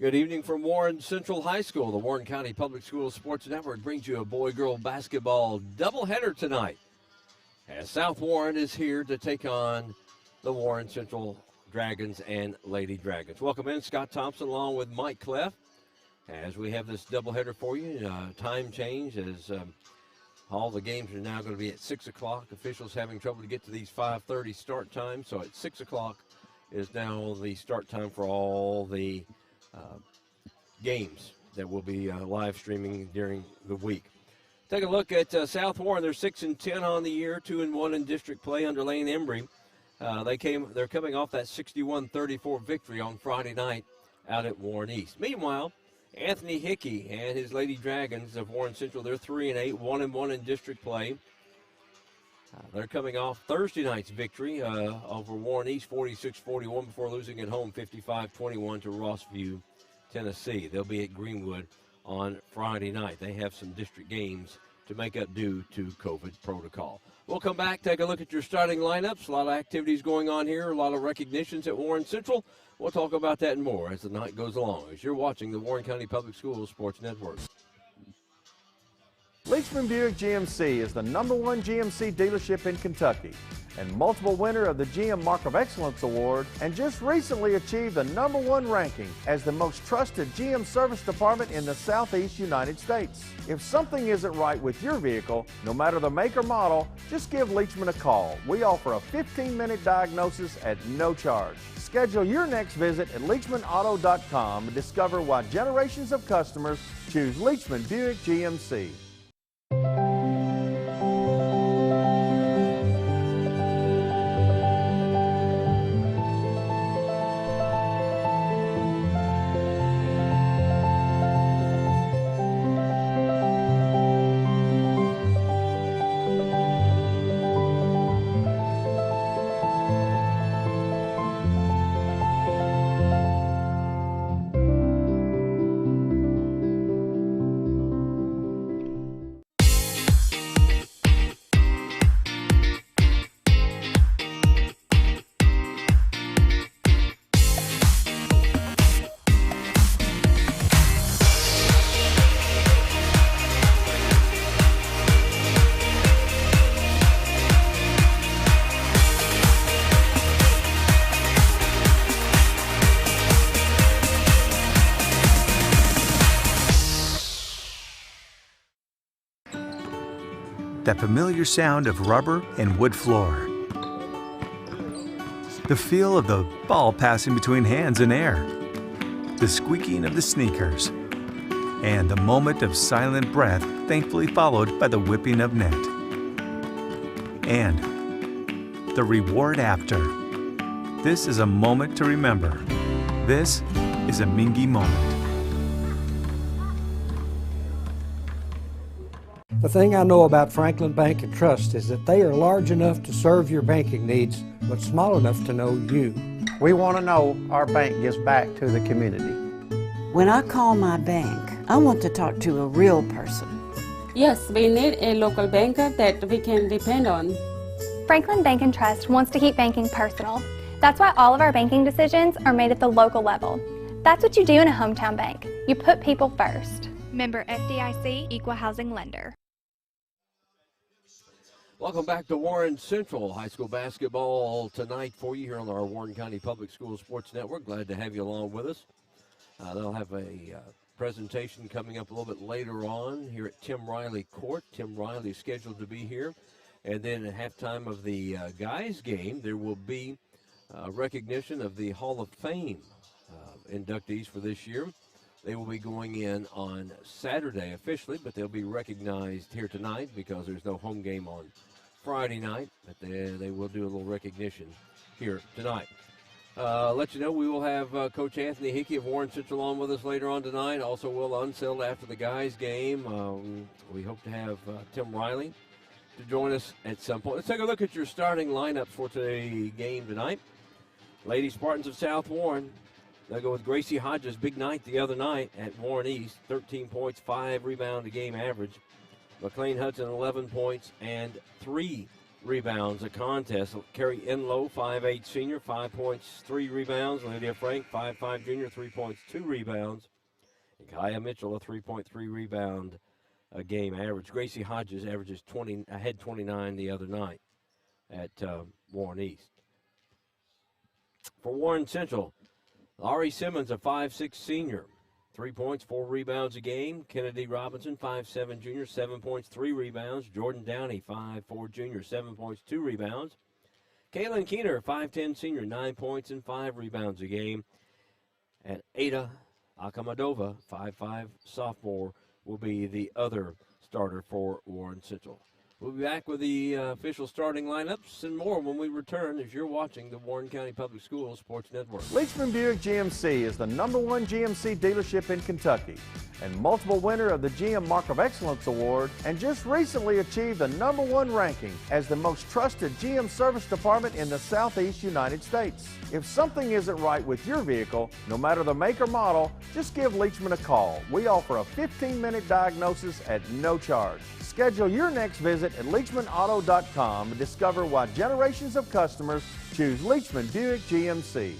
Good evening from Warren Central High School. The Warren County Public Schools Sports Network brings you a boy-girl basketball doubleheader tonight, as South Warren is here to take on the Warren Central Dragons and Lady Dragons. Welcome in, Scott Thompson, along with Mike Cleff, as we have this doubleheader for you. Time change as all the games are now going to be at 6 o'clock. Officials having trouble to get to these 5:30 start times, so at 6 o'clock is now the start time for all the games that will be live streaming during the week. Take a look at South Warren. They're 6-10 on the year, 2-1 in district play under Lane Embry. They're coming off that 61-34 victory on Friday night out at Warren East. Meanwhile, Anthony Hickey and his Lady Dragons of Warren Central, they're 3-8, 1-1 in district play. They're coming off Thursday night's victory over Warren East, 46-41, before losing at home 55-21 to Rossview, Tennessee. They'll be at Greenwood on Friday night. They have some district games to make up due to COVID protocol. We'll come back, take a look at your starting lineups. A lot of activities going on here, a lot of recognitions at Warren Central. We'll talk about that and more as the night goes along, as you're watching the Warren County Public Schools Sports Network. Leachman Buick GMC is the #1 GMC dealership in Kentucky and multiple winner of the GM Mark of Excellence Award, and just recently achieved the #1 ranking as the most trusted GM service department in the Southeast United States. If something isn't right with your vehicle, no matter the make or model, just give Leachman a call. We offer a 15-minute diagnosis at no charge. Schedule your next visit at LeachmanAuto.com and discover why generations of customers choose Leachman Buick GMC. That familiar sound of rubber and wood floor. The feel of the ball passing between hands and air. The squeaking of the sneakers. And the moment of silent breath, thankfully followed by the whipping of net. And the reward after. This is a moment to remember. This is a Mingy moment. The thing I know about Franklin Bank and Trust is that they are large enough to serve your banking needs, but small enough to know you. We want to know our bank gives back to the community. When I call my bank, I want to talk to a real person. Yes, we need a local banker that we can depend on. Franklin Bank and Trust wants to keep banking personal. That's why all of our banking decisions are made at the local level. That's what you do in a hometown bank. You put people first. Member FDIC, Equal Housing Lender. Welcome back to Warren Central High School basketball tonight for you here on our Warren County Public Schools Sports Network. Glad to have you along with us. They'll have a presentation coming up a little bit later on here at Tim Riley Court. Tim Riley is scheduled to be here. And then at halftime of the guys game, there will be recognition of the Hall of Fame inductees for this year. They will be going in on Saturday officially, but they'll be recognized here tonight because there's no home game on Friday night. But they will do a little recognition here tonight. Let you know we will have Coach Anthony Hickey of Warren Central on with us later on tonight. Also Will Unseld after the guys game. We hope to have Tim Riley to join us at some point. Let's take a look at your starting lineups for today's game tonight. Lady Spartans of South Warren. They'll go with Gracie Hodges, big night the other night at Warren East, 13 points, 5 rebound a game average. McLean Hudson, 11 points and 3 rebounds a contest. Carrie Enlow, 5'8 senior, 5 points, 3 rebounds. Lydia Frank, 5'5 junior, 3 points, 2 rebounds. And Kaya Mitchell, a 3.3 rebound a game average. Gracie Hodges averages 20, had 29 the other night at Warren East. For Warren Central, Laurie Simmons, a 5'6 senior, 3 points, 4 rebounds a game. Kennedy Robinson, 5'7 junior, 7 points, 3 rebounds. Jordan Downey, 5'4 junior, 7 points, 2 rebounds. Kaylin Keener, 5'10 senior, 9 points and 5 rebounds a game. And Ada Akamadova, 5'5 sophomore, will be the other starter for Warren Central. We'll be back with the official starting lineups and more when we return as you're watching the Warren County Public Schools Sports Network. Leachman Buick GMC is the #1 GMC dealership in Kentucky and multiple winner of the GM Mark of Excellence Award, and just recently achieved the #1 ranking as the most trusted GM service department in the Southeast United States. If something isn't right with your vehicle, no matter the make or model, just give Leachman a call. We offer a 15-minute diagnosis at no charge. Schedule your next visit at LeachmanAuto.com and discover why generations of customers choose Leachman Buick GMC.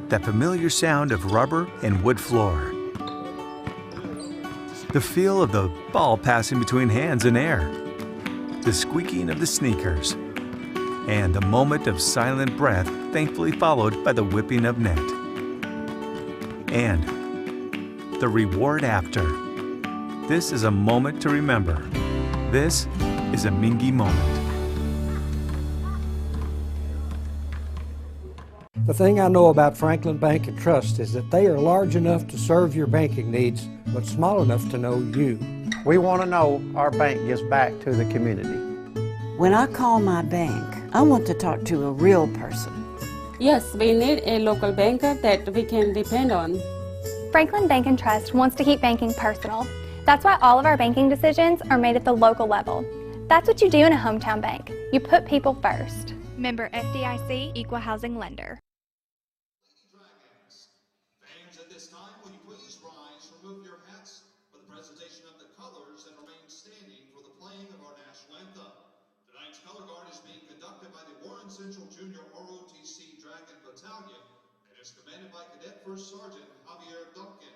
That familiar sound of rubber and wood floor. The feel of the ball passing between hands and air. The squeaking of the sneakers. And the moment of silent breath, thankfully followed by the whipping of net. And the reward after. This is a moment to remember. This is a Mingy moment. The thing I know about Franklin Bank and Trust is that they are large enough to serve your banking needs, but small enough to know you. We want to know our bank gives back to the community. When I call my bank, I want to talk to a real person. Yes, we need a local banker that we can depend on. Franklin Bank and Trust wants to keep banking personal. That's why all of our banking decisions are made at the local level. That's what you do in a hometown bank. You put people first. Member FDIC, Equal Housing Lender. Fans, at this time, will you please rise, remove your hats for the presentation of the colors, and remain standing for the playing of our national anthem. Tonight's color guard is being conducted by the Warren Central Junior ROTC Dragon Battalion and is commanded by Cadet First Sergeant Javier Duncan.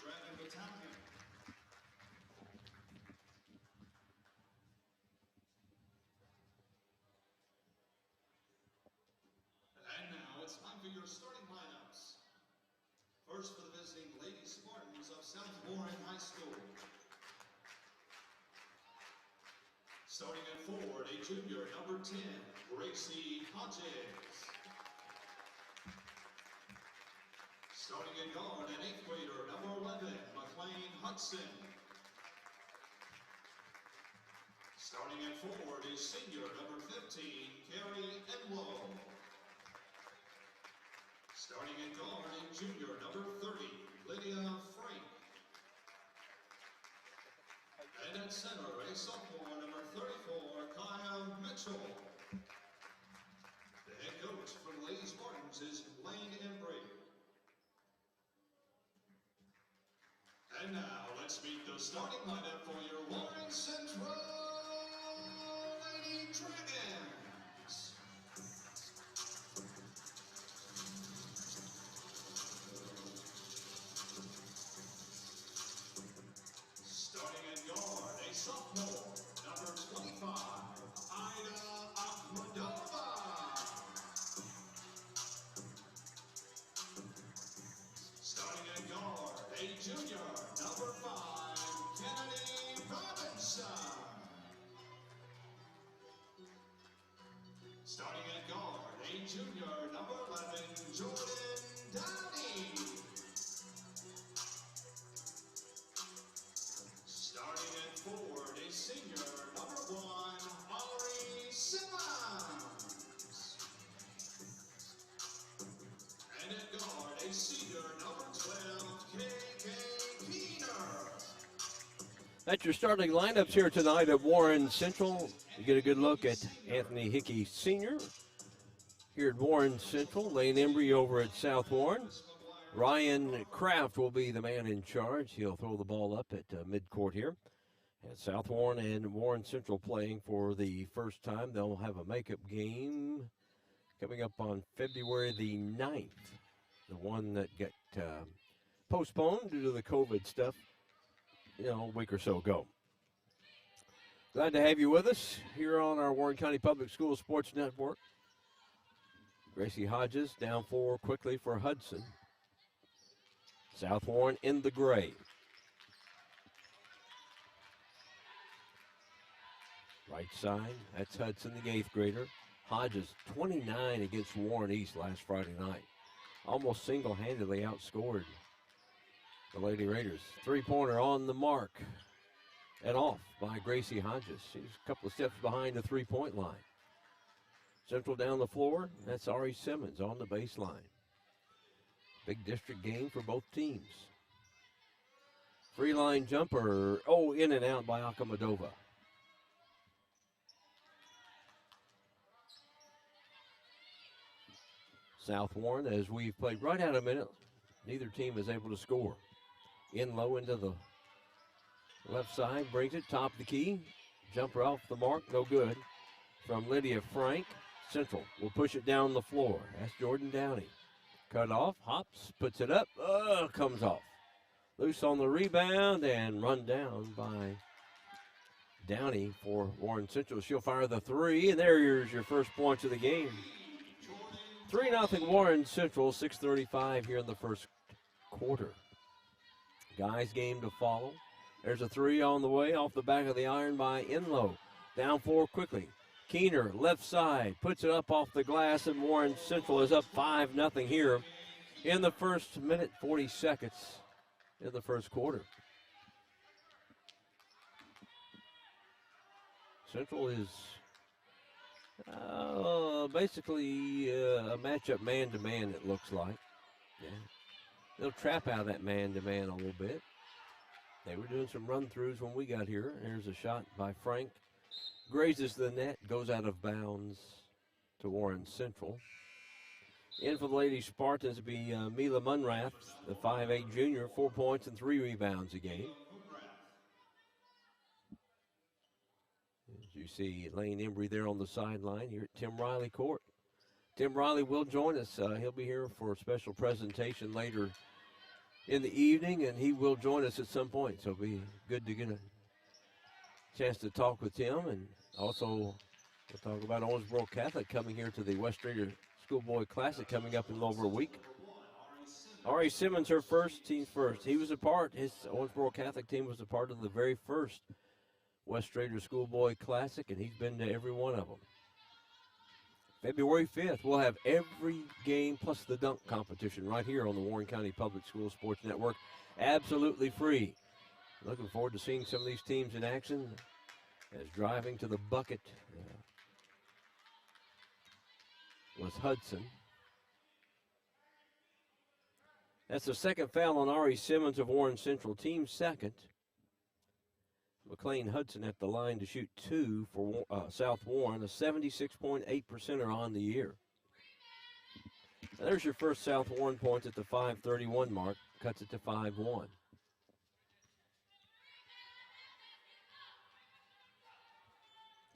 Dragon Battalion. And now it's time for your starting lineups. First for the visiting Lady Spartans of South Warren High School. Starting at forward, a junior, number 10, Gracie Hodges. Starting at guard, an 8th grader, number 11, McLean Hudson. Starting at forward is senior, number 15, Carrie Enlow. Starting at guard in junior, number 30, Lydia Frank. And at center, a sophomore, number 34, Kyle Mitchell. The head coach for the Lady Spartans is Lane Embry. And now, let's meet the starting lineup for your Warren Central Lady Dragons. Starting at guard, a sophomore, number 25, Ida Akhmadova. Starting at guard, a junior, number 5, Kennedy Robinson. Starting at guard, a junior, number 11, Jordan Downey. Starting at forward, a senior, number 1, Ari Simmons. And at guard, a senior, number 12, K.K. Keener. That's your starting lineups here tonight at Warren Central. You get a good look at Anthony Hickey Sr. here at Warren Central. Lane Embry over at South Warren. Ryan Kraft will be the man in charge. He'll throw the ball up at midcourt here. And South Warren and Warren Central playing for the first time. They'll have a makeup game coming up on February the 9th. The one that got postponed due to the COVID stuff, a week or so ago. Glad to have you with us here on our Warren County Public Schools Sports Network. Gracie Hodges down 4 quickly for Hudson. South Warren in the gray. Right side, that's Hudson, the 8th grader. Hodges, 29 against Warren East last Friday night. Almost single-handedly outscored the Lady Raiders. 3-pointer on the mark and off by Gracie Hodges. She's a couple of steps behind the 3-point line. Central down the floor, that's Ari Simmons on the baseline. Big district game for both teams. Free line jumper, in and out by Akhmadova. South Warren, as we've played right out a minute, neither team is able to score. In low into the left side, brings it, top of the key. Jumper off the mark, no good. From Lydia Frank, Central will push it down the floor. That's Jordan Downey. Cut off, hops, puts it up, comes off. Loose on the rebound and run down by Downey for Warren Central. She'll fire the 3, and there's your first points of the game. 3-0 Warren Central, 6:35 here in the first quarter. Guys game to follow. There's a 3 on the way off the back of the iron by Enlow. Down 4 quickly. Keener, left side, puts it up off the glass, and Warren Central is up 5-0 here in the first minute, 40 seconds in the first quarter. Central is basically a matchup man-to-man, it looks like. Yeah. They'll trap out of that man-to-man a little bit. They were doing some run-throughs when we got here. There's a shot by Frank. Grazes the net, goes out of bounds to Warren Central. In for the Lady Spartans will be Mila Munrath, the 5'8 junior, 4 points and 3 rebounds a game. As you see Lane Embry there on the sideline here at Tim Riley Court. Tim Riley will join us. He'll be here for a special presentation later in the evening, and he will join us at some point. So it'll be good to get a chance to talk with him. And also, we'll talk about Owensboro Catholic coming here to the West Raider Schoolboy Classic coming up in a little over a week. Ari Simmons, her first, team first. He was a part, his Owensboro Catholic team was a part of the very first West Raider Schoolboy Classic, and he's been to every one of them. February 5th, we'll have every game plus the dunk competition right here on the Warren County Public Schools Sports Network, absolutely free. Looking forward to seeing some of these teams in action as driving to the bucket was Hudson. That's the second foul on Ari Simmons of Warren Central, team second. McLean Hudson at the line to shoot 2 for South Warren, a 76.8%er on the year. Now there's your first South Warren points at the 5:31 mark, cuts it to 5-1.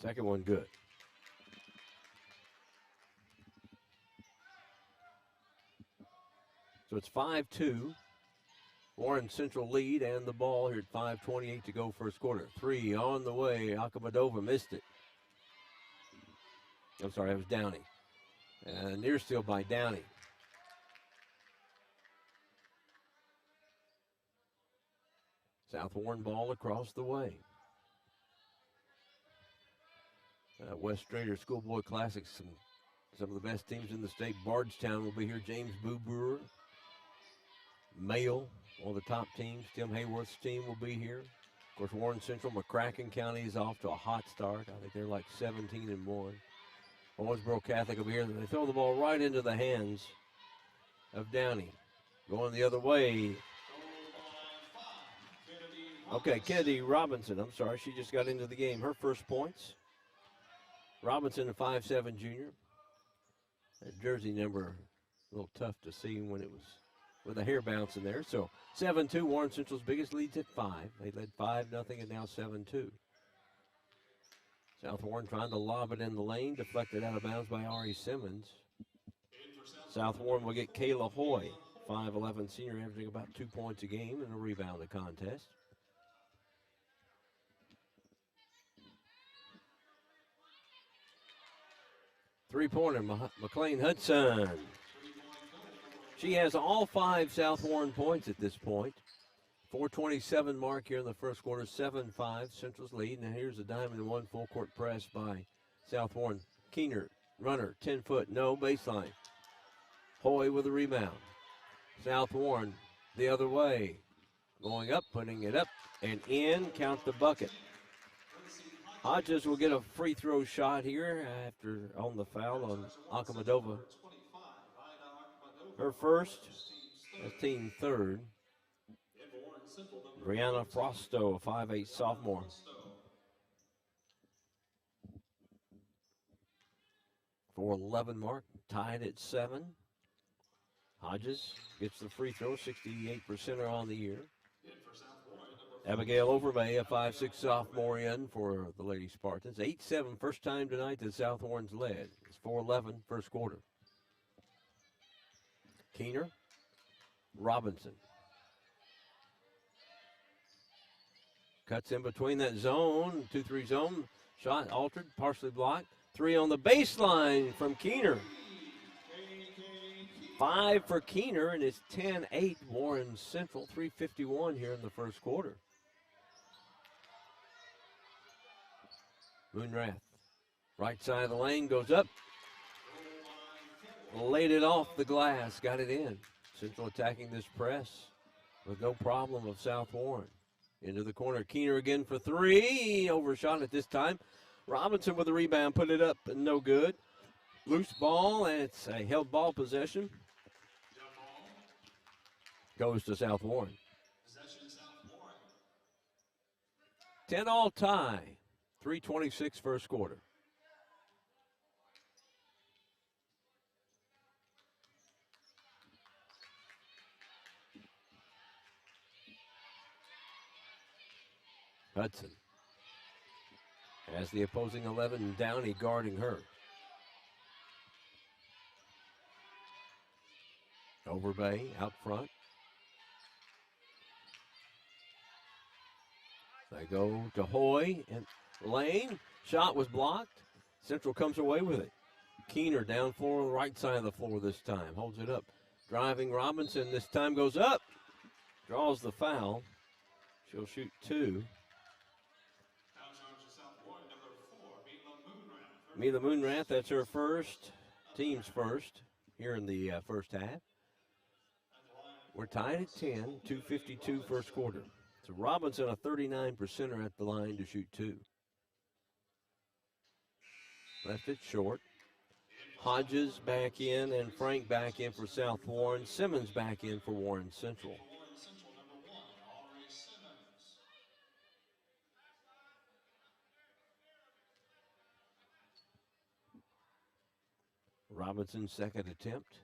Second one good. So it's 5-2. Warren Central lead and the ball here at 5:28 to go first quarter. 3 on the way. Akhmadova missed it. I'm sorry, that was Downey. And near steal by Downey. South Warren ball across the way. West Raider Schoolboy Classic, some of the best teams in the state. Bardstown will be here. James Boo Brewer. Mayo, one of the top teams. Tim Hayworth's team will be here. Of course, Warren Central, McCracken County is off to a hot start. I think they're like 17-1. Owensboro Catholic will be here. They throw the ball right into the hands of Downey. Going the other way. Okay, Kennedy Robinson. I'm sorry, she just got into the game. Her first points. Robinson, a 5'7" junior. That jersey number, a little tough to see when it was with a hair bouncing there. So 7-2, Warren Central's biggest lead's at 5. They led 5-0 and now 7-2. South Warren trying to lob it in the lane, deflected out of bounds by Ari Simmons. South Warren will get Kayla Hoy, 5'11" senior, averaging about 2 points a game in a rebounding contest. Three-pointer, McLean Hudson. She has all 5 South Warren points at this point. 4:27 mark here in the first quarter, 7-5, Central's lead. Now here's a diamond and 1 full court press by South Warren. Keener, runner, 10-foot, no, baseline. Hoy with a rebound. South Warren the other way. Going up, putting it up and in, count the bucket. Hodges will get a free throw shot here after on the foul on Akhmadova. Her first, that's team third. Brianna Frosto, a 5'8" sophomore. .411 mark, tied at 7. Hodges gets the free throw, 68%er on the year. Abigail Overbay, a 5'6" sophomore in for the Lady Spartans. 8-7, first time tonight that South Warren's led. It's 4:11, first quarter. Keener, Robinson. Cuts in between that zone, 2-3 zone. Shot altered, partially blocked. 3 on the baseline from Keener. 5 for Keener, and it's 10-8 Warren Central. 3:51 here in the first quarter. Moonrath, right side of the lane, goes up. Laid it off the glass, got it in. Central attacking this press with no problem of South Warren. Into the corner, Keener again for 3. Overshot it this time. Robinson with the rebound, put it up and no good. Loose ball, and it's a held ball possession. Goes to South Warren. 10-all tie. 3:26 first quarter. Hudson has the opposing 11, Downey guarding her. Overbay out front. They go to Hoy and Lane. Shot was blocked. Central comes away with it. Keener down floor, right side of the floor this time. Holds it up. Driving Robinson this time goes up. Draws the foul. She'll shoot 2. Mila Moonrath, that's her first, team's first here in the first half. We're tied at 10, 2:52 first quarter. So Robinson, a 39%er at the line to shoot 2. Left it short. Hodges back in and Frank back in for South Warren. Simmons back in for Warren Central. Robinson's second attempt.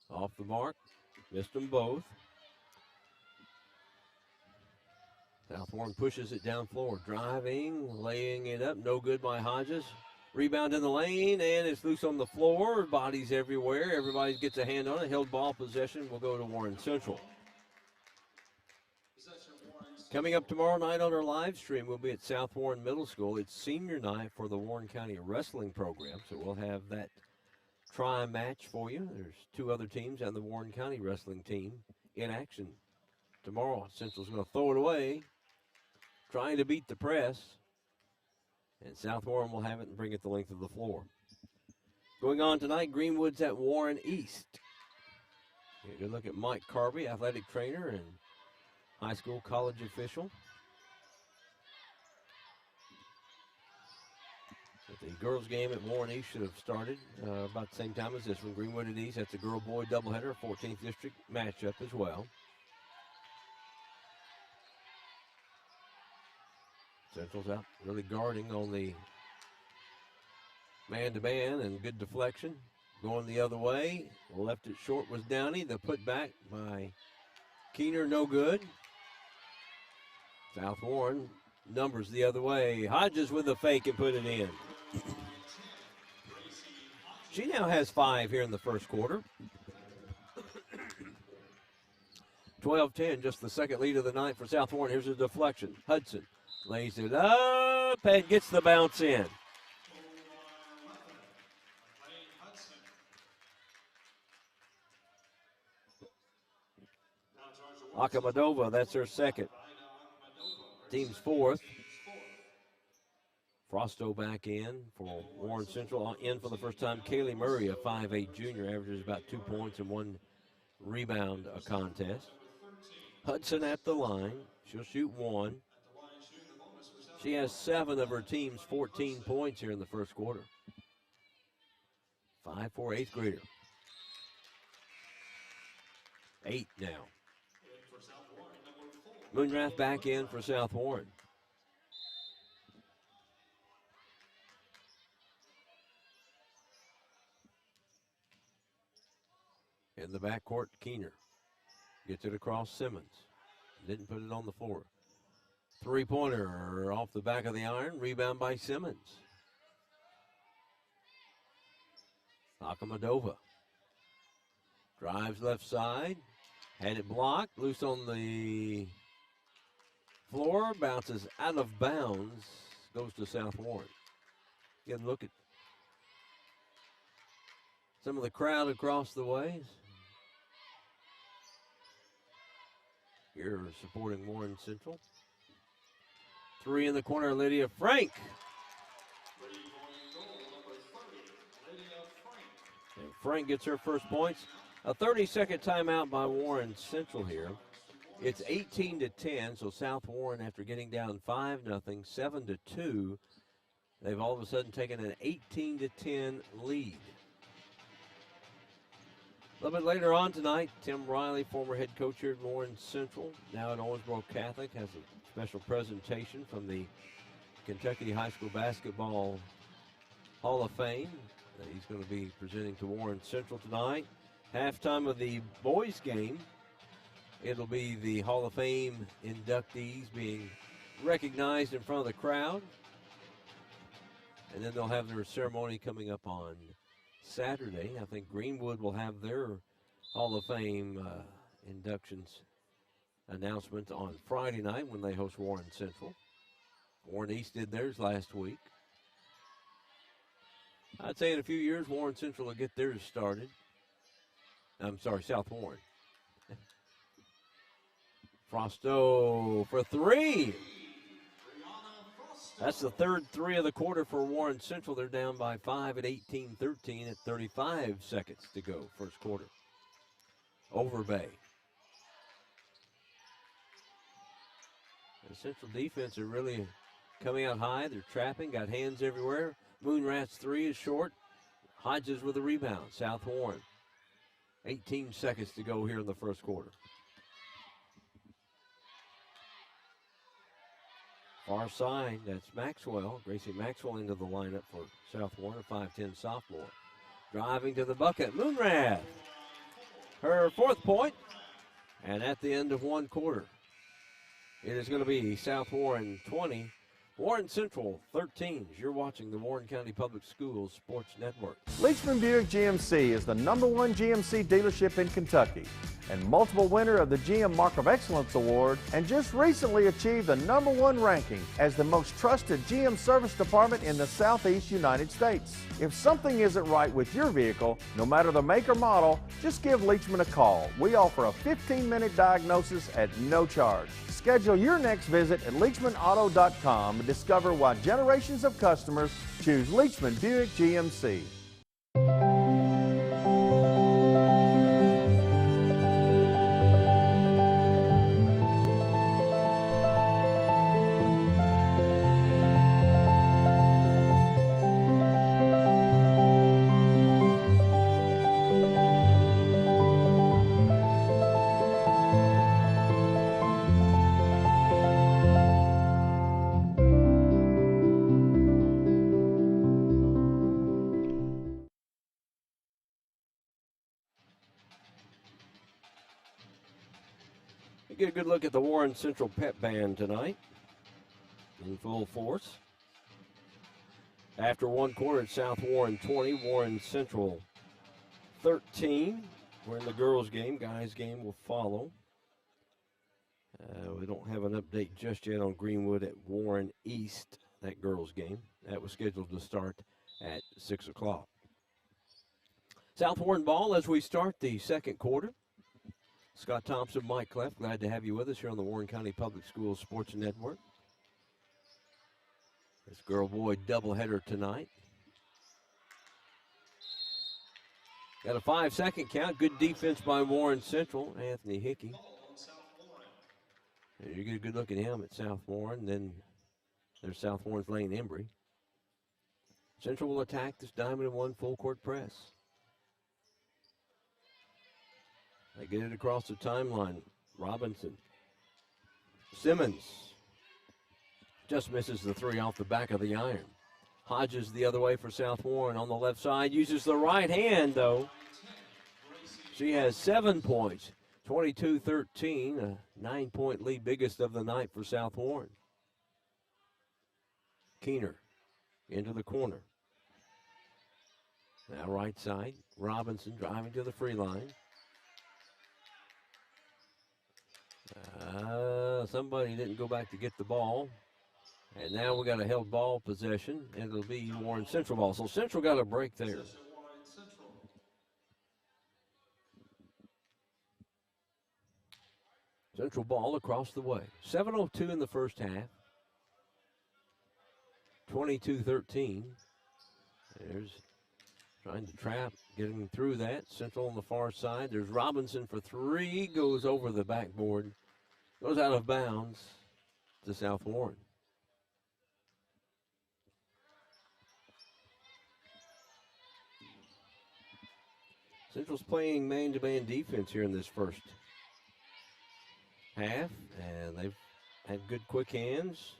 Off the mark. Missed them both. South Warren pushes it down floor. Driving, laying it up. No good by Hodges. Rebound in the lane, and it's loose on the floor. Bodies everywhere. Everybody gets a hand on it. Held ball possession will go to Warren Central. Coming up tomorrow night on our live stream, we'll be at South Warren Middle School. It's senior night for the Warren County Wrestling Program, so we'll have that tri-match for you. There's 2 other teams and the Warren County Wrestling team in action tomorrow. Central's going to throw it away, trying to beat the press, and South Warren will have it and bring it the length of the floor. Going on tonight, Greenwood's at Warren East. A good look at Mike Carby, athletic trainer and high school college official. But the girls' game at Warren East should have started about the same time as this one. Greenwood at East, that's a girl-boy doubleheader, 14th district matchup as well. Central's out really guarding on the man-to-man and good deflection. Going the other way, left it short was Downey. The putback by Keener, no good. South Warren numbers the other way. Hodges with the fake and put it in. She now has 5 here in the first quarter. 12-10, just the second lead of the night for South Warren. Here's a deflection. Hudson lays it up and gets the bounce in. Akamadova, that's her second. Team's 4th. Frosto back in for Warren Central. In for the first time, Kaylee Murray, a 5'8 junior, averages about 2 points and 1 rebound a contest. Hudson at the line. She'll shoot 1. She has 7 of her team's 14 points here in the first quarter. 5'4", 8th grader. 8 now. Moonrath back in for South Warren. In the backcourt, Keener gets it across Simmons. Didn't put it on the floor. 3-pointer off the back of the iron. Rebound by Simmons. Akamadova drives left side. Had it blocked. Loose on the floor. Bounces out of bounds. Goes to South Warren. Get a look at some of the crowd across the way. Here supporting Warren Central. 3 in the corner, Lydia Frank. And Frank gets her first points. A 30-second timeout by Warren Central here. It's 18-10, so South Warren, after getting down 5-0, 7-2, they've all of a sudden taken an 18-10 lead. A little bit later on tonight, Tim Riley, former head coach here at Warren Central, now at Owensboro Catholic, has a special presentation from the Kentucky High School Basketball Hall of Fame that he's going to be presenting to Warren Central tonight. Halftime of the boys' game, it'll be the Hall of Fame inductees being recognized in front of the crowd. And then they'll have their ceremony coming up on Saturday. I think Greenwood will have their Hall of Fame inductions announcement on Friday night when they host Warren Central. Warren East did theirs last week. I'd say in a few years, Warren Central will get theirs started. I'm sorry, South Warren. Frosto for three. That's the third three of the quarter for Warren Central. They're down by 5 at 18-13 at 35 seconds to go, first quarter. Over Bay. The Central defense are really coming out high. They're trapping, got hands everywhere. Moonrat's three is short. Hodges with a rebound. South Warren. 18 seconds to go here in the first quarter. Far side, that's Maxwell. Gracie Maxwell into the lineup for South Warren, a 5'10 sophomore. Driving to the bucket, Moonrat. Her fourth point. And at the end of one quarter, it is going to be South Warren 20, Warren Central 13. You're watching the Warren County Public Schools Sports Network. Leachman Buick GMC is the #1 GMC dealership in Kentucky and multiple winner of the GM Mark of Excellence Award, and just recently achieved the #1 ranking as the most trusted GM service department in the Southeast United States. If something isn't right with your vehicle, no matter the make or model, just give Leachman a call. We offer a 15-minute diagnosis at no charge. Schedule your next visit at LeachmanAuto.com and discover why generations of customers choose Leachman Buick GMC. Get a good look at the Warren Central Pep Band tonight in full force. After one quarter at South Warren 20, Warren Central 13. We're in the girls' game. Guys' game will follow. We don't have an update just yet on Greenwood at Warren East, that girls' game. That was scheduled to start at 6 o'clock. South Warren ball as we start the second quarter. Scott Thompson, Mike Cleft, glad to have you with us here on the Warren County Public Schools Sports Network. This girl-boy doubleheader tonight. Got a 5-second count. Good defense by Warren Central. Anthony Hickey. And you get a good look at him at South Warren. Then there's South Warren's Lane Embry. Central will attack this diamond-and-one full-court press. They get it across the timeline. Robinson. Simmons just misses the three off the back of the iron. Hodges the other way for South Warren on the left side. Uses the right hand, though. She has 7 points. 22-13, a 9-point lead, biggest of the night for South Warren. Keener into the corner. Now right side. Robinson driving to the free line. Somebody didn't go back to get the ball. And now we got a held ball possession, and it'll be Warren Central ball. So Central got a break there. Central ball across the way. 7:02 in the first half. 22-13. There's trying to trap, getting through that. Central on the far side. There's Robinson for three. Goes over the backboard. Goes out of bounds to South Warren. Central's playing man-to-man defense here in this first half, and they've had good quick hands.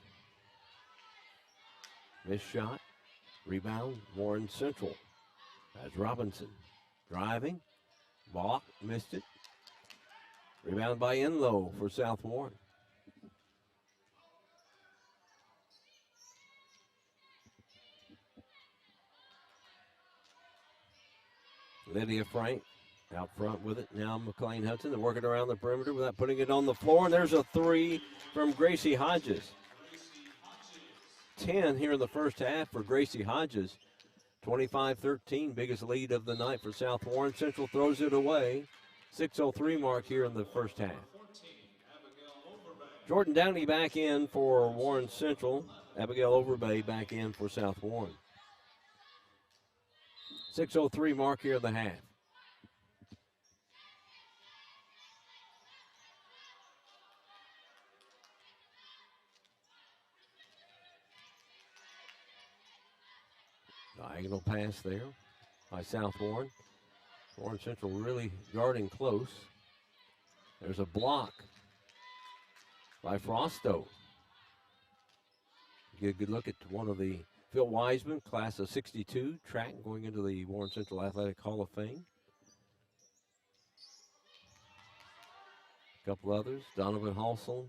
Missed shot. Rebound, Warren Central. That's Robinson. Driving. Block, missed it. Rebound by Enlow for South Warren. Lydia Frank Out front with it now, McLean Hudson. They're working around the perimeter without putting it on the floor. And there's a three from Gracie Hodges. 10 here in the first half for Gracie Hodges. 25-13, biggest lead of the night for South Warren. Central throws it away. 6:03 mark here in the first half. Jordan Downey back in for Warren Central. Abigail Overbay back in for South Warren. 6:03 mark here in the half. Diagonal pass there by South Warren. Warren Central really guarding close. There's a block by Frosto. Get a good look at one of the Phil Weisman, class of 62, track going into the Warren Central Athletic Hall of Fame. A couple others, Donovan Halsell,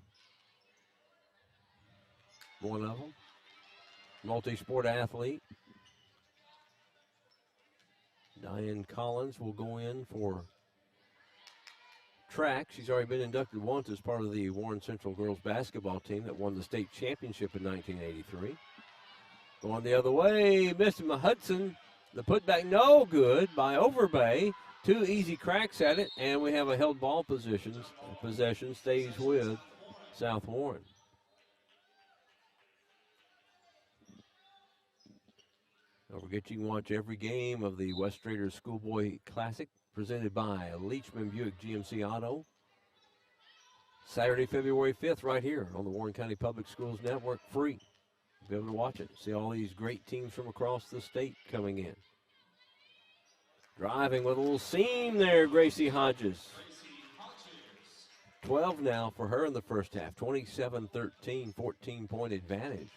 one of them. Multi-sport athlete. Diane Collins will go in for track. She's already been inducted once as part of the Warren Central girls basketball team that won the state championship in 1983. Going the other way, missed him. Hudson. The putback no good by Overbay. Two easy cracks at it, and we have a held ball possession stays with South Warren. Don't forget you can watch every game of the West Raiders Schoolboy Classic presented by Leachman Buick GMC Auto. Saturday, February 5th, right here on the Warren County Public Schools Network, free. You'll be able to watch it. See all these great teams from across the state coming in. Driving with a little seam there, Gracie Hodges. 12 now for her in the first half. 27-13, 14-point advantage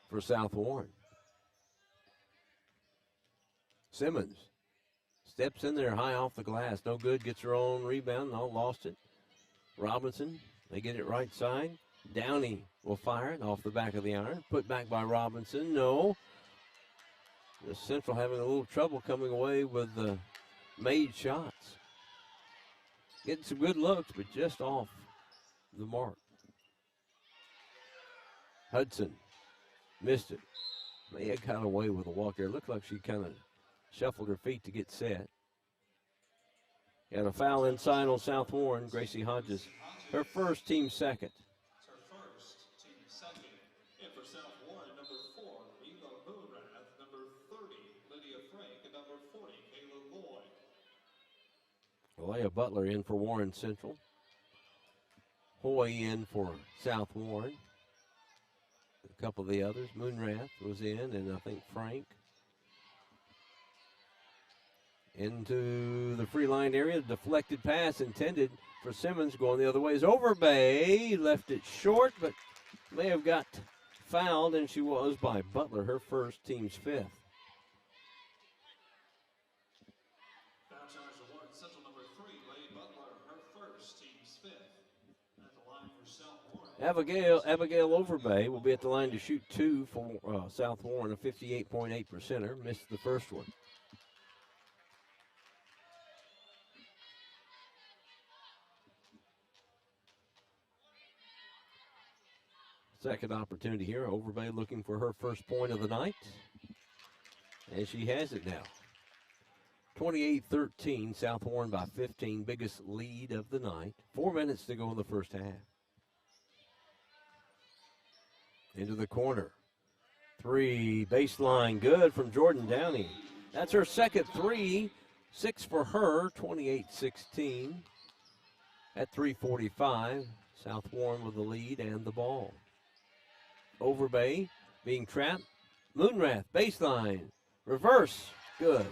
for South Warren. Simmons steps in there high off the glass. No good. Gets her own rebound. No, lost it. Robinson, they get it right side. Downey will fire it off the back of the iron. Put back by Robinson. No. The Central having a little trouble coming away with the made shots. Getting some good looks, but just off the mark. Hudson missed it. May have got away with a walk there. Looked like she kind of shuffled her feet to get set. Got a foul inside on South Warren. Gracie Hodges, her first, team second. Her first, team second. And for South Warren, number 4, Eva Moonrath, number 30, Lydia Frank, and number 40, Kayla Lloyd. Alea Butler in for Warren Central. Hoy in for South Warren. A couple of the others. Moonrath was in, and I think Frank. Into the free line area. Deflected pass intended for Simmons going the other way is Overbay. Left it short, but may have got fouled, and she was by Butler, her first, team's fifth. Foul charge to Warren Central, number 3, Lay Butler, her first, team's fifth. At the line for South Warren. Abigail Overbay will be at the line to shoot 2 for South Warren, a 58.8%er. Missed the first one. Second opportunity here. Overbay looking for her first point of the night. And she has it now. 28-13, South Warren by 15, biggest lead of the night. 4 minutes to go in the first half. Into the corner. 3, baseline, good from Jordan Downey. That's her second 3, 6 for her, 28-16. At 3:45, South Warren with the lead and the ball. Overbay being trapped. Moonrath, baseline, reverse, good.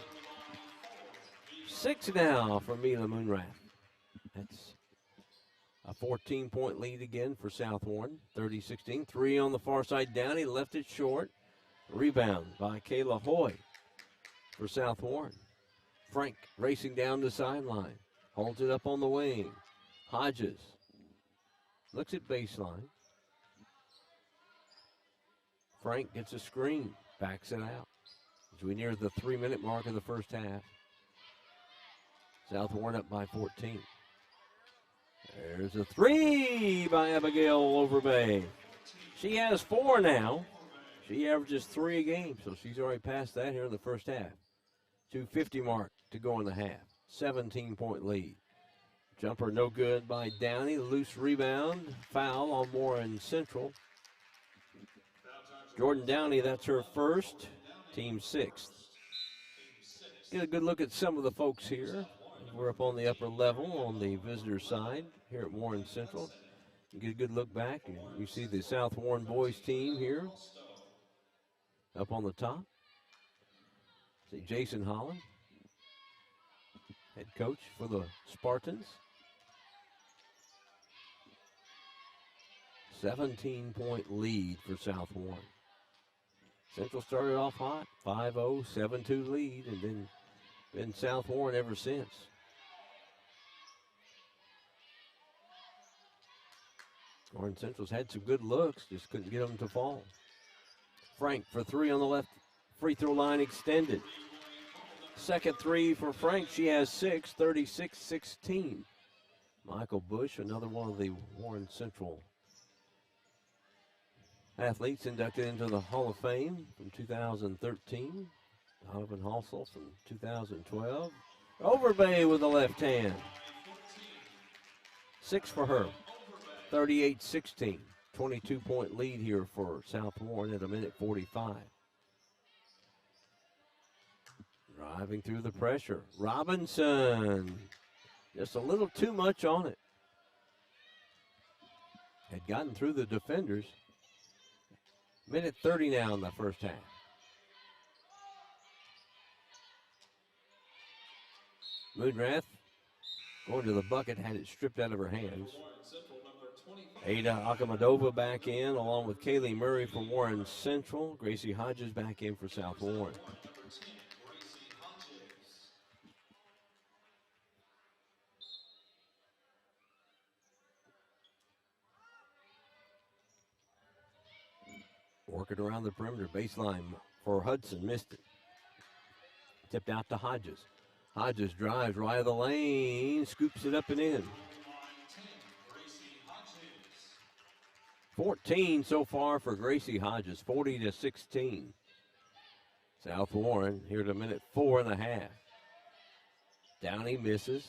6 now for Mila Moonrath. That's a 14-point lead again for South Warren, 30-16. 3 on the far side, Downey left it short. Rebound by Kayla Hoy for South Warren. Frank racing down the sideline, holds it up on the wing. Hodges looks at baseline. Frank gets a screen, backs it out. As we near the 3-minute mark of the first half. South Warren up by 14. There's a three by Abigail Overbay. She has 4 now. She averages 3 a game, so she's already passed that here in the first half. 2:50 mark to go in the half. 17-point lead. Jumper no good by Downey. Loose rebound. Foul on Warren Central. Jordan Downey, that's her first. Team 6th. Get a good look at some of the folks here. We're up on the upper level on the visitor side here at Warren Central. You get a good look back, and you see the South Warren boys team here up on the top. See Jason Holland, head coach for the Spartans. 17-point lead for South Warren. Central started off hot, 5-0, 7-2 lead, and then been South Warren ever since. Warren Central's had some good looks, just couldn't get them to fall. Frank for 3 on the left free throw line extended. Second 3 for Frank, she has 6, 36-16. Michael Bush, another one of the Warren Central athletes inducted into the Hall of Fame from 2013. Donovan Halsell from 2012. Overbay with the left hand. 6 for her. 38-16. 22-point lead here for South Warren at 1:45. Driving through the pressure. Robinson. Just a little too much on it. Had gotten through the defenders. 1:30 now in the first half. Moonrath going to the bucket, had it stripped out of her hands. Ada Akamadova back in, along with Kaylee Murray for Warren Central. Gracie Hodges back in for South Warren. Working around the perimeter, baseline for Hudson, missed it. Tipped out to Hodges. Hodges drives right of the lane, scoops it up and in. 14 so far for Gracie Hodges, 40-16. South Warren here to 4:04. Downey misses.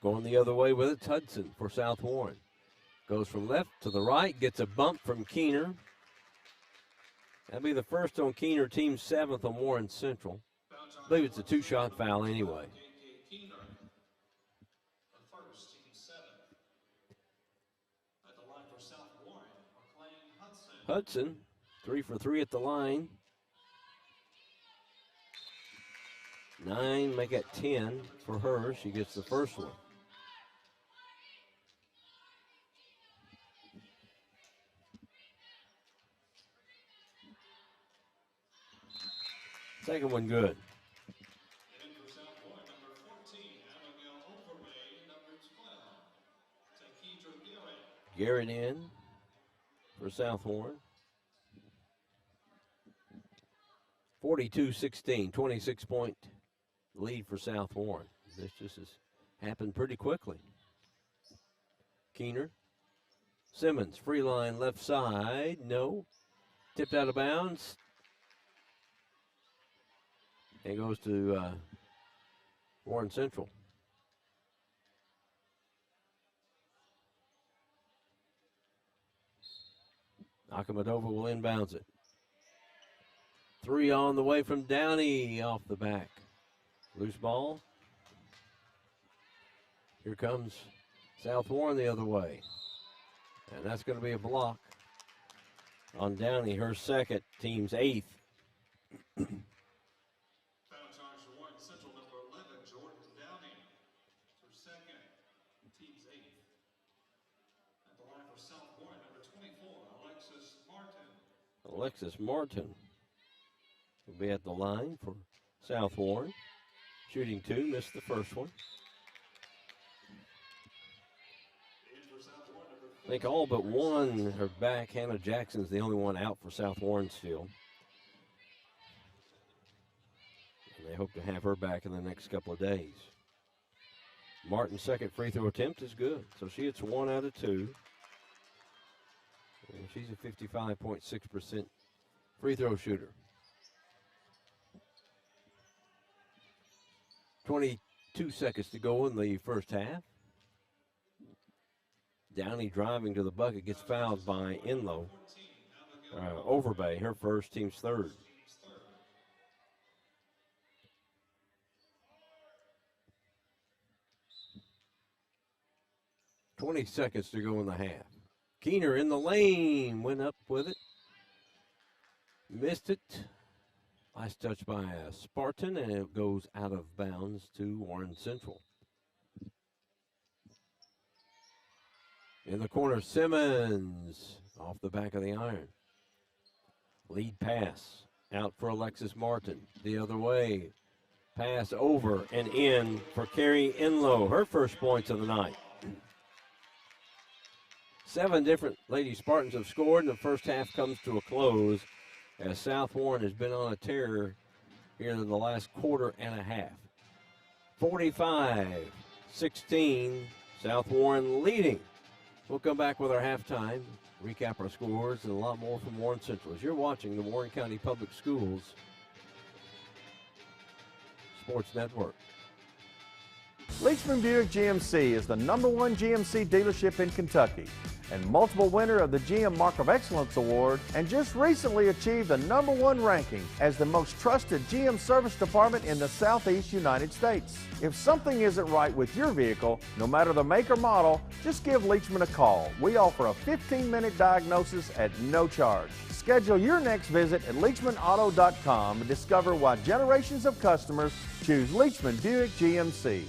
Going the other way with it, Hudson for South Warren. Goes from left to the right, gets a bump from Keener. That'll be the first on Keener, team 7th on Warren Central. I believe it's a 2-shot foul anyway. Hudson, 3 for 3 at the line. 9, make it 10 for her. She gets the first one. Second one good. Garrett in for South Warren. 42-16, 26-point lead for South Warren. This just has happened pretty quickly. Keener. Simmons, free line left side. No. Tipped out of bounds. And goes to Warren Central. Akamadova will inbounds it. 3 on the way from Downey off the back. Loose ball. Here comes South Warren the other way. And that's going to be a block on Downey, her second, team's 8th. Alexis Martin will be at the line for South Warren. Shooting 2, missed the first one. I think all but one are back. Hannah Jackson's the only one out for South Warren still. They hope to have her back in the next couple of days. Martin's second free throw attempt is good. So she hits 1 out of 2. And she's a 55.6% free throw shooter. 22 seconds to go in the first half. Downey driving to the bucket, gets fouled by Enlow. Overbay, her first, team's third. .20 seconds to go in the half. Keener in the lane, went up with it. Missed it. Nice touch by Spartan, and it goes out of bounds to Warren Central. In the corner, Simmons off the back of the iron. Lead pass out for Alexis Martin. The other way. Pass over and in for Carrie Enlow. Her first points of the night. 7 different Lady Spartans have scored, and the first half comes to a close as South Warren has been on a tear here in the last quarter and a half. 45-16, South Warren leading. We'll come back with our halftime, recap our scores, and a lot more from Warren Central. As you're watching the Warren County Public Schools Sports Network. Leachman Buick GMC is the #1 GMC dealership in Kentucky and multiple winner of the GM Mark of Excellence Award, and just recently achieved the #1 ranking as the most trusted GM service department in the Southeast United States. If something isn't right with your vehicle, no matter the make or model, just give Leachman a call. We offer a 15-minute diagnosis at no charge. Schedule your next visit at LeachmanAuto.com and discover why generations of customers choose Leachman Buick GMC.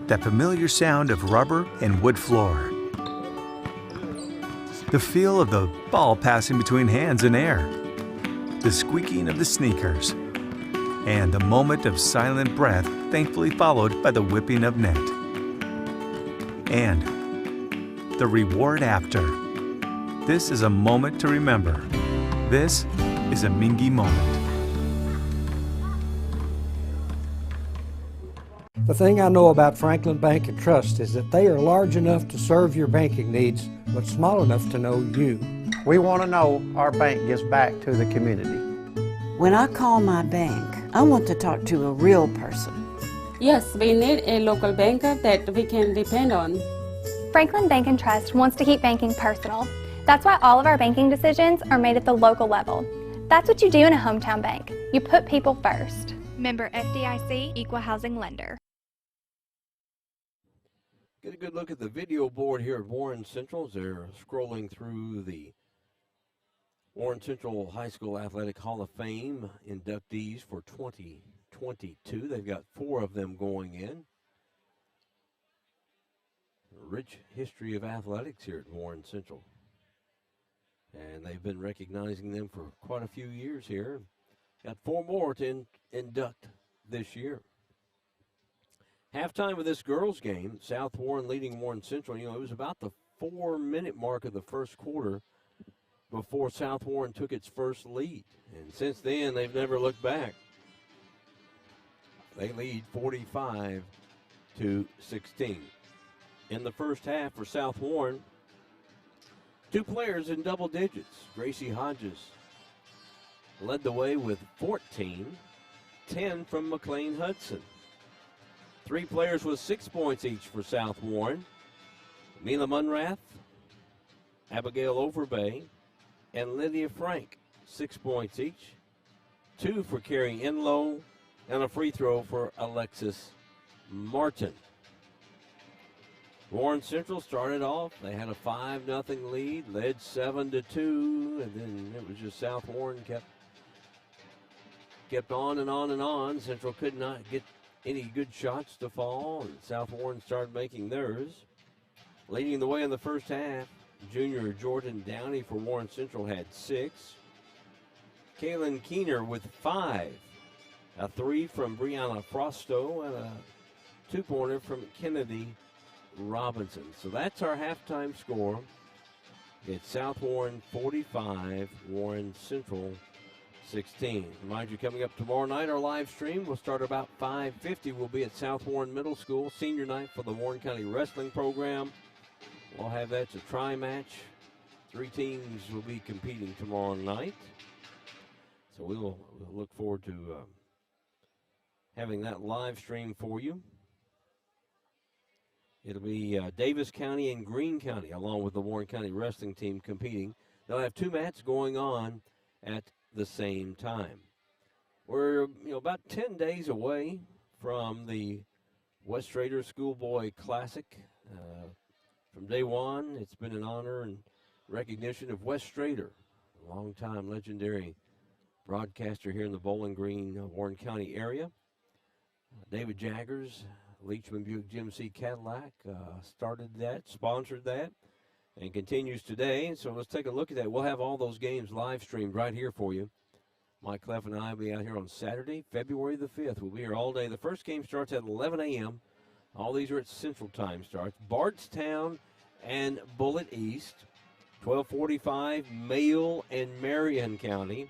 That familiar sound of rubber and wood floor. The feel of the ball passing between hands and air. The squeaking of the sneakers. And the moment of silent breath thankfully followed by the whipping of net. And the reward after. This is a moment to remember. This is a Mingy moment. The thing I know about Franklin Bank and Trust is that they are large enough to serve your banking needs, but small enough to know you. We want to know our bank gives back to the community. When I call my bank, I want to talk to a real person. Yes, we need a local banker that we can depend on. Franklin Bank and Trust wants to keep banking personal. That's why all of our banking decisions are made at the local level. That's what you do in a hometown bank. You put people first. Member FDIC, Equal Housing Lender. Get a good look at the video board here at Warren Central as they're scrolling through the Warren Central High School Athletic Hall of Fame inductees for 2022. They've got 4 of them going in. A rich history of athletics here at Warren Central. And they've been recognizing them for quite a few years here. Got 4 more to induct this year. Halftime of this girls' game, South Warren leading Warren Central. You know, it was about the 4-minute mark of the first quarter before South Warren took its first lead. And since then, they've never looked back. They lead 45-16. In the first half for South Warren, 2 players in double digits. Gracie Hodges led the way with 14, 10 from McLean Hudson. 3 players with 6 points each for South Warren. Mila Munrath, Abigail Overbay, and Lydia Frank, 6 points each. 2 for Carrie Enlow, and a free throw for Alexis Martin. Warren Central started off. They had a 5-0 lead, led 7-2, and then it was just South Warren kept kept on and on and on. Central could not get any good shots to fall, and South Warren started making theirs. Leading the way in the first half, junior Jordan Downey for Warren Central had 6. Kaylin Keener with 5. A 3 from Brianna Frosto and a 2-pointer from Kennedy Robinson. So that's our halftime score. It's South Warren 45, Warren Central 16. Remind you, coming up tomorrow night, our live stream will start about 5:50. We'll be at South Warren Middle School, senior night for the Warren County Wrestling Program. We'll have that. It's a tri-match. 3 teams will be competing tomorrow night. So we'll look forward to having that live stream for you. It'll be Davis County and Greene County, along with the Warren County wrestling team competing. They'll have 2 matches going on at the same time. We're about 10 days away from the West Raider Schoolboy Classic. From day one, it's been an honor and recognition of West Raider, a long-time legendary broadcaster here in the Bowling Green, Warren County area. David Jaggers, Leachman Buick GMC Cadillac, started that, sponsored that, and continues today. So let's take a look at that. We'll have all those games live streamed right here for you. Mike Cleff and I will be out here on Saturday, February the 5th. We'll be here all day. The first game starts at 11 a.m. All these are at Central Time starts. Bardstown and Bullitt East. 12:45, Mayle and Marion County.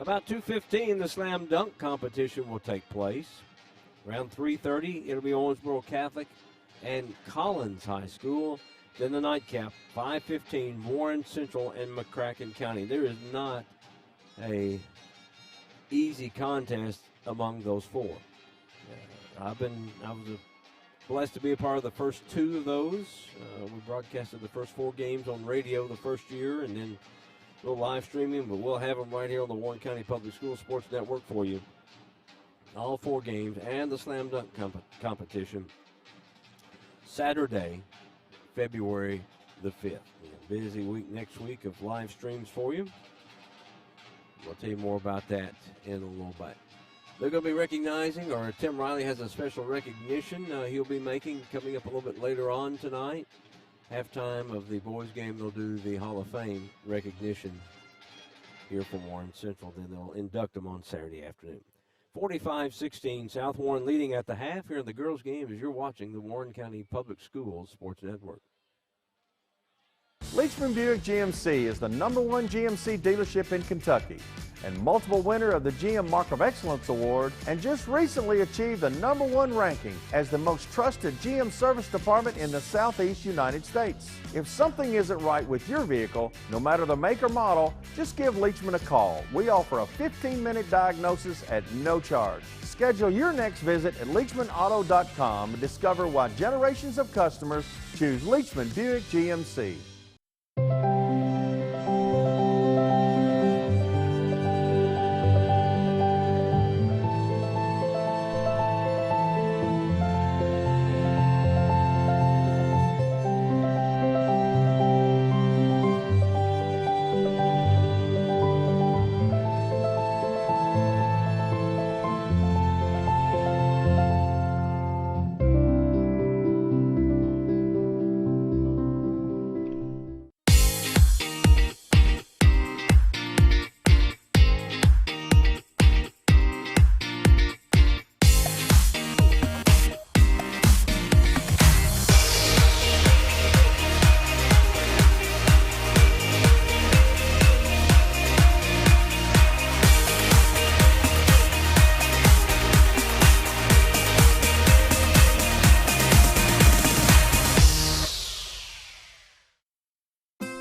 About 2:15, the slam dunk competition will take place. Around 3:30, it'll be Owensboro Catholic and Collins High School. Then the nightcap, 5:15, Warren Central and McCracken County. There is not a easy contest among those 4. I was blessed to be a part of the first 2 of those. We broadcasted the first 4 games on radio the first year, and then we'll live streaming, but we'll have them right here on the Warren County Public Schools Sports Network for you. All 4 games and the slam dunk competition. Saturday, February the 5th. Busy week next week of live streams for you. We'll tell you more about that in a little bit. They're going to be recognizing, or Tim Riley has a special recognition he'll be making coming up a little bit later on tonight. Halftime of the boys game, they'll do the Hall of Fame recognition here from Warren Central. Then they'll induct them on Saturday afternoon. 45-16, South Warren leading at the half here in the girls' game as you're watching the Warren County Public Schools Sports Network. Leachman Buick GMC is the #1 GMC dealership in Kentucky and multiple winner of the GM Mark of Excellence Award, and just recently achieved the #1 ranking as the most trusted GM service department in the Southeast United States. If something isn't right with your vehicle, no matter the make or model, just give Leachman a call. We offer a 15-minute diagnosis at no charge. Schedule your next visit at LeachmanAuto.com and discover why generations of customers choose Leachman Buick GMC.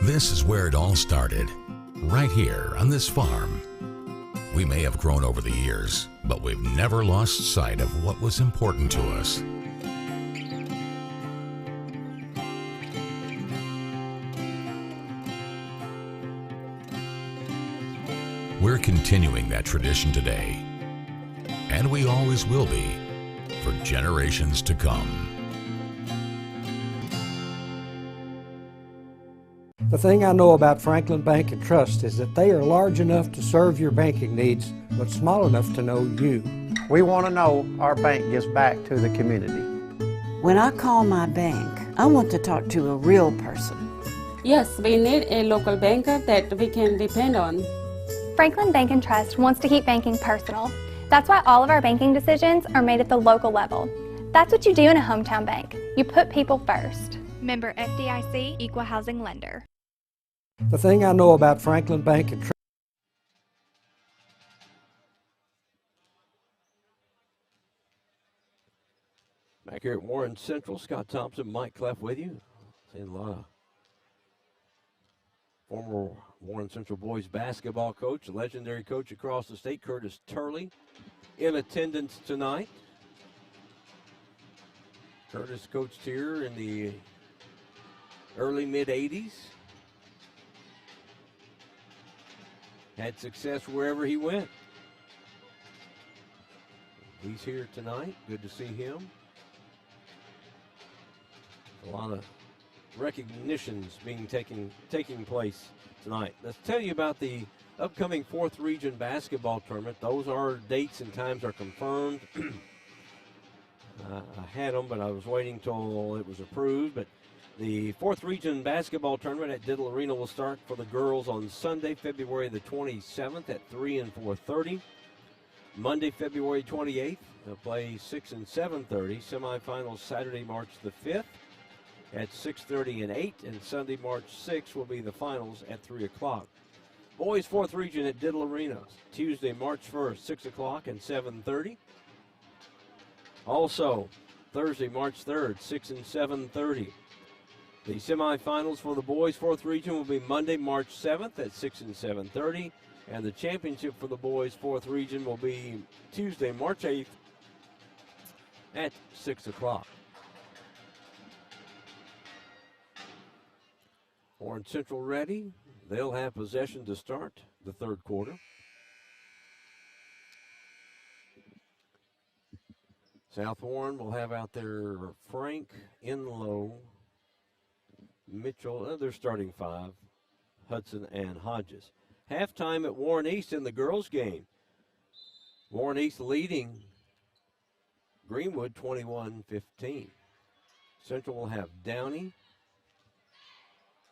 This is where it all started, right here on this farm. We may have grown over the years, but we've never lost sight of what was important to us. We're continuing that tradition today, and we always will be, for generations to come. The thing I know about Franklin Bank and Trust is that they are large enough to serve your banking needs, but small enough to know you. We want to know our bank gives back to the community. When I call my bank, I want to talk to a real person. Yes, we need a local banker that we can depend on. Franklin Bank and Trust wants to keep banking personal. That's why all of our banking decisions are made at the local level. That's what you do in a hometown bank. You put people first. Member FDIC, Equal Housing Lender. The thing I know about Franklin Bank and Trust. Back here at Warren Central, Scott Thompson, Mike Cleff with you. Seeing a lot of former Warren Central boys basketball coach, legendary coach across the state, Curtis Turley, in attendance tonight. Curtis coached here in the early mid-'80s. Had success wherever he went. He's here tonight. Good to see him. A lot of recognitions being taking place tonight. Let's tell you about the upcoming 4th Region Basketball Tournament. Those are dates and times are confirmed. I had them, but I was waiting till it was approved. But the 4th Region Basketball Tournament at Diddle Arena will start for the girls on Sunday, February the 27th at 3 and 4:30. Monday, February 28th, they'll play 6 and 7:30. Semifinals Saturday, March the 5th at 6:30 and 8. And Sunday, March 6th will be the finals at 3 o'clock. Boys 4th Region at Diddle Arena, Tuesday, March 1st, 6 o'clock and 7:30. Also, Thursday, March 3rd, 6 and 7:30. The semifinals for the boys 4th Region will be Monday, March 7th at 6 and 7:30. And the championship for the boys 4th Region will be Tuesday, March 8th at 6 o'clock. Warren Central ready. They'll have possession to start the third quarter. South Warren will have out there Frank, Enlow, Mitchell, their starting 5, Hudson and Hodges. Halftime at Warren East in the girls' game. Warren East leading Greenwood 21-15. Central will have Downey,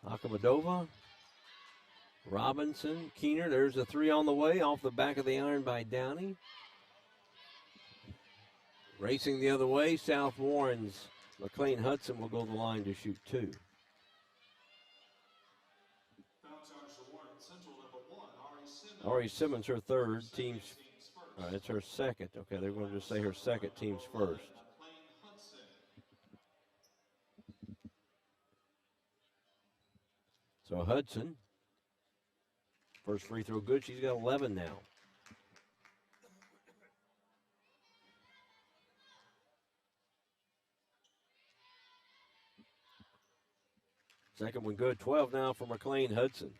Akamadova, Robinson, Keener. There's a 3 on the way off the back of the iron by Downey. Racing the other way, South Warren's McLean Hudson will go to the line to shoot 2. Ari Simmons, her third, team's, it's her second. Okay, they're going to just say her second, team's first. So Hudson, first free throw good. She's got 11 now. Second one good. 12 now for McLean Hudson.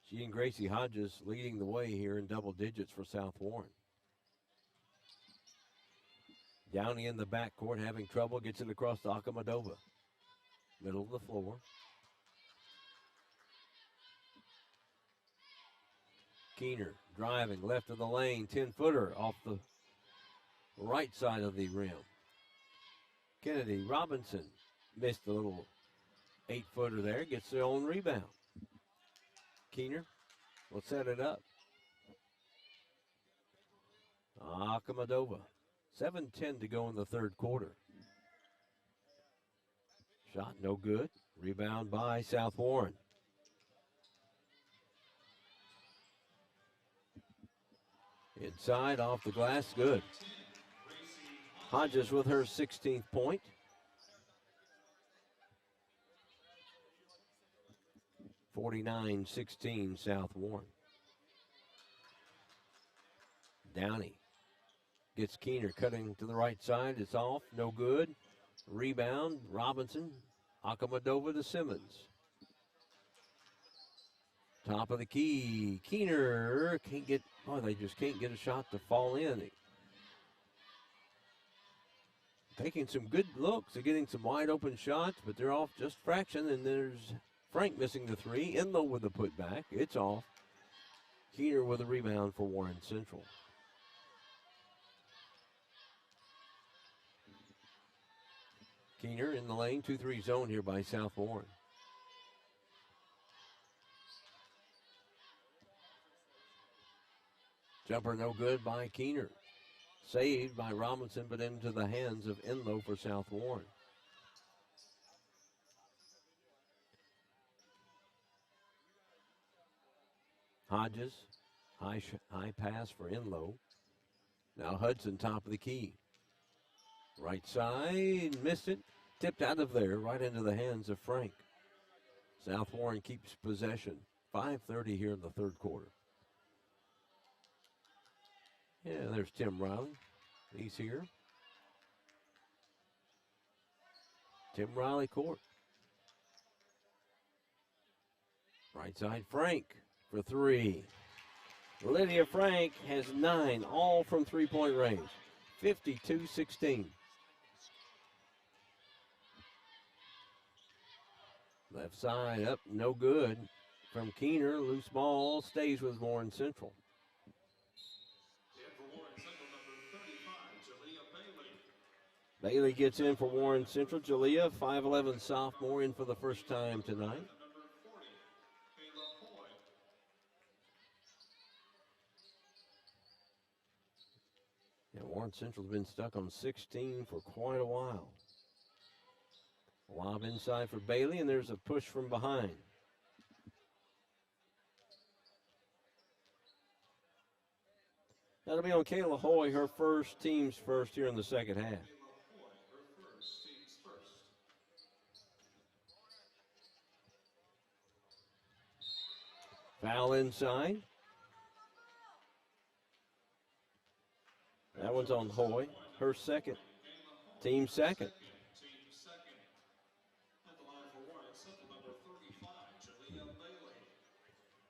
She and Gracie Hodges leading the way here in double digits for South Warren. Downey in the backcourt having trouble. Gets it across to Akamadova. Middle of the floor. Keener driving left of the lane. 10-footer off the right side of the rim. Kennedy Robinson missed a little 8-footer there. Gets their own rebound. Keener will set it up. Akamadova. 7:10 to go in the third quarter. Shot no good. Rebound by South Warren. Inside, off the glass, good. Hodges with her 16th point. (49-16) South Warren. Downey gets Keener cutting to the right side. It's off, no good. Rebound, Robinson. Akamadova to Simmons. Top of the key. Keener can't get, they just can't get a shot to fall in. Taking some good looks. They're getting some wide open shots, but they're off just fraction, and there's Frank missing the three. Enlow with the putback. It's off. Keener with a rebound for Warren Central. Keener in the lane, 2-3 zone here by South Warren. Jumper no good by Keener. Saved by Robinson, but into the hands of Enlow for South Warren. Hodges, high pass for Enlow. Now Hudson, top of the key. Right side, missed it. Tipped out of there, right into the hands of Frank. South Warren keeps possession. 5:30 here in the third quarter. Yeah, there's Tim Riley. He's here. Tim Riley court. Right side, Frank for three. Lydia Frank has 9, all from three-point range. 52-16. Left side up, no good. From Keener, loose ball, stays with Warren Central. Bailey gets in for Warren Central. Jalea, 5'11" sophomore, in for the first time tonight. Yeah, Warren Central's been stuck on 16 for quite a while. Lob inside for Bailey, and there's a push from behind. That'll be on Kayla Hoy, her first, team's first here in the second half. Foul inside. That one's on Hoy, her second, team second.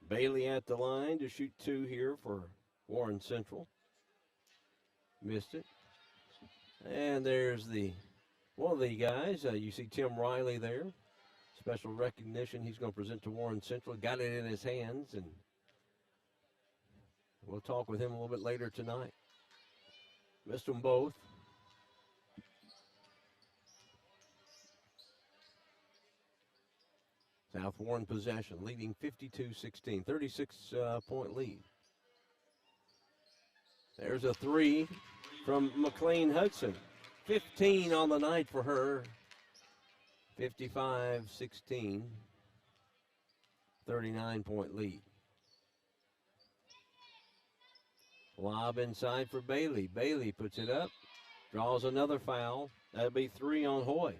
Bailey at the line to shoot 2 here for Warren Central. Missed it. And there's one of the guys. You see Tim Riley there. Special recognition he's going to present to Warren Central. Got it in his hands, and we'll talk with him a little bit later tonight. Missed them both. South Warren possession, leading 52-16, 36-point lead. There's a three from McLean Hudson. 15 on the night for her. 55-16, 39-point lead. Lob inside for Bailey. Bailey puts it up, draws another foul. That'll be 3 on Hoy.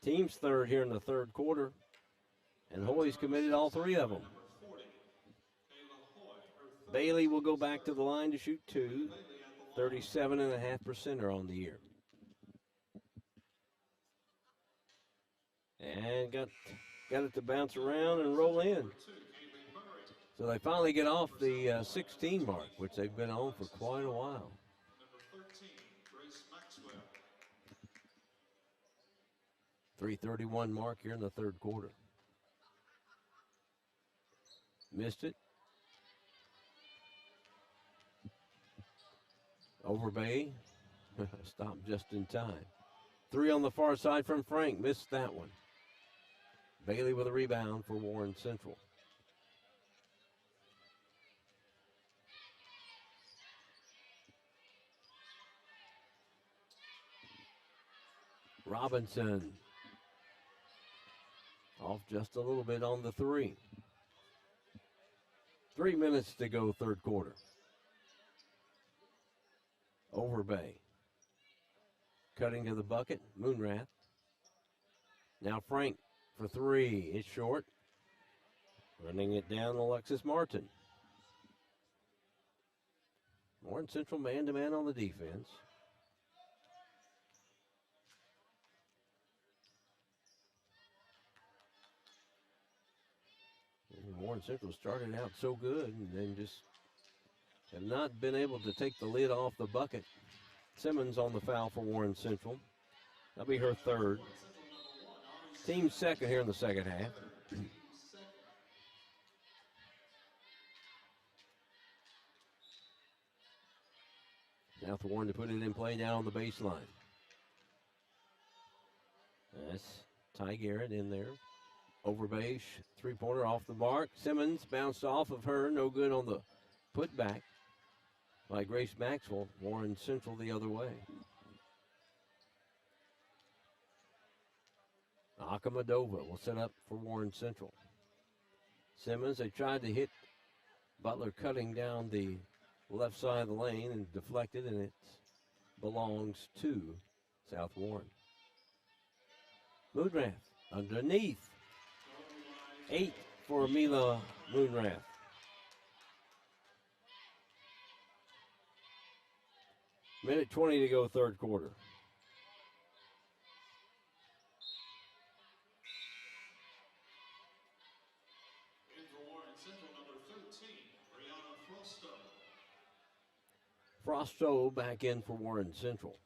Team's third here in the third quarter, and Hoy's committed all 3 of them. Bailey will go back to the line to shoot 2. 37.5% on the year. And got it to bounce around and roll in. So they finally get off the 16 mark, which they've been on for quite a while. 3:31 mark here in the third quarter. Missed it. Overbay. Stopped just in time. 3 on the far side from Frank. Missed that one. Bailey with a rebound for Warren Central. Robinson. Off just a little bit on the 3. 3 minutes to go, third quarter. Overbay. Cutting to the bucket, Moonrath. Now Frank for 3. It's short. Running it down, Alexis Martin. Warren Central man-to-man on the defense. Warren Central started out so good and then just have not been able to take the lid off the bucket. Simmons on the foul for Warren Central. That'll be her third. Team second here in the second half. South Warren to put it in play down on the baseline. That's Ty Garrett in there. Over base, three-pointer off the mark. Simmons bounced off of her, no good on the putback by Grace Maxwell. Warren Central the other way. Akamadova will set up for Warren Central. Simmons, they tried to hit Butler cutting down the left side of the lane and deflected, and it belongs to South Warren. Moonrath underneath. 8 for Mila Moonrath. Minute 20 to go, third quarter. In for Warren Central, number 13, Brianna Frosto. Frosto back in for Warren Central.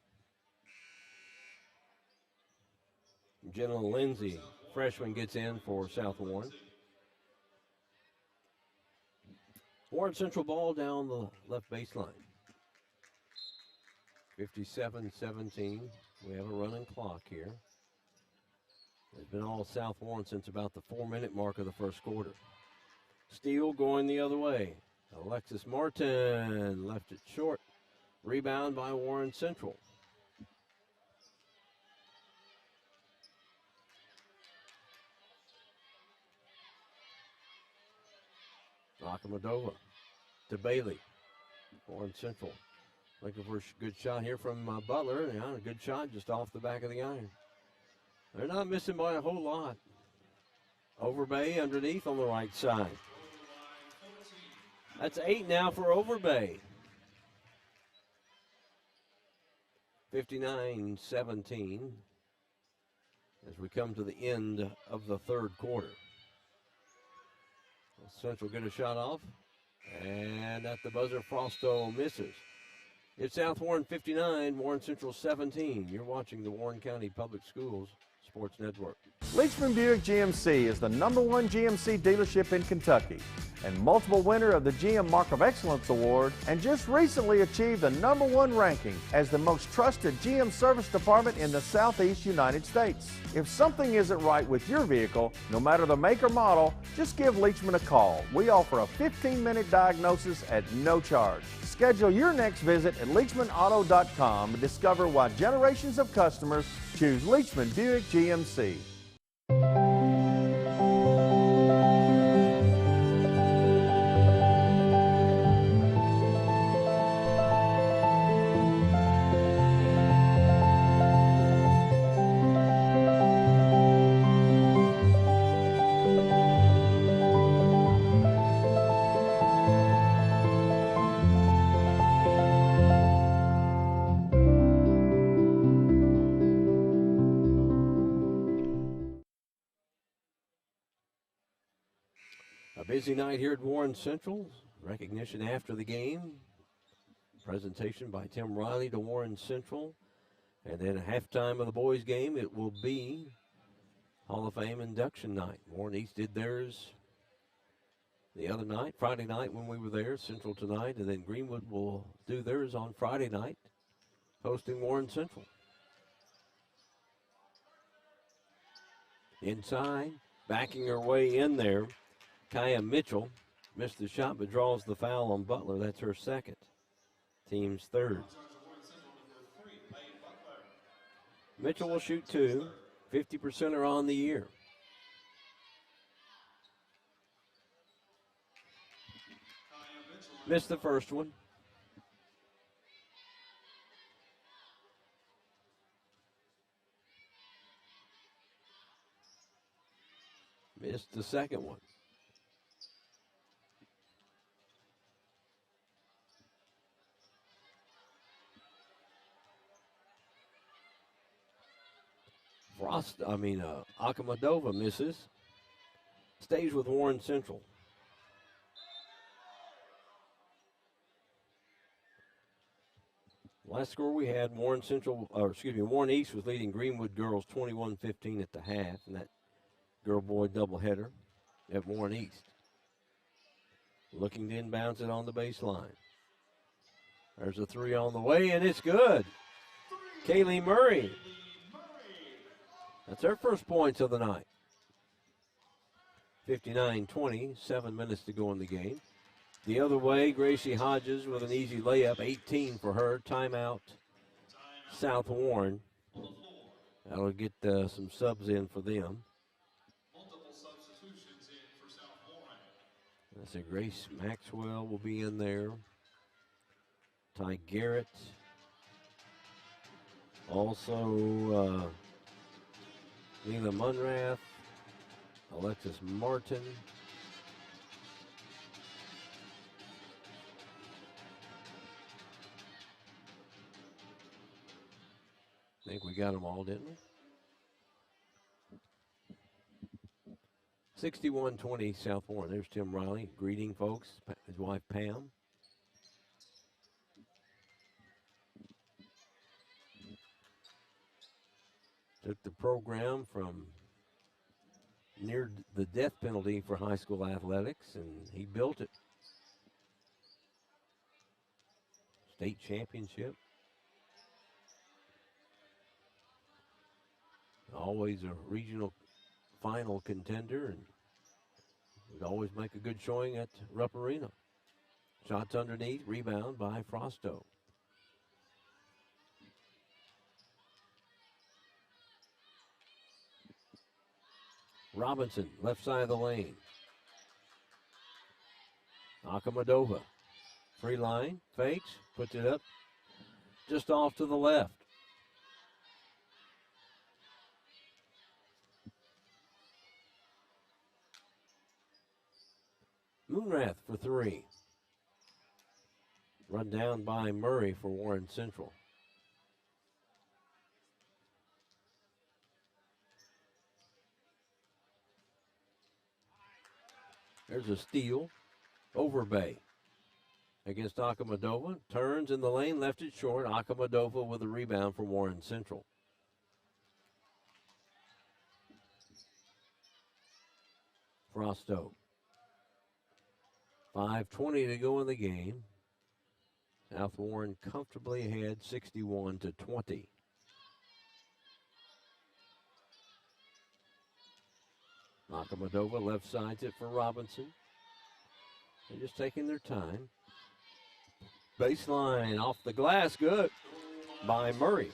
Jenna Lindsay, freshman, gets in for South Warren. Warren Central ball down the left baseline. 57-17. We have a running clock here. It's been all South Warren since about the 4-minute mark of the first quarter. Steele going the other way. Alexis Martin left it short. Rebound by Warren Central. Akamadova to Bailey. Warren Central looking for a good shot here from Butler. Yeah, a good shot just off the back of the iron. They're not missing by a whole lot. Overbay underneath on the right side. That's 8 now for Overbay. 59-17 as we come to the end of the third quarter. Central get a shot off, and at the buzzer, Frosto misses. It's South Warren 59, Warren Central 17. You're watching the Warren County Public Schools Sports Network. Leachman Buick GMC is the #1 GMC dealership in Kentucky and multiple winner of the GM Mark of Excellence Award, and just recently achieved the #1 ranking as the most trusted GM service department in the Southeast United States. If something isn't right with your vehicle, no matter the make or model, just give Leachman a call. We offer a 15-minute diagnosis at no charge. Schedule your next visit at LeachmanAuto.com to discover why generations of customers choose Leachman Buick GMC. Busy night here at Warren Central. Recognition after the game. Presentation by Tim Riley to Warren Central. And then halftime of the boys' game, it will be Hall of Fame induction night. Warren East did theirs the other night, Friday night when we were there, Central tonight, and then Greenwood will do theirs on Friday night, hosting Warren Central. Inside, backing her way in there, Kaya Mitchell missed the shot but draws the foul on Butler. That's her second. Team's third. Mitchell will shoot 2. 50% are on the year. Missed the first one. Missed the second one. Akamadova misses. Stays with Warren Central. Last score we had, Warren East was leading Greenwood Girls 21-15 at the half, and that girl-boy doubleheader at Warren East. Looking to inbounds it on the baseline. There's a three on the way, and it's good. Kaylee Murray. That's her first points of the night. 59-20, 7 minutes to go in the game. The other way, Gracie Hodges with an easy layup, 18 for her. Timeout, South Warren. That'll get some subs in for them. Multiple substitutions in for South Warren. That's a Grace Maxwell will be in there. Ty Garrett. Also, Leila Munrath, Alexis Martin. I think we got them all, didn't we? 61-20 South Warren. There's Tim Riley greeting folks, his wife Pam. Took the program from near the death penalty for high school athletics, and he built it. State championship. Always a regional final contender, and would always make a good showing at Rupp Arena. Shots underneath, rebound by Frosto. Robinson, left side of the lane. Akamadova, free line, fakes, puts it up, just off to the left. Moonrath for three. Run down by Murray for Warren Central. There's a steal. Overbay against Akamadova. Turns in the lane, left it short. Akamadova with a rebound for Warren Central. Frosto. 5:20 to go in the game. South Warren comfortably ahead, 61-20. Akamadova left sides it for Robinson. They're just taking their time. Baseline off the glass, good by Murray.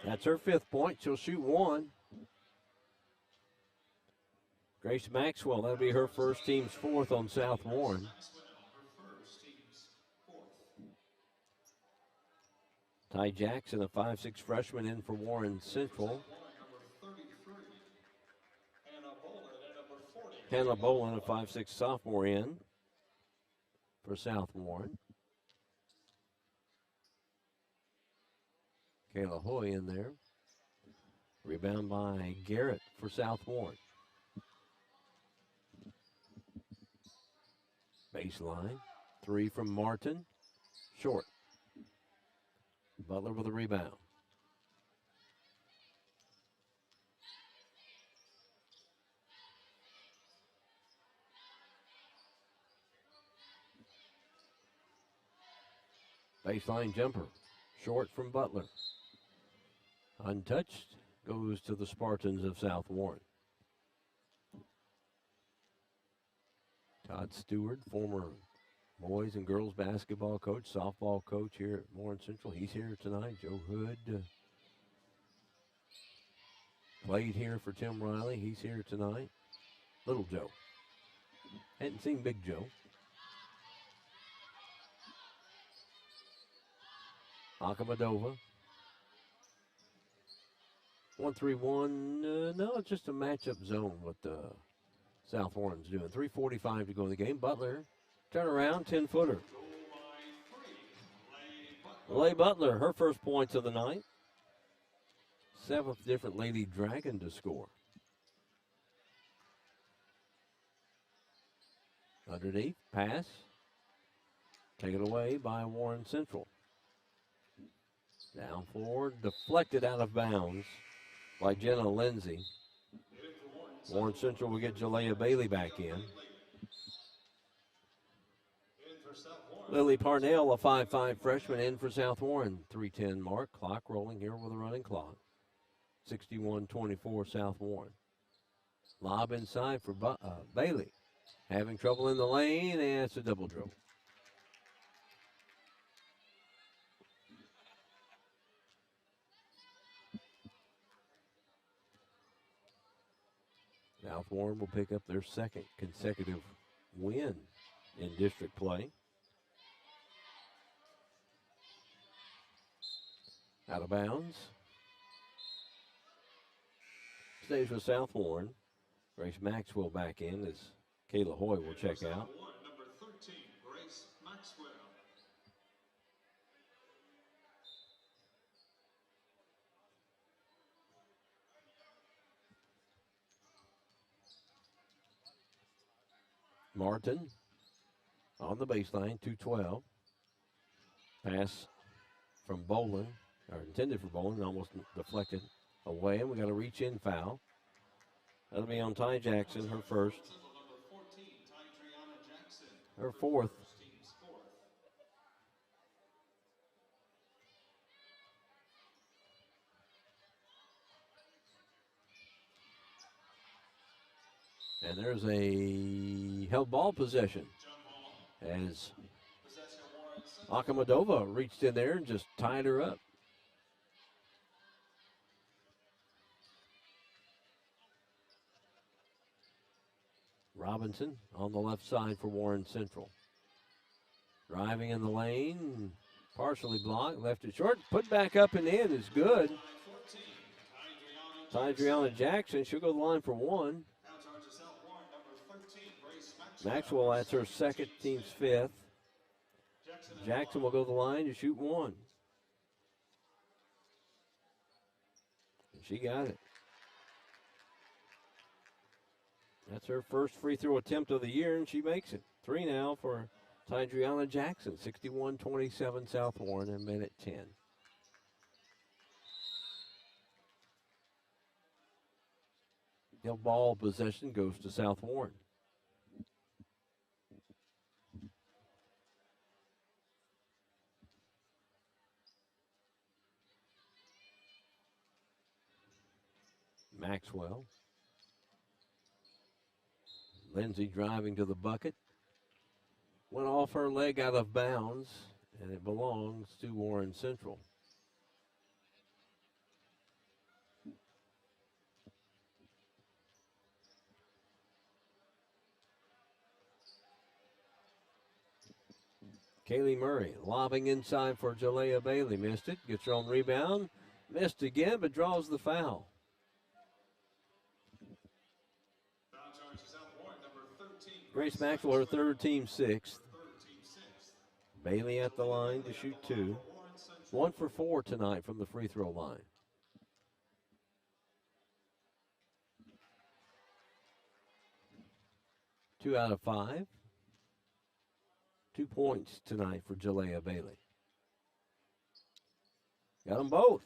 That's her 5th point. She'll shoot one. Grace Maxwell, that'll be her first, team's 4th on South Warren. Ty Jackson, a 5'6" freshman, in for Warren Central. Hannah Bolin, a 5'6" sophomore, in for South Warren. Kayla Hoy in there. Rebound by Garrett for South Warren. Baseline. 3 from Martin. Short. Butler with a rebound. Baseline jumper. Short from Butler. Untouched. Goes to the Spartans of South Warren. Todd Stewart, former boys and girls basketball coach, softball coach here at Warren Central. He's here tonight. Joe Hood played here for Tim Riley. He's here tonight. Little Joe. Hadn't seen Big Joe. Akamadova. 1-3-1. No, it's just a matchup zone with South Warren's doing. 3:45 to go in the game. Butler, turn around, 10-footer. Lay Butler, her first points of the night. 7th different Lady Dragon to score. Underneath, pass. Taken away by Warren Central. Down forward, deflected out of bounds by Jenna Lindsay. Warren Central will get Jalea Bailey back in. Lily Parnell, a 5'5" freshman, in for South Warren. 3:10 mark. Clock rolling here with a running clock. 61-24 South Warren. Lob inside for Bailey. Having trouble in the lane, and it's a double dribble. South Warren will pick up their second consecutive win in district play. Out of bounds. Stays with South Warren. Grace Maxwell back in as Kayla Hoy will check out. Number 13, Grace Maxwell. Martin on the baseline, 2-12. Pass from Bolin, or intended for Bolin, almost deflected away, and we got a reach-in foul. That'll be on Ty Jackson, her first. Her fourth. And there's a held ball possession as Akamadova reached in there and just tied her up. Robinson on the left side for Warren Central. Driving in the lane, partially blocked, left it short, put back up and in is good. Tidriana Jackson, she'll go to the line for one. Maxwell, that's her second, team's fifth. Jackson will go to the line to shoot one. And she got it. That's her first free throw attempt of the year, and she makes it. 3 now for Tidriana Jackson. 61-27 South Warren in minute 10. The ball possession goes to South Warren. Maxwell. Lindsay driving to the bucket. Went off her leg out of bounds, and it belongs to Warren Central. Kaylee Murray lobbing inside for Jalea Bailey. Missed it. Gets her own rebound. Missed again, but draws the foul. Grace Maxwell, her third, team sixth. Bailey at the line to shoot 2. 1 for 4 tonight from the free throw line. Two out of 5. 2 points tonight for Jalea Bailey. Got them both.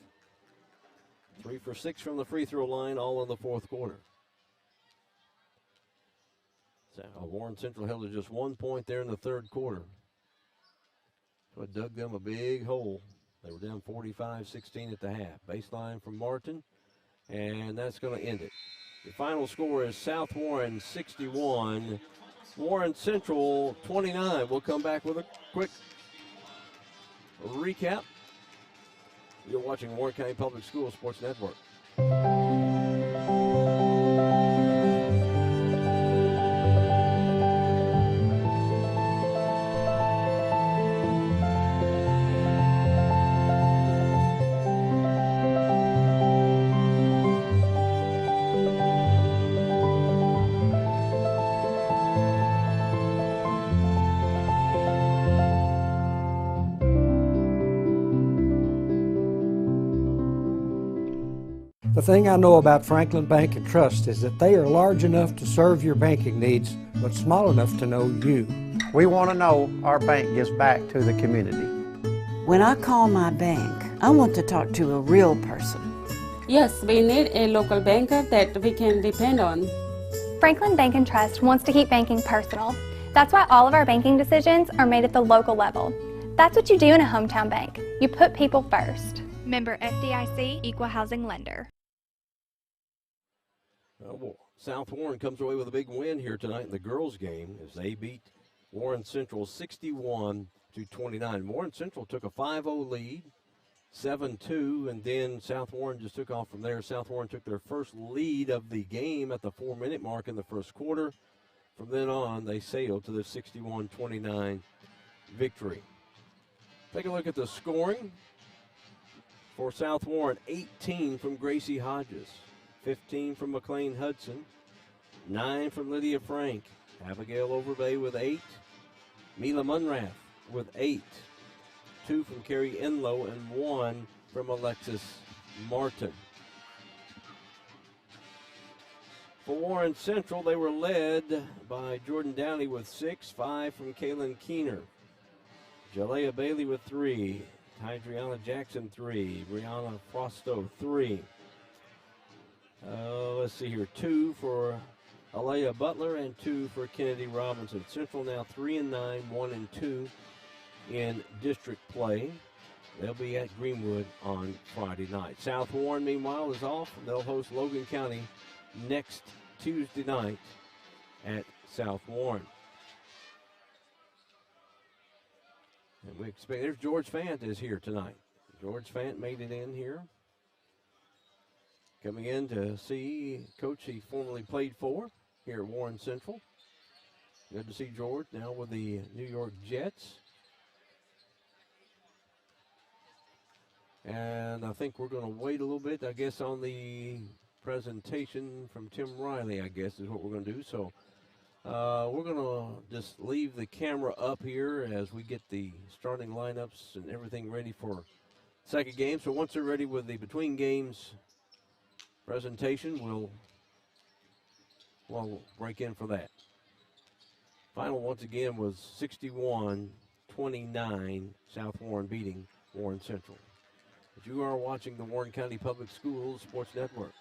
3 for 6 from the free throw line, all in the fourth quarter. So Warren Central held to just 1 point there in the third quarter. So it dug them a big hole. They were down 45-16 at the half. Baseline from Martin, and that's going to end it. The final score is South Warren 61, Warren Central 29. We'll come back with a quick recap. You're watching Warren County Public Schools Sports Network. The thing I know about Franklin Bank and Trust is that they are large enough to serve your banking needs, but small enough to know you. We want to know our bank gives back to the community. When I call my bank, I want to talk to a real person. Yes, we need a local banker that we can depend on. Franklin Bank and Trust wants to keep banking personal. That's why all of our banking decisions are made at the local level. That's what you do in a hometown bank. You put people first. Member FDIC, Equal Housing Lender. South Warren comes away with a big win here tonight in the girls' game as they beat Warren Central 61-29. Warren Central took a 5-0 lead, 7-2, and then South Warren just took off from there. South Warren took their first lead of the game at the 4-minute mark in the first quarter. From then on, they sailed to the 61-29 victory. Take a look at the scoring for South Warren. 18 from Gracie Hodges, 15 from McLean Hudson, 9 from Lydia Frank, Abigail Overbay with 8, Mila Munrath with 8, 2 from Carrie Enlow, and 1 from Alexis Martin. For Warren Central, they were led by Jordan Downey with 6, 5 from Kaylin Keener, Jalea Bailey with 3, Hydriana Jackson 3, Brianna Frosto 3. Let's see here, 2 for Alea Butler and 2 for Kennedy Robinson. Central now 3-9, 1-2 in district play. They'll be at Greenwood on Friday night. South Warren, meanwhile, is off. They'll host Logan County next Tuesday night at South Warren. And we expect, there's George Fant is here tonight. George Fant made it in here. Coming in to see coach he formerly played for here at Warren Central. Good to see George now with the New York Jets. And I think we're going to wait a little bit, I guess, on the presentation from Tim Riley, I guess, is what we're going to do. So we're going to just leave the camera up here as we get the starting lineups and everything ready for second game. So once they're ready with the between games presentation, we'll break in for that. Final once again was 61-29, South Warren beating Warren Central. But you are watching the Warren County Public Schools Sports Network.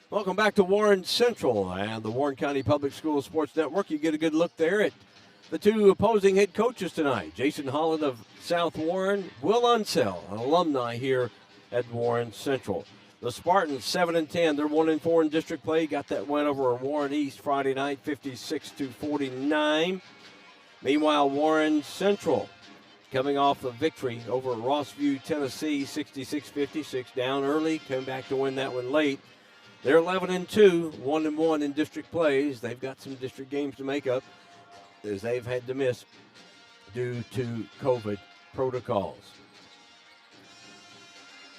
Welcome back to Warren Central and the Warren County Public Schools Sports Network. You get a good look there at the two opposing head coaches tonight. Jason Holland of South Warren, Will Unsell, an alumni here at Warren Central. The Spartans 7-10. They're 1-4 in district play. Got that win over Warren East Friday night, 56-49. Meanwhile, Warren Central coming off a victory over Rossview, Tennessee, 66-56. Down early, came back to win that one late. They're 11-2, 1-1 in district plays. They've got some district games to make up as they've had to miss due to COVID protocols.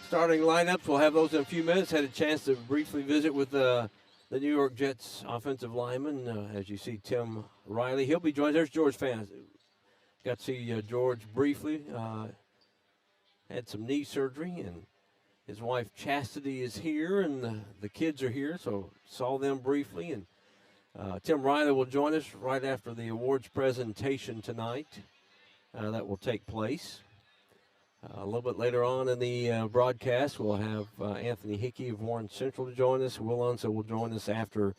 Starting lineups, we'll have those in a few minutes. Had a chance to briefly visit with the New York Jets offensive lineman. As you see, Tim Riley. He'll be joined. There's George Fant. Got to see George briefly. Had some knee surgery, and his wife Chastity is here, and the kids are here, so saw them briefly. And Tim Riley will join us right after the awards presentation tonight. That will take place. A little bit later on in the broadcast, we'll have Anthony Hickey of Warren Central to join us. Will Unsa will join us after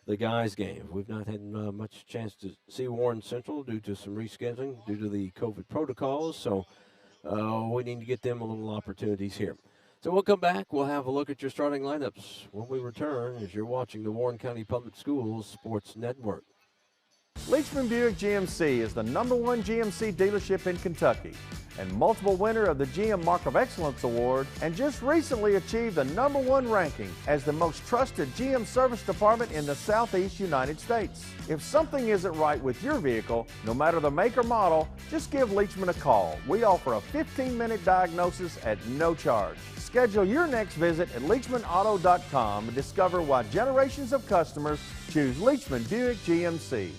the guys' game. We've not had much chance to see Warren Central due to some rescheduling, due to the COVID protocols, so we need to get them a little opportunities here. So we'll come back. We'll have a look at your starting lineups when we return as you're watching the Warren County Public Schools Sports Network. Leachman Buick GMC is the #1 GMC dealership in Kentucky and multiple winner of the GM Mark of Excellence Award, and just recently achieved the #1 ranking as the most trusted GM service department in the Southeast United States. If something isn't right with your vehicle, no matter the make or model, just give Leachman a call. We offer a 15-minute diagnosis at no charge. Schedule your next visit at LeachmanAuto.com and discover why generations of customers choose Leachman Buick GMC.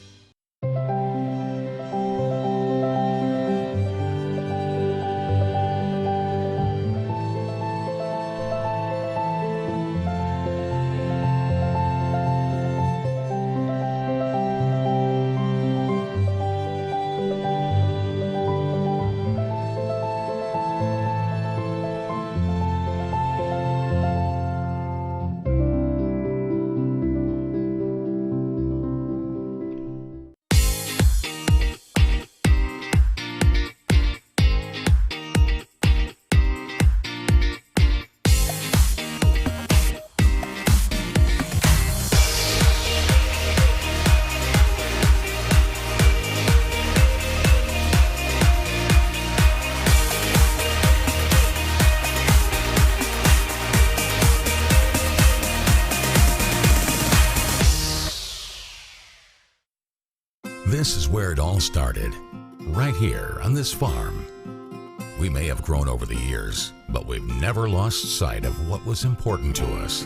This is where it all started, right here on this farm. We may have grown over the years, but we've never lost sight of what was important to us.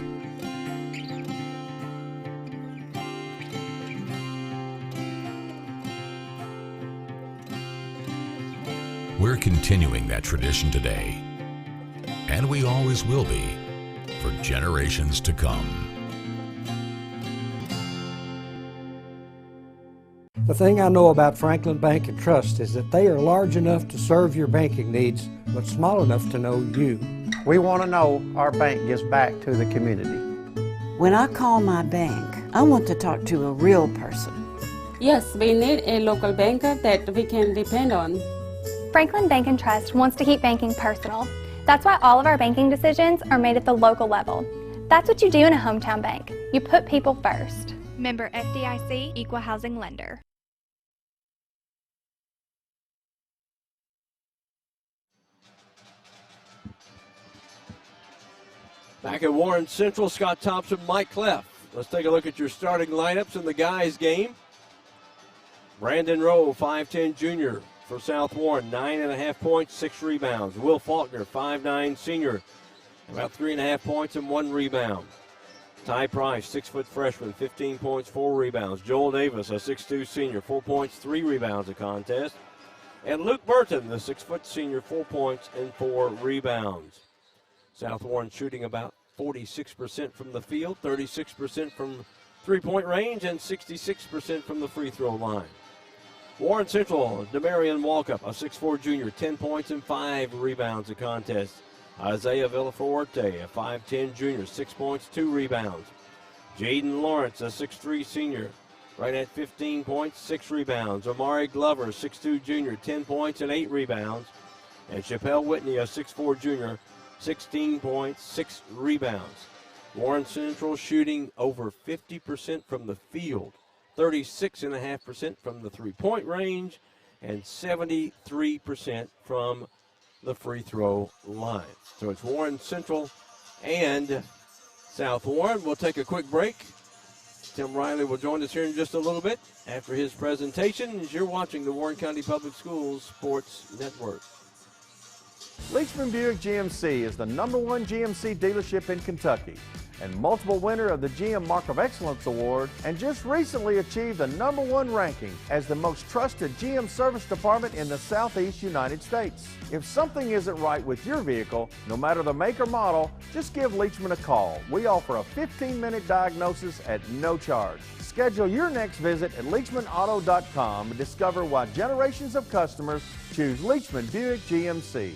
We're continuing that tradition today, and we always will be, for generations to come. The thing I know about Franklin Bank and Trust is that they are large enough to serve your banking needs, but small enough to know you. We want to know our bank gives back to the community. When I call my bank, I want to talk to a real person. Yes, we need a local banker that we can depend on. Franklin Bank and Trust wants to keep banking personal. That's why all of our banking decisions are made at the local level. That's what you do in a hometown bank. You put people first. Member FDIC, Equal Housing Lender. Back at Warren Central, Scott Thompson, Mike Cleff. Let's take a look at your starting lineups in the guys' game. Brandon Rowe, 5'10 junior for South Warren, 9.5 points, 6 rebounds. Will Faulkner, 5'9 senior, about 3.5 points and 1 rebound. Ty Price, 6-foot freshman, 15 points, 4 rebounds. Joel Davis, a 6'2 senior, 4 points, 3 rebounds a contest. And Luke Burton, the 6-foot senior, 4 points and 4 rebounds. South Warren shooting about 46% from the field, 36% from three-point range, and 66% from the free throw line. Warren Central, Demarion Walkup, a 6'4 junior, 10 points and 5 rebounds a contest. Isaiah Villaforte, a 5'10 junior, 6 points, 2 rebounds. Jaden Lawrence, a 6'3 senior, right at 15 points, 6 rebounds. Amari Glover, 6'2 junior, 10 points and 8 rebounds. And Chappelle Whitney, a 6'4 junior, 16 points, 6 rebounds. Warren Central shooting over 50% from the field, 36.5% from the three-point range, and 73% from the free throw line. So it's Warren Central and South Warren. We'll take a quick break. Tim Riley will join us here in just a little bit after his presentation as you're watching the Warren County Public Schools Sports Network. Leachman Buick GMC is the #1 GMC dealership in Kentucky and multiple winner of the GM Mark of Excellence Award, and just recently achieved the #1 ranking as the most trusted GM service department in the Southeast United States. If something isn't right with your vehicle, no matter the make or model, just give Leachman a call. We offer a 15-minute diagnosis at no charge. Schedule your next visit at LeachmanAuto.com and discover why generations of customers choose Leachman Buick GMC.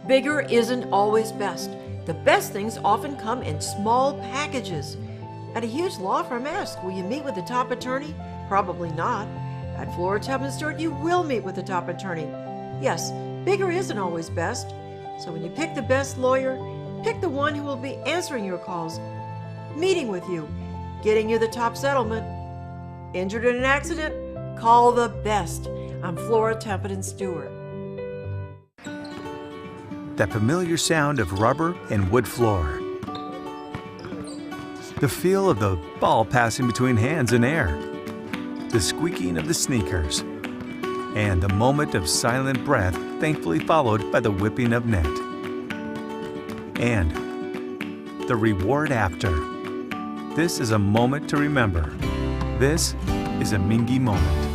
Bigger isn't always best. The best things often come in small packages. At a huge law firm, ask, will you meet with the top attorney? Probably not. At Flora Tubman Stewart, you will meet with the top attorney. Yes, bigger isn't always best. So when you pick the best lawyer, pick the one who will be answering your calls, meeting with you, getting you the top settlement. Injured in an accident? Call the best. I'm Flora Templeton Stewart. That familiar sound of rubber and wood floor. The feel of the ball passing between hands and air. The squeaking of the sneakers. And the moment of silent breath, thankfully followed by the whipping of net. And the reward after. This is a moment to remember. This is a Mingy moment.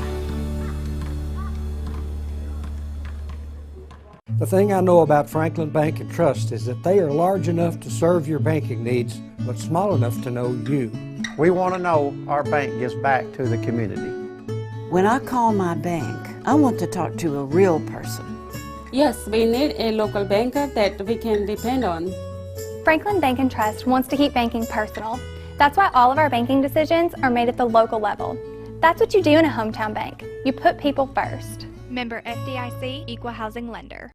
The thing I know about Franklin Bank and Trust is that they are large enough to serve your banking needs, but small enough to know you. We want to know our bank gives back to the community. When I call my bank, I want to talk to a real person. Yes, we need a local banker that we can depend on. Franklin Bank and Trust wants to keep banking personal. That's why all of our banking decisions are made at the local level. That's what you do in a hometown bank. You put people first. Member FDIC, Equal Housing Lender.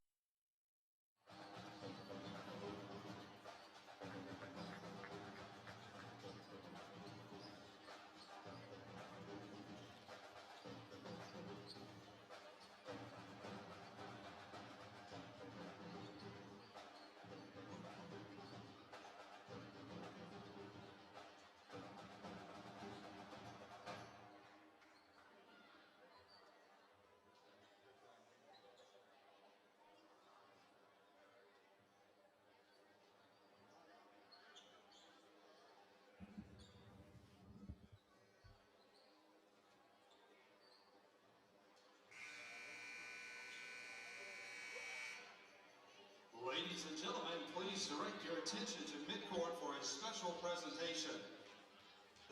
Ladies and gentlemen, please direct your attention to midcourt for a special presentation.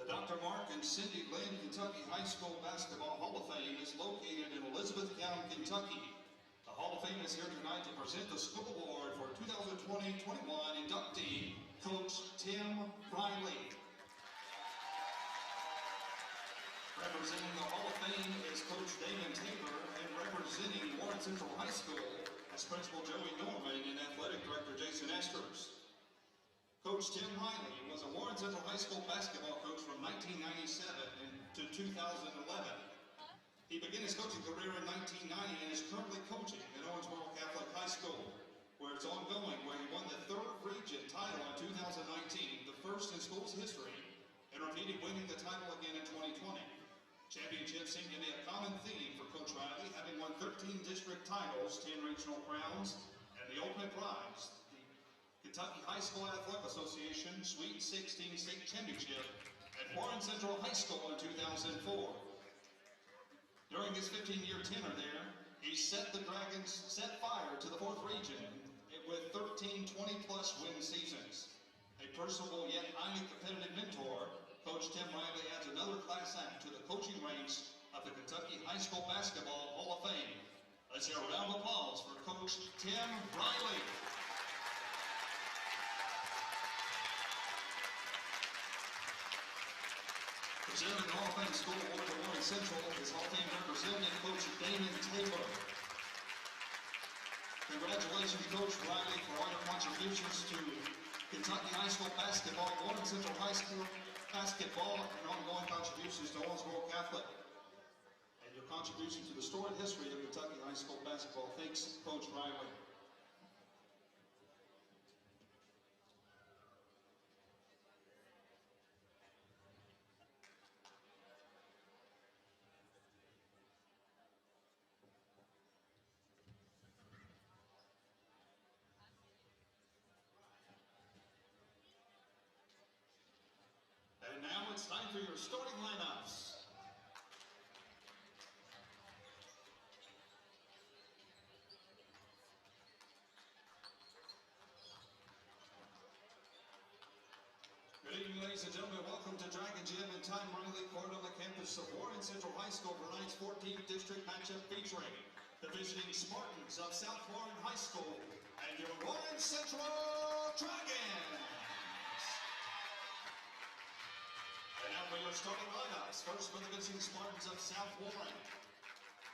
The Dr. Mark and Cindy Lynn Kentucky High School Basketball Hall of Fame is located in Elizabeth County, Kentucky. The Hall of Fame is here tonight to present the school award for 2020-21 inductee, Coach Tim Riley. Representing the Hall of Fame is Coach Damon Taylor, and representing Warren Central High School is Principal Joey Norman and Athletic Director Jason Esters. Coach Tim Riley was a Warren Central High School basketball coach from 1997 to 2011. He began his coaching career in 1990 and is currently coaching at Owensboro Catholic High School, where it's ongoing, where he won the 3rd region title in 2019, the first in school's history, and repeated winning the title again in 2020. Championships seem to be a common theme for Coach Riley, having won 13 district titles, 10 regional crowns, and the ultimate prize, the Kentucky High School Athletic Association Sweet 16 State Championship at Warren Central High School in 2004. During his 15-year tenure there, he set the Dragons set fire to the 4th region with 13 20-plus win seasons. A personable yet highly competitive mentor, Coach Tim Riley adds another class act to the coaching ranks of the Kentucky High School Basketball Hall of Fame. Let's hear a round of applause for Coach Tim Riley. Presenting Hall of Fame School Award to Warren Central is Hall of Fame representing Coach Damon Taylor. Congratulations, Coach Riley, for all your contributions to Kentucky High School basketball, Warren Central High School basketball, and ongoing contributions to Owensboro Catholic. And your contribution to the storied history of Kentucky High School basketball. Thanks, Coach Riley. And now it's time for your starting lineups. Good evening, ladies and gentlemen. Welcome to Dragon Gym and Time Riley Court on the campus of Warren Central High School for tonight's 14th district matchup featuring the visiting Spartans of South Warren High School and your Warren Central Dragons. And now for your starting lineups. First for the visiting Spartans of South Warren.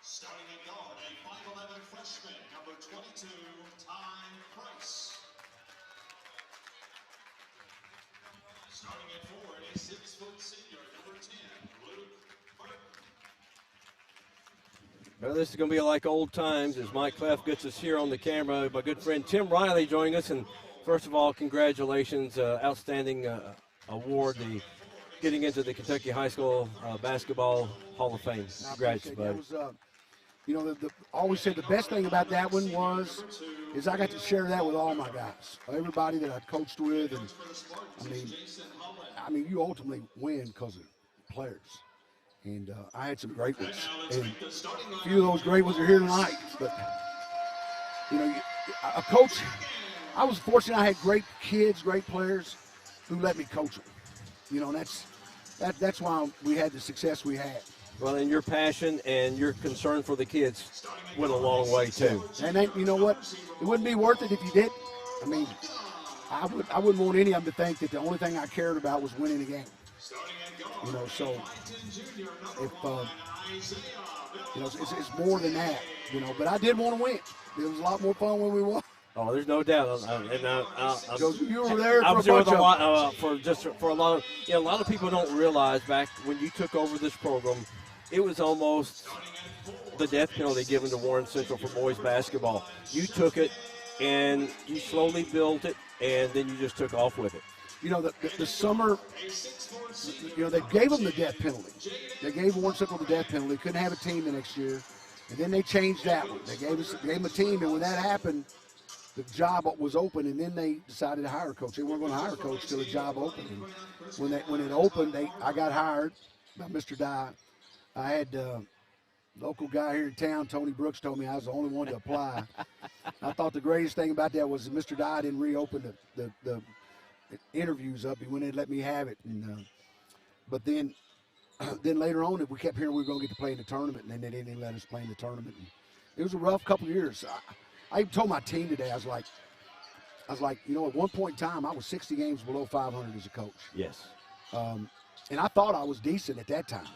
Starting at guard, a 5'11" freshman, number 22, Ty Price. Starting at forward, a 6-foot senior, number 10, Luke Burton. Well, this is going to be like old times as Mike Clef gets us here on the camera. My good friend Tim Riley joining us. And first of all, congratulations, outstanding award, the getting into the Kentucky High School Basketball Hall of Fame. Congrats, bud. You know, always said the best thing about that one is I got to share that with all my guys, everybody that I coached with, and I mean, you ultimately win because of players, and I had some great ones, and a few of those great ones are here tonight. But you know, a coach, I was fortunate. I had great kids, great players who let me coach them. You know, and that's why we had the success we had. Well, and your passion and your concern for the kids went a long way, too. And then, you know what? It wouldn't be worth it if you did. I mean, I wouldn't want any of them to think that the only thing I cared about was winning a game. You know, so if, you know, it's more than that, you know. But I did want to win. It was a lot more fun when we won. Oh, there's no doubt. You were there I was for a there with bunch a lot, for a lot of, you know, a lot of people don't realize back when you took over this program, it was almost the death penalty given to Warren Central for boys basketball. You took it and you slowly built it, and then you just took off with it. You know, the summer, you know, they gave them the death penalty. They gave Warren Central the death penalty. They couldn't have a team the next year, and then they changed that one. They gave them a team, and when that happened, the job was open, and then they decided to hire a coach. They weren't going to hire a coach till the job opened. And when it opened, I got hired by Mr. Dye. I had a local guy here in town, Tony Brooks, told me I was the only one to apply. I thought the greatest thing about that was that Mr. Dye didn't reopen the interviews up. He went in and let me have it. And but then later on, we kept hearing we were going to get to play in the tournament, and then they didn't even let us play in the tournament. And it was a rough couple of years. I told my team today, I was like, you know, at one point in time, I was 60 games below 500 as a coach. Yes. And I thought I was decent at that time.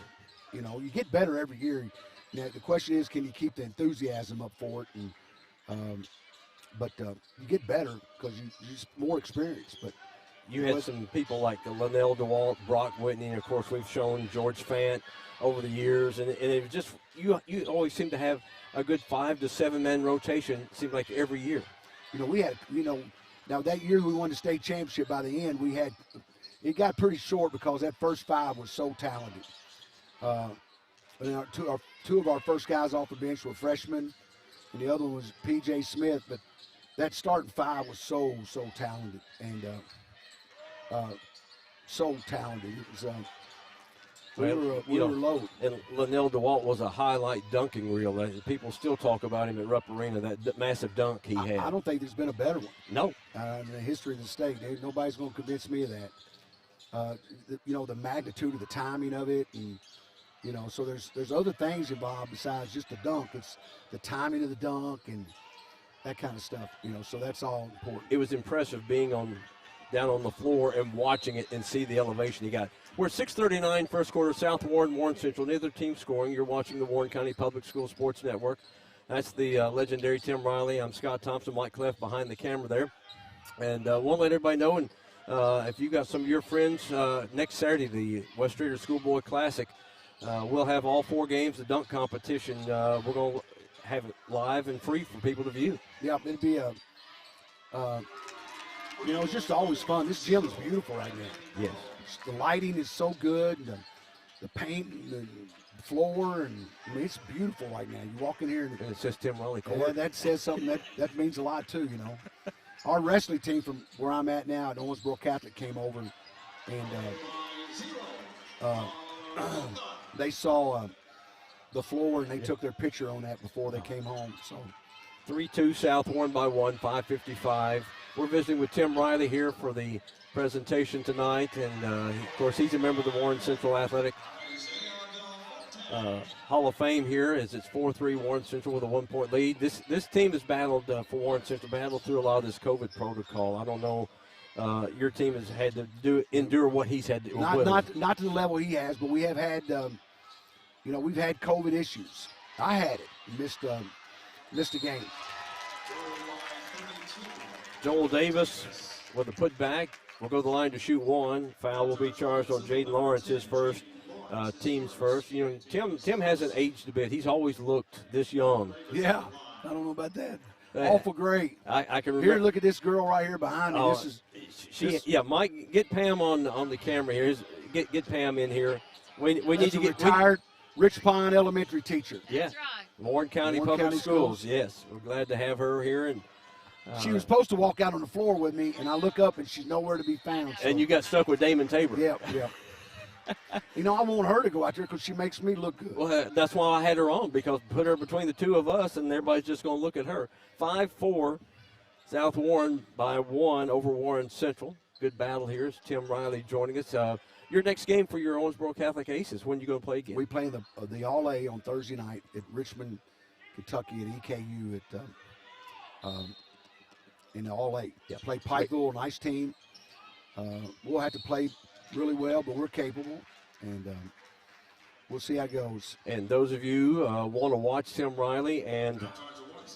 You know, you get better every year. Now, the question is, can you keep the enthusiasm up for it? And but you get better because you're just more experienced. But you had some people like Linnell DeWalt, Brock Whitney, and of course we've shown George Fant over the years, and it was just you always seem to have a good 5 to 7 man rotation. It seemed like every year. You know, we had, you know, now that year we won the state championship. By the end, it got pretty short because that first 5 was so talented. And two of our first guys off the bench were freshmen, and the other one was P.J. Smith. But that starting 5 was so talented and so talented. It was. We were low. And Linnell DeWalt was a highlight dunking reel. People still talk about him at Rupp Arena, that massive dunk he had. I don't think there's been a better one. No. In the history of the state. Nobody's going to convince me of that. You know, the magnitude of the timing of it. And, you know, so there's other things involved besides just the dunk. It's the timing of the dunk and that kind of stuff. You know, so that's all important. It was impressive being on down on the floor and watching it and see the elevation you got. We're 6:39 first quarter, South Warren, Warren Central. Neither team scoring. You're watching the Warren County Public School Sports Network. That's the legendary Tim Riley. I'm Scott Thompson, Mike Cleft behind the camera there. And we'll let everybody know. And if you got some of your friends, next Saturday, the West Streeter Schoolboy Classic, we'll have all 4 games, the dunk competition. We're going to have it live and free for people to view. Yeah, it'd be it's just always fun. This gym is beautiful right now. Yes. The lighting is so good. The paint, and the floor, and I mean, it's beautiful right now. You walk in here and it says Tim Riley Court. Yeah, that says something. That means a lot too. Our wrestling team from where I'm at now at Owensboro Catholic came over, and they saw the floor and they took their picture on that before they came home. So 3-2 South Warren by 1, 5:55. We're visiting with Tim Riley here for the presentation tonight, and of course he's a member of the Warren Central Athletic Hall of Fame here, as it's 4-3 Warren Central with a 1-point lead. This team has battled for Warren Central, battled through a lot of this COVID protocol. I don't know, your team has had to endure what he's had to. Not to the level he has, but we have had, we've had COVID issues. I had it, missed a game. Joel Davis with a putback will go to the line to shoot one. Foul will be charged on Jaden Lawrence, his first. Team's first. Tim hasn't aged a bit. He's always looked this young. Yeah, I don't know about that. Awful great. I can remember. Here, look at this girl right here behind me. Mike, get Pam on the camera here. Get Pam in here. We need to get retired Rich Pine elementary teacher. Yeah, Warren County Public Schools. Yes, we're glad to have her here. And she was supposed to walk out on the floor with me, and I look up and she's nowhere to be found. So. And you got stuck with Damon Tabor. Yeah. I want her to go out there because she makes me look good. Well, that's why I had her on, because put her between the two of us, and everybody's just going to look at her. 5-4, South Warren by 1 over Warren Central. Good battle here. It's Tim Riley joining us. Your next game for your Owensboro Catholic Aces, when are you going to play again? We play the All-A on Thursday night at Richmond, Kentucky at EKU in the All-A. Yeah. Play Pikeville, nice team. We'll have to play really well, but we're capable, and we'll see how it goes. And those of you want to watch Tim Riley and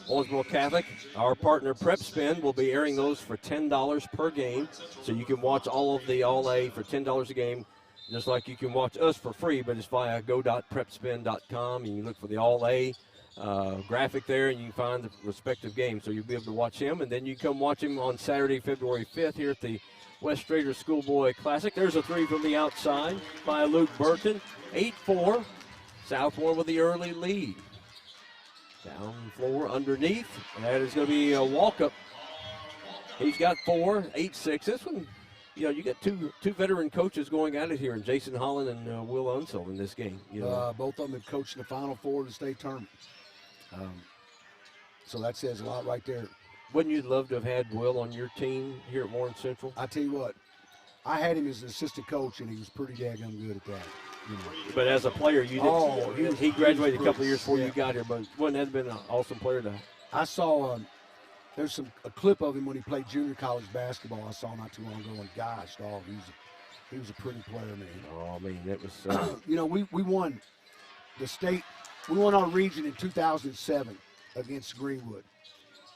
Owensboro Catholic, our partner Prep Spin will be airing those for $10 per game, so you can watch all of the All-A for $10 a game, just like you can watch us for free, but it's via go.prepspin.com, and you look for the All-A graphic there, and you can find the respective games, so you'll be able to watch him, and then you come watch him on Saturday, February 5th here at the West Streeter Schoolboy Classic. There's a three from the outside by Luke Burton. 8-4. South Warren with the early lead. Down floor underneath. And that is going to be a walk-up. He's got 4, 8-6. This one, you got two veteran coaches going at it here, and Jason Holland and Will Unseld in this game. Both of them have coached in the Final Four of the state tournament. So that says a lot right there. Wouldn't you love to have had Will on your team here at Warren Central? I tell you what, I had him as an assistant coach, and he was pretty daggone good at that. But as a player, you didn't. He graduated a couple of years before you got here, but wouldn't that have been an awesome player to? I saw there's a clip of him when he played junior college basketball. I saw not too long ago, and gosh, dog, he was a pretty player, man. Oh, man, that was. We won the state. We won our region in 2007 against Greenwood.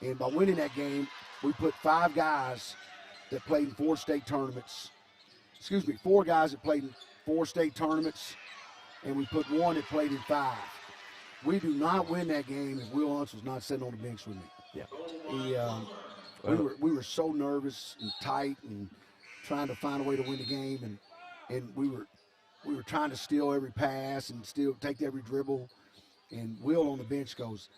And by winning that game, we put 5 guys that played in 4 state tournaments. 4 guys that played in 4 state tournaments, and we put 1 that played in 5. We do not win that game if Will Huntz was not sitting on the bench with me. Yeah. We were so nervous and tight and trying to find a way to win the game, and we were trying to steal every pass and take every dribble. And Will on the bench goes,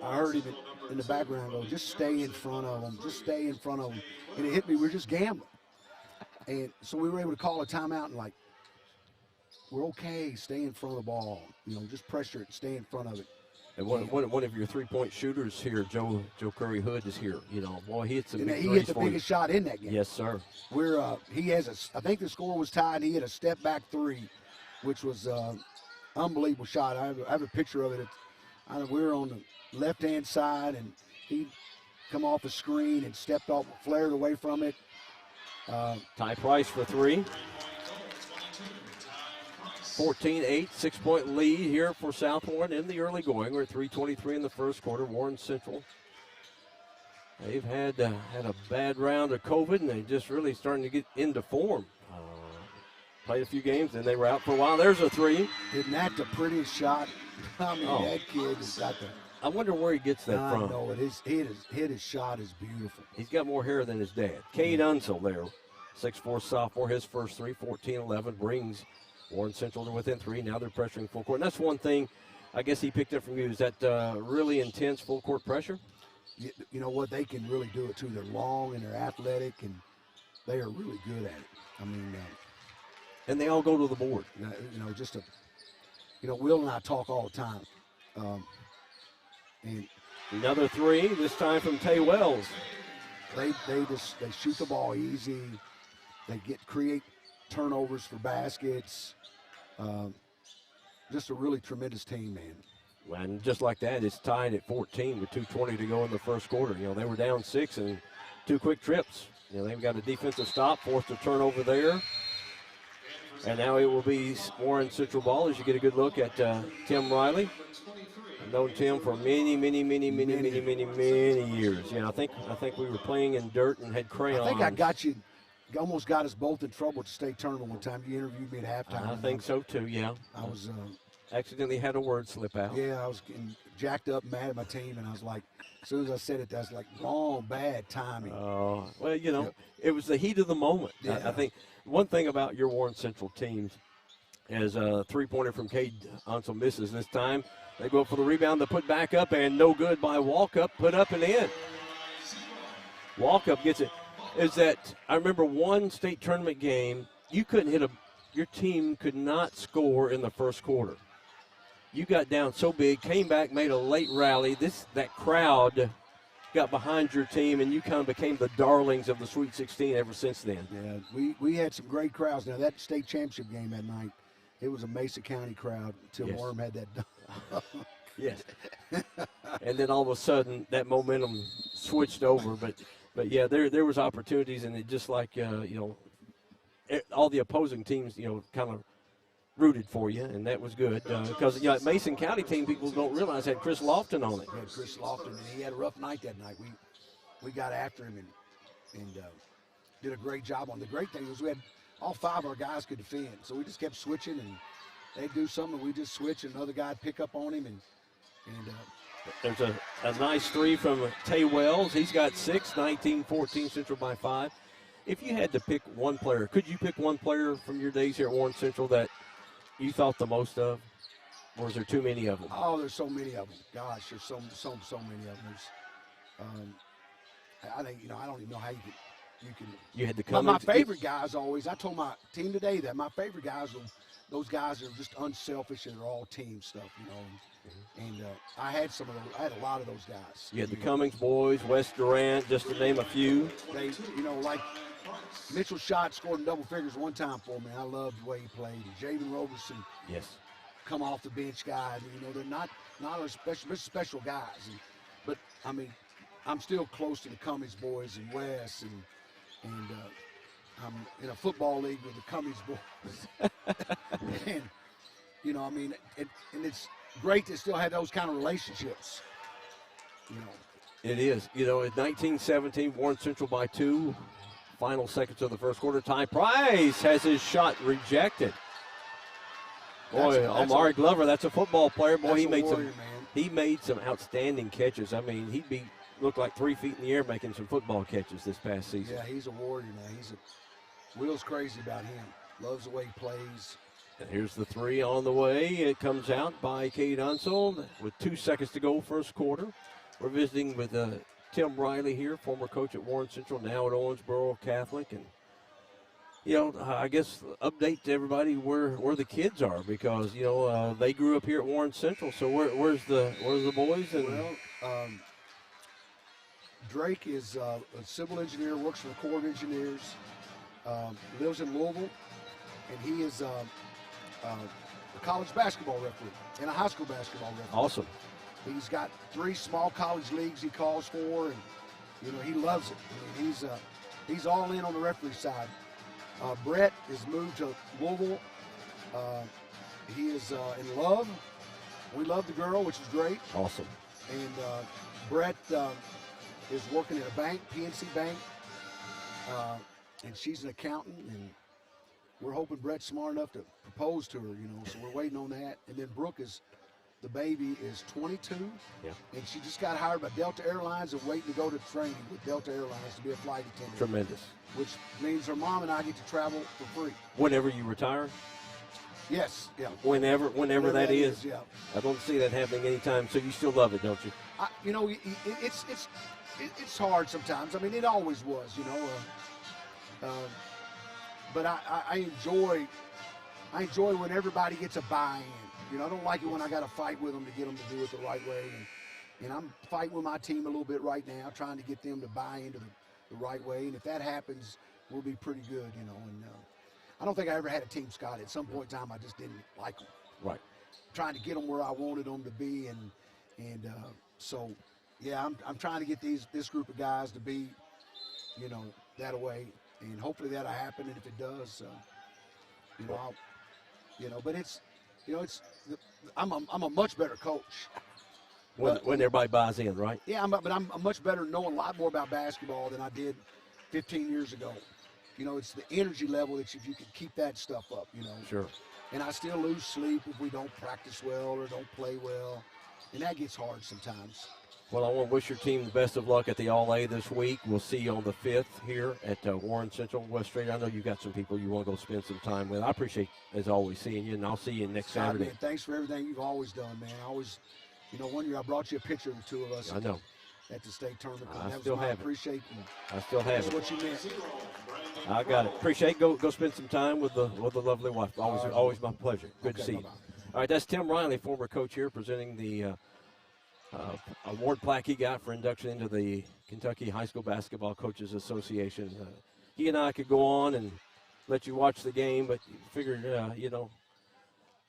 I heard him in the background go, just stay in front of them, just stay in front of them. And it hit me, we're just gambling. And so we were able to call a timeout and we're okay, stay in front of the ball. Just pressure it, stay in front of it. And one of your three-point shooters here, Joe Curry Hood, is here. Boy, he hit some big he hit the biggest shot in that game. Yes, sir. He has I think the score was tied. He hit a step-back 3, which was unbelievable shot. I have a picture of it. We were on the left-hand side, and he come off the screen and stepped off, flared away from it, Ty Price for three. 14-8, 6-point lead here for South Warren in the early going. We're at 3:23 in the first quarter. Warren Central, they've had a bad round of COVID, and they're just really starting to get into form. Played a few games, and they were out for a while. There's a three. Isn't that the prettiest shot? I mean, that kid has got the... I wonder where he gets that from. I know it. His shot is beautiful. He's got more hair than his dad. Cade Unsell there, 6'4" sophomore. His first three, 14-11, brings Warren Central to within three. Now they're pressuring full court. And that's one thing I guess he picked up from you. Is that really intense full court pressure? You know what? They can really do it too. They're long and they're athletic, and they are really good at it. I mean, and they all go to the board. Will and I talk all the time. And another three, this time from Tay Wells. They shoot the ball easy. They create turnovers for baskets. Just a really tremendous team, man. And just like that, it's tied at 14 with 2:20 to go in the first quarter. They were down 6 and 2 quick trips. They've got a defensive stop, forced a turnover there. And now it will be Warren Central ball as you get a good look at Tim Riley. I've known Tim for many years. I think we were playing in dirt and had crayons. I think I got you. Almost got us both in trouble at the state tournament one time. You interviewed me at halftime. I think so too. Yeah. I was accidentally had a word slip out. Yeah, I was getting jacked up, mad at my team, and I was like, as soon as I said it, that's like wrong, bad timing. Oh, well, it was the heat of the moment. Yeah. I think one thing about your Warren Central teams is a three-pointer from Cade Unsell misses this time. They go for the rebound, they put back up, and no good by Walkup, put up and in. Walkup gets it. Is that I remember one state tournament game, you couldn't hit your team could not score in the first quarter. You got down so big, came back, made a late rally. That crowd got behind your team, and you kind of became the darlings of the Sweet 16 ever since then. Yeah, we had some great crowds. Now, that state championship game that night, it was a Mesa County crowd until Worm had that dunk. Yes. And then all of a sudden, that momentum switched over. But yeah, there was opportunities, and it just like, all the opposing teams, kind of rooted for you, and that was good. Because, Mason County team, people don't realize, had Chris Lofton on it. Yeah, Chris Lofton, and he had a rough night that night. We got after him and did a great job on. The great thing was we had all 5 of our guys could defend, so we just kept switching, and they'd do something, we just switch, and another guy would pick up on him, and there's a nice three from Tay Wells. He's got 6, 19-14, Central by 5. If you had to pick one player, could you pick one player from your days here at Warren Central that you thought the most of, or is there too many of them? Oh, there's so many of them. Gosh, there's so many of them. I think I don't even know how you can. You had to come. My favorite guys always. I told my team today that my favorite guys are those guys that are just unselfish and they're all team stuff, And I had some of those. I had a lot of those guys. You had the Cummings boys, West Durant, just to name a few. They, like Mitchell Schott scored in double figures one time for me. I loved the way he played. And Javen Roberson, yes, come off the bench guy. They're not our special guys. But I mean, I'm still close to the Cummings boys and Wes, and I'm in a football league with the Cummings boys. And and it's great to still have those kind of relationships. It is. In 1917, Warren Central by 2. Final seconds of the first quarter. Ty Price has his shot rejected. Boy, Omari Glover, that's a football player. Boy, he made some outstanding catches. I mean, looked like 3 feet in the air making some football catches this past season. Yeah, he's a warrior now. Will's crazy about him. Loves the way he plays. And here's the three on the way. It comes out by Cade Unsell with 2 seconds to go first quarter. We're visiting with Tim Riley here, former coach at Warren Central, now at Owensboro Catholic. And, I guess update to everybody where the kids are because, they grew up here at Warren Central. So where's the boys? Well, Drake is a civil engineer, works for the Corps of Engineers, lives in Louisville, and he is a college basketball referee and a high school basketball referee. Awesome. He's got 3 small college leagues he calls for, and he loves it. I mean, he's all in on the referee side. Brett has moved to Louisville. He is in love. We love the girl, which is great. Awesome. And Brett is working at a bank, PNC Bank, and she's an accountant, and we're hoping Brett's smart enough to propose to her, you know, so we're waiting on that. And then Brooke the baby is 22, and she just got hired by Delta Airlines and waiting to go to training with Delta Airlines to be a flight attendant. Tremendous. Which means her mom and I get to travel for free. Whenever you retire? Yes, yeah. Whenever that is. Yeah. I don't see that happening anytime, so you still love it, don't you? You know, it's hard sometimes. I mean, it always was, you know. But I enjoy when everybody gets a buy-in. You know, I don't like it when I got to fight with them to get them to do it the right way. And I'm fighting with my team a little bit right now, trying to get them to buy into the right way. And if that happens, we'll be pretty good, you know. And I don't think I ever had a team, Scott. At some point in time, I just didn't like them. Right. Trying to get them where I wanted them to be. And so, yeah, I'm trying to get this group of guys to be, you know, that way. And hopefully that'll happen. And if it does, but it's, you know, I'm a much better coach. When everybody buys in, right? Yeah, but I'm much better knowing a lot more about basketball than I did 15 years ago. You know, it's the energy level that if you can keep that stuff up, you know. Sure. And I still lose sleep if we don't practice well or don't play well. And that gets hard sometimes. Well, I want to wish your team the best of luck at the All-A this week. We'll see you on the 5th here at Warren Central West Street. I know you've got some people you want to go spend some time with. I appreciate, as always, seeing you, and I'll see you next Saturday. Man, thanks for everything you've always done, man. I always, you know, one year I brought you a picture of the two of us. I know. At the state tournament. I still have it. Appreciate I still have it. That's what you meant. I got it. Appreciate it. Go spend some time with the lovely wife. Always my pleasure. Good to see you. All right, that's Tim Riley, former coach here, presenting the award plaque he got for induction into the Kentucky High School Basketball Coaches Association. He and I could go on and let you watch the game, but figured, you know,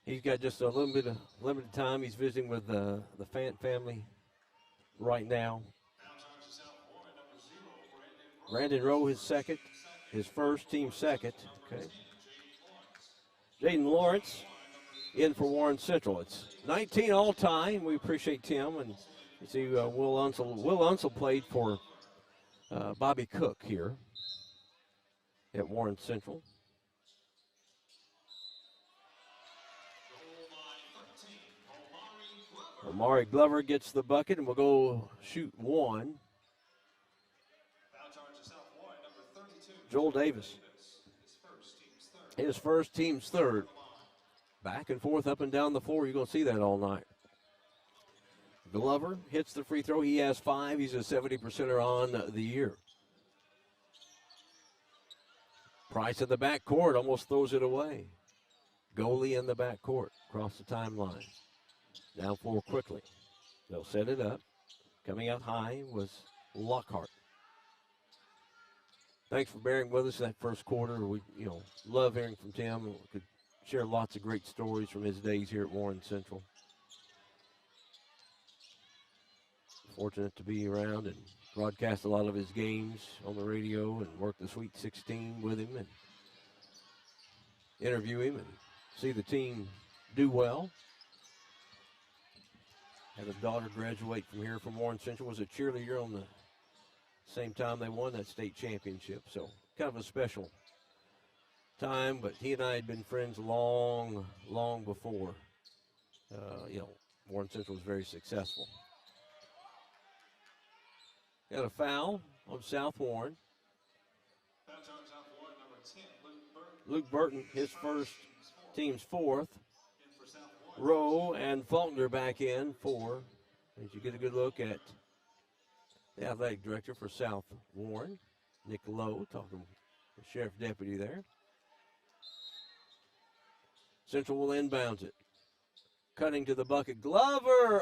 he's got just a little bit of limited time. He's visiting with the Fant family right now. Brandon Rowe, his first, team second. Okay. Jaden Lawrence in for Warren Central. It's 19 all time. We appreciate Tim, and you see Will Unsel. Will Unsel played for Bobby Cook here at Warren Central. Amari Glover gets the bucket, and we'll go shoot one. Joel Davis. His first, team's third. Back and forth, up and down the floor. You're going to see that all night. Glover hits the free throw. He has 5. He's a 70%er on the year. Price in the backcourt almost throws it away. Goalie in the backcourt across the timeline. Down 4 quickly. They'll set it up. Coming out high was Lockhart. Thanks for bearing with us that first quarter. We, love hearing from Tim. We could share lots of great stories from his days here at Warren Central. Fortunate to be around and broadcast a lot of his games on the radio and work the Sweet 16 with him and interview him and see the team do well. Had a daughter graduate from here from Warren Central, was a cheerleader on the same time they won that state championship. So kind of a special time, but he and I had been friends long before, Warren Central was very successful. Got a foul on South Warren. Luke Burton, his first, team's 4th. Rowe and Faulkner back in for, as you get a good look at the athletic director for South Warren, Nick Lowe, talking to the sheriff deputy there. Central will inbounds it. Cutting to the bucket. Glover,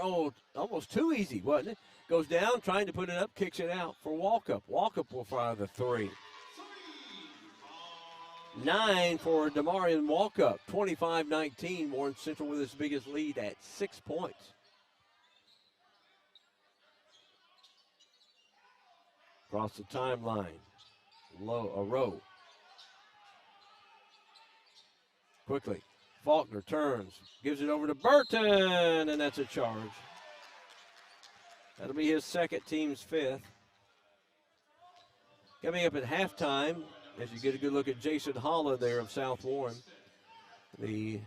almost too easy, wasn't it? Goes down, trying to put it up, kicks it out for Walkup. Walkup will fire the 3. 9 for Damarian Walkup. 25-19. Warren Central with his biggest lead at 6 points. Across the timeline. row. Quickly, Faulkner turns, gives it over to Burton, and that's a charge. That'll be his second, team's fifth. Coming up at halftime, as you get a good look at Jason Holla there of South Warren, the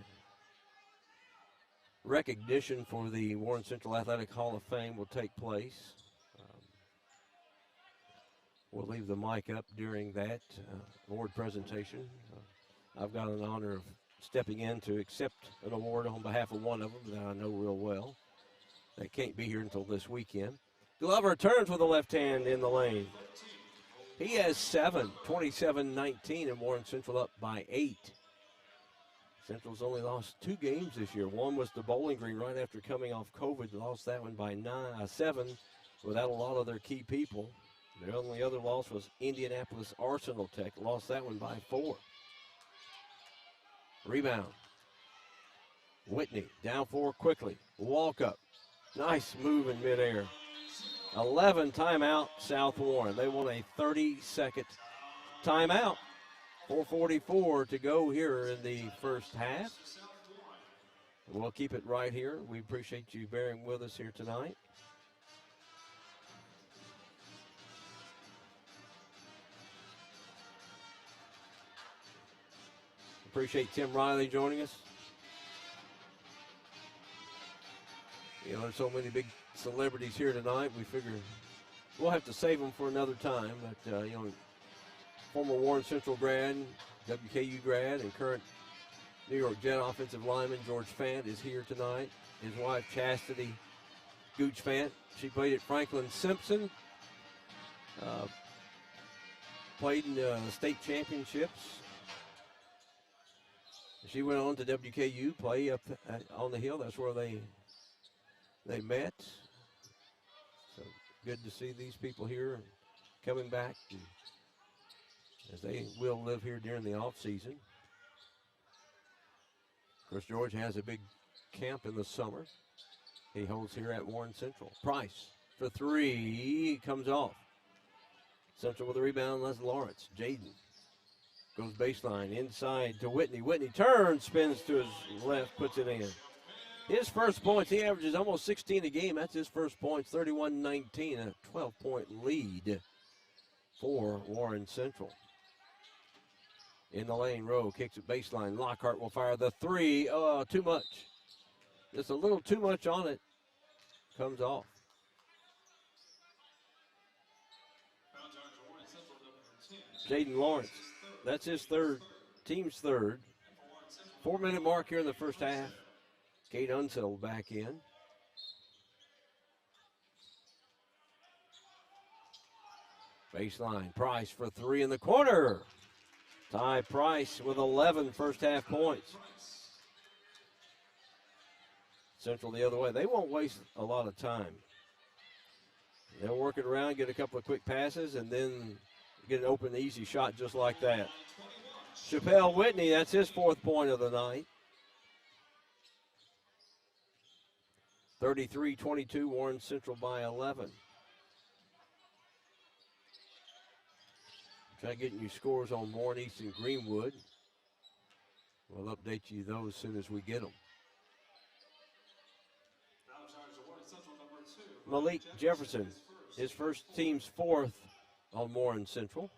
recognition for the Warren Central Athletic Hall of Fame will take place. We'll leave the mic up during that award presentation. I've got an honor of stepping in to accept an award on behalf of one of them that I know real well. They can't be here until this weekend. Glover turns with the left hand in the lane. He has 7, 27-19, and Warren Central up by 8. Central's only lost 2 games this year. One was the Bowling Green right after coming off COVID. Lost that one by 7 without a lot of their key people. The only other loss was Indianapolis Arsenal Tech. Lost that one by 4. Rebound. Whitney down 4 quickly. Walk up. Nice move in midair. 11 timeout, South Warren. They want a 30-second timeout. 4:44 to go here in the first half. We'll keep it right here. We appreciate you bearing with us here tonight. Appreciate Tim Riley joining us. You know, there's so many big celebrities here tonight. We figure we'll have to save them for another time. But, you know, former Warren Central grad, WKU grad, and current New York Jet offensive lineman George Fant is here tonight. His wife, Chastity Gooch Fant. She played at Franklin Simpson. Played in the state championships. She went on to WKU, play up on the hill. That's where they met. So good to see these people here and coming back, and as they will live here during the off season. Of course, George has a big camp in the summer. He holds here at Warren Central. Price for 3 comes off. Central with a rebound. Les Lawrence. Jaden goes baseline inside to Whitney. Whitney turns, spins to his left, puts it in. His first points, he averages almost 16 a game. That's his first points, 31-19, a 12-point lead for Warren Central. In the lane, Rowe kicks it baseline. Lockhart will fire the 3. Oh, too much. Just a little too much on it. Comes off. Jaden Lawrence. That's his third, team's third. 4-minute mark here in the first half. Kate Unseld back in. Baseline, Price for 3 in the corner. Ty Price with 11 first half points. Central the other way. They won't waste a lot of time. They'll work it around, get a couple of quick passes, and then get an open, easy shot just like that. Chappelle Whitney, that's his 4th point of the night. 33-22, Warren Central by 11. Try getting you scores on Warren East and Greenwood. We'll update you those as soon as we get them. Malik Jefferson, his first team's 4th on Warren Central.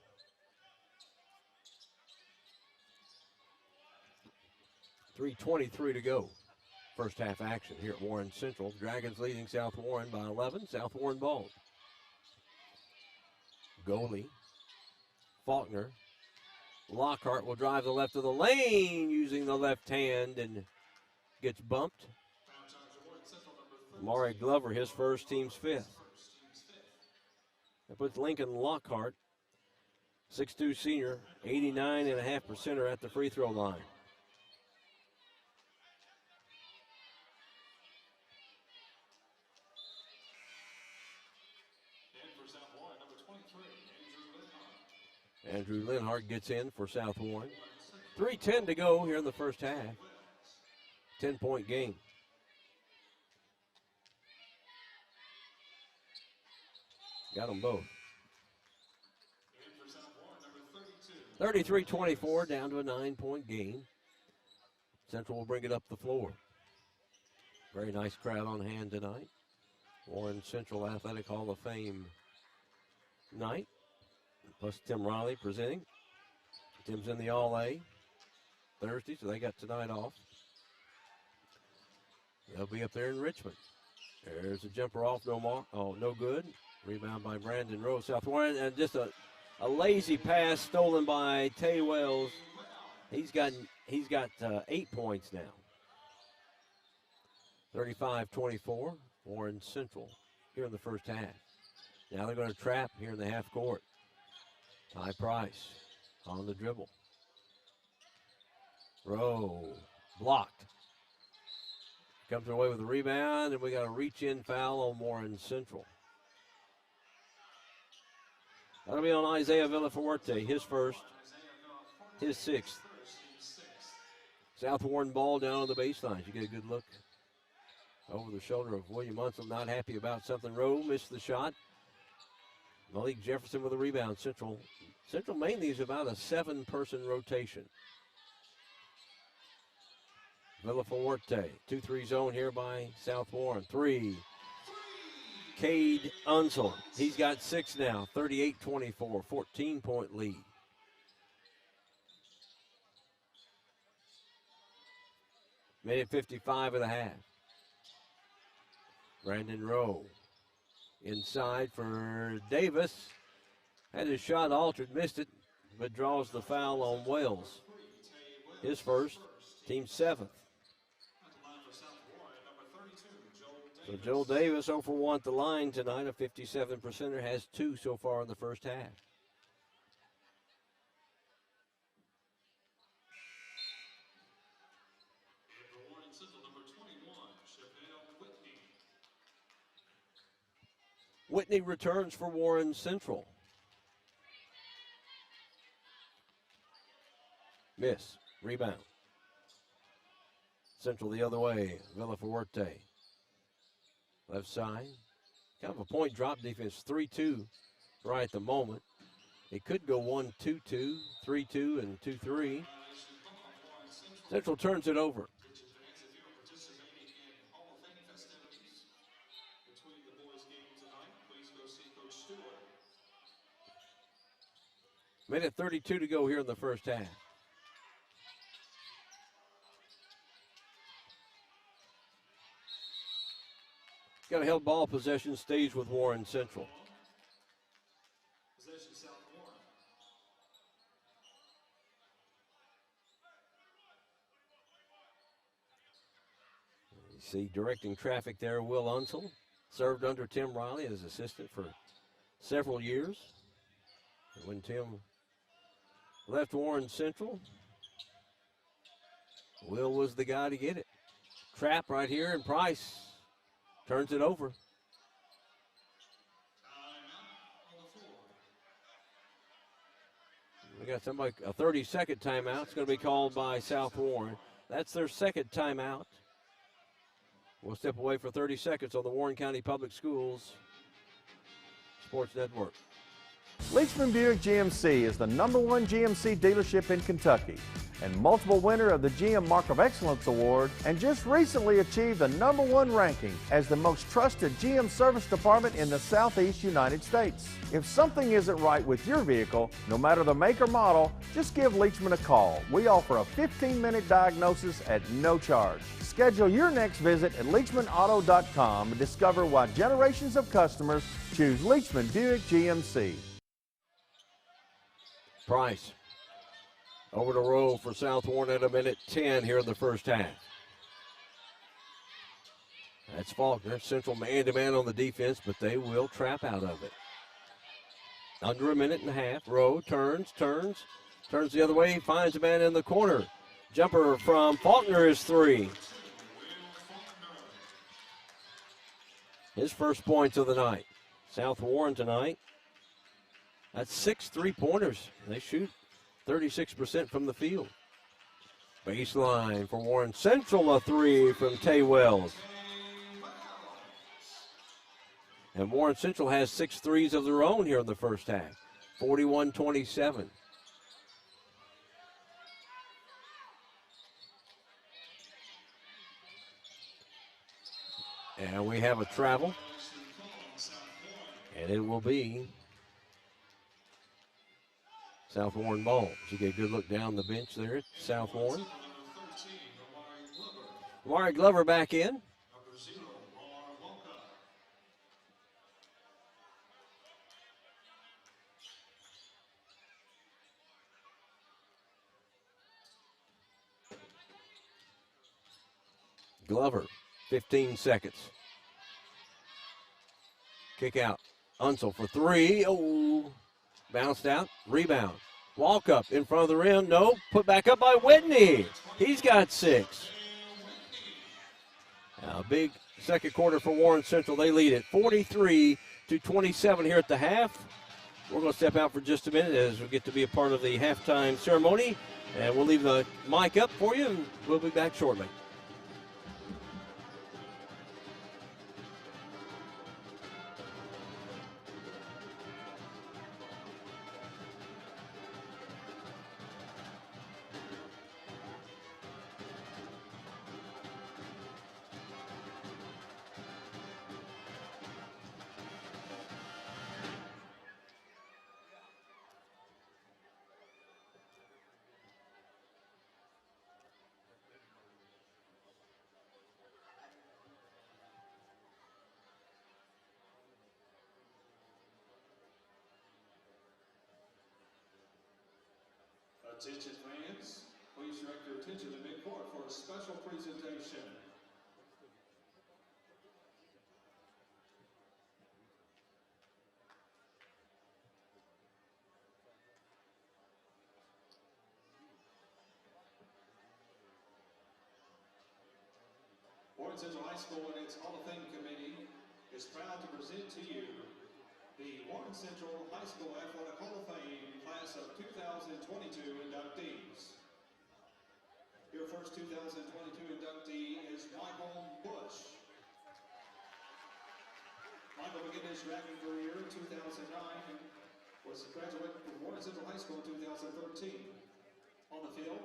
.323 to go. First half action here at Warren Central. Dragons leading South Warren by 11. South Warren ball. Goalie. Faulkner. Lockhart will drive the left of the lane using the left hand and gets bumped. Maury Glover, his first, team's 5th. That puts Lincoln Lockhart, 6'2 senior, 89.5% at the free throw line. Andrew Linhart gets in for South Warren. 3:10 to go here in the first half. 10-point game. Got them both. 33-24, down to a 9-point game. Central will bring it up the floor. Very nice crowd on hand tonight. Warren Central Athletic Hall of Fame night. Plus Tim Riley presenting. Tim's in the All-A Thursday, so they got tonight off. They'll be up there in Richmond. There's a jumper off, no good. Rebound by Brandon Rowe. South Warren, and just a lazy pass stolen by Tay Wells. He's got 8 points now. 35-24, Warren Central here in the first half. Now they're going to trap here in the half court. Ty Price on the dribble. Rowe blocked. Comes away with a rebound, and we got a reach-in foul on Warren Central. That'll be on Isaiah Villafuerte, his first, his sixth. South Warren ball down on the baseline. You get a good look over the shoulder of William Munsell, not happy about something. Rowe missed the shot. Malik Jefferson with a rebound. Central mainly is about a 7-person rotation. Villafuerte, 2-3 zone here by South Warren. 3. Cade Unsel. He's got 6 now. 38-24, 14-point lead. Minute 55 of the half. Brandon Rowe inside for Davis. Had his shot altered, missed it, but draws the foul on Wells. His first, team 7th. So Joel Davis 0 for 1 at the line tonight, a 57%er, has 2 so far in the first half. Whitney returns for Warren Central. Miss. Rebound. Central the other way. Villafuerte. Left side. Kind of a point drop defense. 3-2 right at the moment. It could go 1-2-2, 3-2, and 2-3. Central turns it over. Minute 32 to go here in the first half. Got a held ball possession, stays with Warren Central. Possession South Warren. You see directing traffic there, Will Unsel. Served under Tim Riley as assistant for several years. When Tim left Warren Central, Will was the guy to get it. Trap right here, and Price turns it over. We got somebody, a 30-second timeout. It's going to be called by South Warren. That's their second timeout. We'll step away for 30 seconds on the Warren County Public Schools Sports Network. Leachman Buick GMC is the #1 GMC dealership in Kentucky and multiple winner of the GM Mark of Excellence Award, and just recently achieved the #1 ranking as the most trusted GM service department in the Southeast United States. If something isn't right with your vehicle, no matter the make or model, just give Leachman a call. We offer a 15-minute diagnosis at no charge. Schedule your next visit at LeachmanAuto.com and discover why generations of customers choose Leachman Buick GMC. Price over to Rowe for South Warren at a minute 10 here in the first half. That's Faulkner. Central man-to-man on the defense, but they will trap out of it. Under a minute and a half. Rowe turns the other way, finds a man in the corner. Jumper from Faulkner is 3. His first points of the night. South Warren tonight. That's 6 3-pointers. They shoot 36% from the field. Baseline for Warren Central, a 3 from Tay Wells. And Warren Central has 6 threes of their own here in the first half. 41-27. And we have a travel. And it will be South Warren ball. So you get a good look down the bench there at South Warren. Amari Glover back in. Glover, 15 seconds. Kick out. Unsel for three. Oh, bounced out. Rebound. Walk up in front of the rim. No. Put back up by Whitney. He's got 6. A big second quarter for Warren Central. They lead it 43-27 here at the half. We're going to step out for just a minute as we get to be a part of the halftime ceremony. And we'll leave the mic up for you, and we'll be back shortly. Attention fans, please direct your attention to midcourt for a special presentation. Warren Central High School and its Hall of Fame Committee is proud to present to you the Warren Central High School Athletic Hall of Fame Class of 2022 inductees. Your first 2022 inductee is Michael Bush. Michael began his drafting career in 2009 and was a graduate from Warren Central High School in 2013. On the field,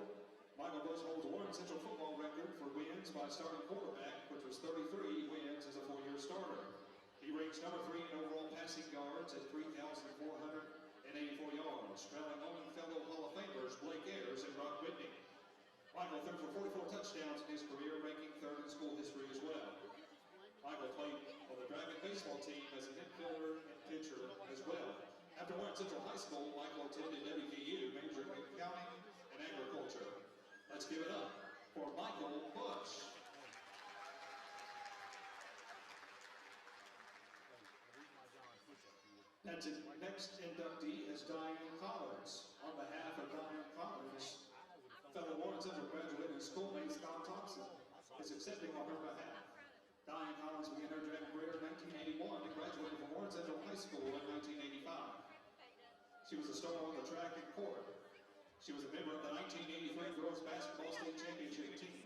Michael Bush holds the Warren Central football record for wins by starting quarterback, which was 33 wins as a 4-year starter. He ranks number 3 in overall passing yards at 3,484 yards, trailing only fellow Hall of Famers Blake Ayers and Rock Whitney. Michael threw for 44 touchdowns in his career, ranking 3rd in school history as well. Michael played on the Dragon baseball team as an infielder and pitcher as well. After Warren Central High School, Michael attended WVU, majoring in accounting and agriculture. Let's give it up for Michael Bush. Next inductee is Diane Collins. On behalf of Diane Collins, fellow Warren Central graduate and schoolmate Scott Thompson is accepting on her behalf. Diane Collins began her drafting career in 1981 and graduated from Warren Central High School in 1985. She was a star on the track and court. She was a member of the 1983 Girls Basketball State Championship team.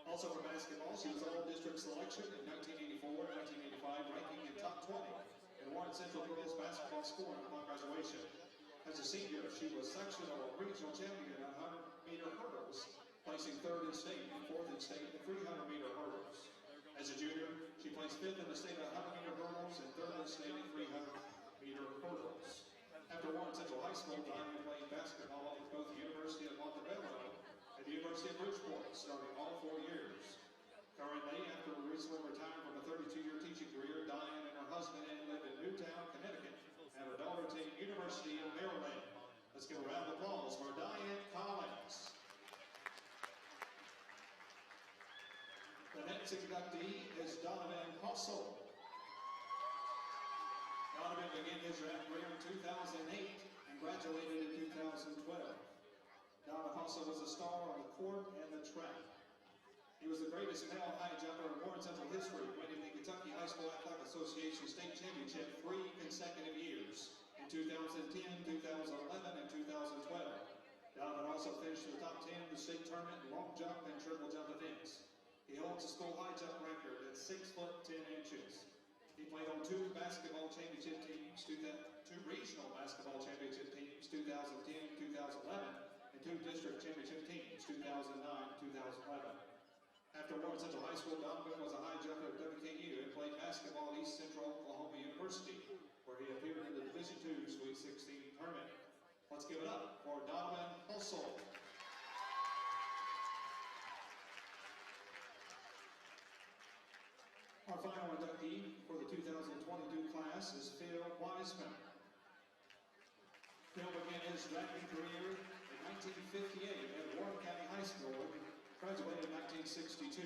Also for basketball, she was all-district selection in 1984 and 1985, ranking in top 20. Warren Central girls basketball scoring upon graduation. As a senior, she was sectional regional champion in 100-meter hurdles, placing 3rd in state and 4th in state in 300-meter hurdles. As a junior, she placed 5th in the state in 100-meter hurdles and 3rd in state in 300-meter hurdles. After Warren Central High School, Diane played basketball with both the University of Montebello and the University of Bridgeport, starting all 4 years. Currently, after recently retiring from a 32-year teaching career, Diane and her husband live in Newtown, Connecticut, and have a daughter attending University of Maryland. Let's give a round of applause for Diane Collins. The next inductee is Donovan Hossel. Donovan began his draft career in 2008 and graduated in 2012. Donovan Hossel was a star on the court and the track. He was the greatest male high jumper in Warren Central history, winning the Kentucky High School Athletic Association State Championship 3 consecutive years in 2010, 2011, and 2012. Donovan also finished in the top 10 in the state tournament in long jump and triple jump events. He holds a school high jump record at 6 foot 10 inches. He played on 2 basketball championship teams, 2 regional basketball championship teams, 2010, 2011, and 2 district championship teams, 2009, 2011. After Warren Central High School, Donovan was a high jumper at WKU and played basketball at East Central Oklahoma University, where he appeared in the Division II Sweet 16 tournament. Let's give it up for Donovan Hussel. Our final inductee for the 2022 class is Phil Weisman. Phil began his drafting career in 1958 at Warren County High School and graduated in 1962.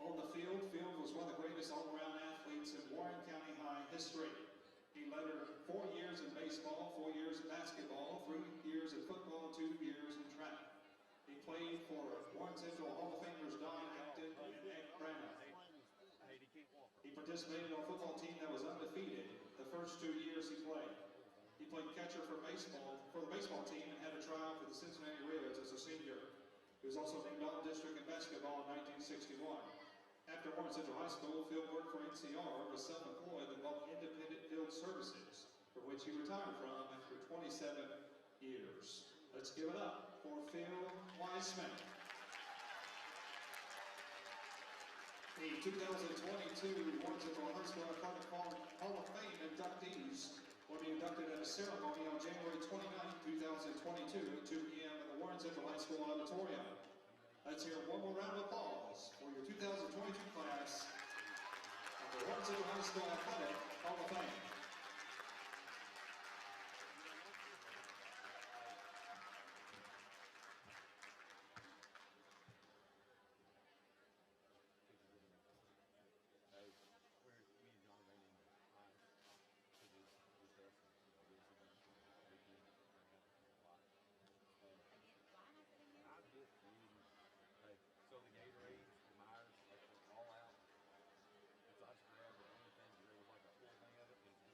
On the field, Phil was one of the greatest all-around athletes in Warren County High history. He led 4 years in baseball, 4 years in basketball, 3 years in football, 2 years in track. He played for Warren Central Hall of Famers Don Acton and Ed Branagh. He participated on a football team that was undefeated the first 2 years he played. He played catcher for the baseball team and had a tryout for the Cincinnati Reds as a senior. He was also named All-District in basketball in 1961. After Warren Central High School, Phil worked for NCR, was self-employed in both independent field services, from which he retired from after 27 years. Let's give it up for Phil Weisman. The 2022 Warren Central High School Athletic Hall of Fame inductees will be inducted at a ceremony on January 29, 2022 at 2 p.m. in the Warren Central High School Auditorium. Let's hear one more round of applause for your 2022 class of the Warren Central High School Athletic Hall of Fame. So the Gatorade, the Myers, like all out. It's ice cream, but the only thing that there was like a full thing of it was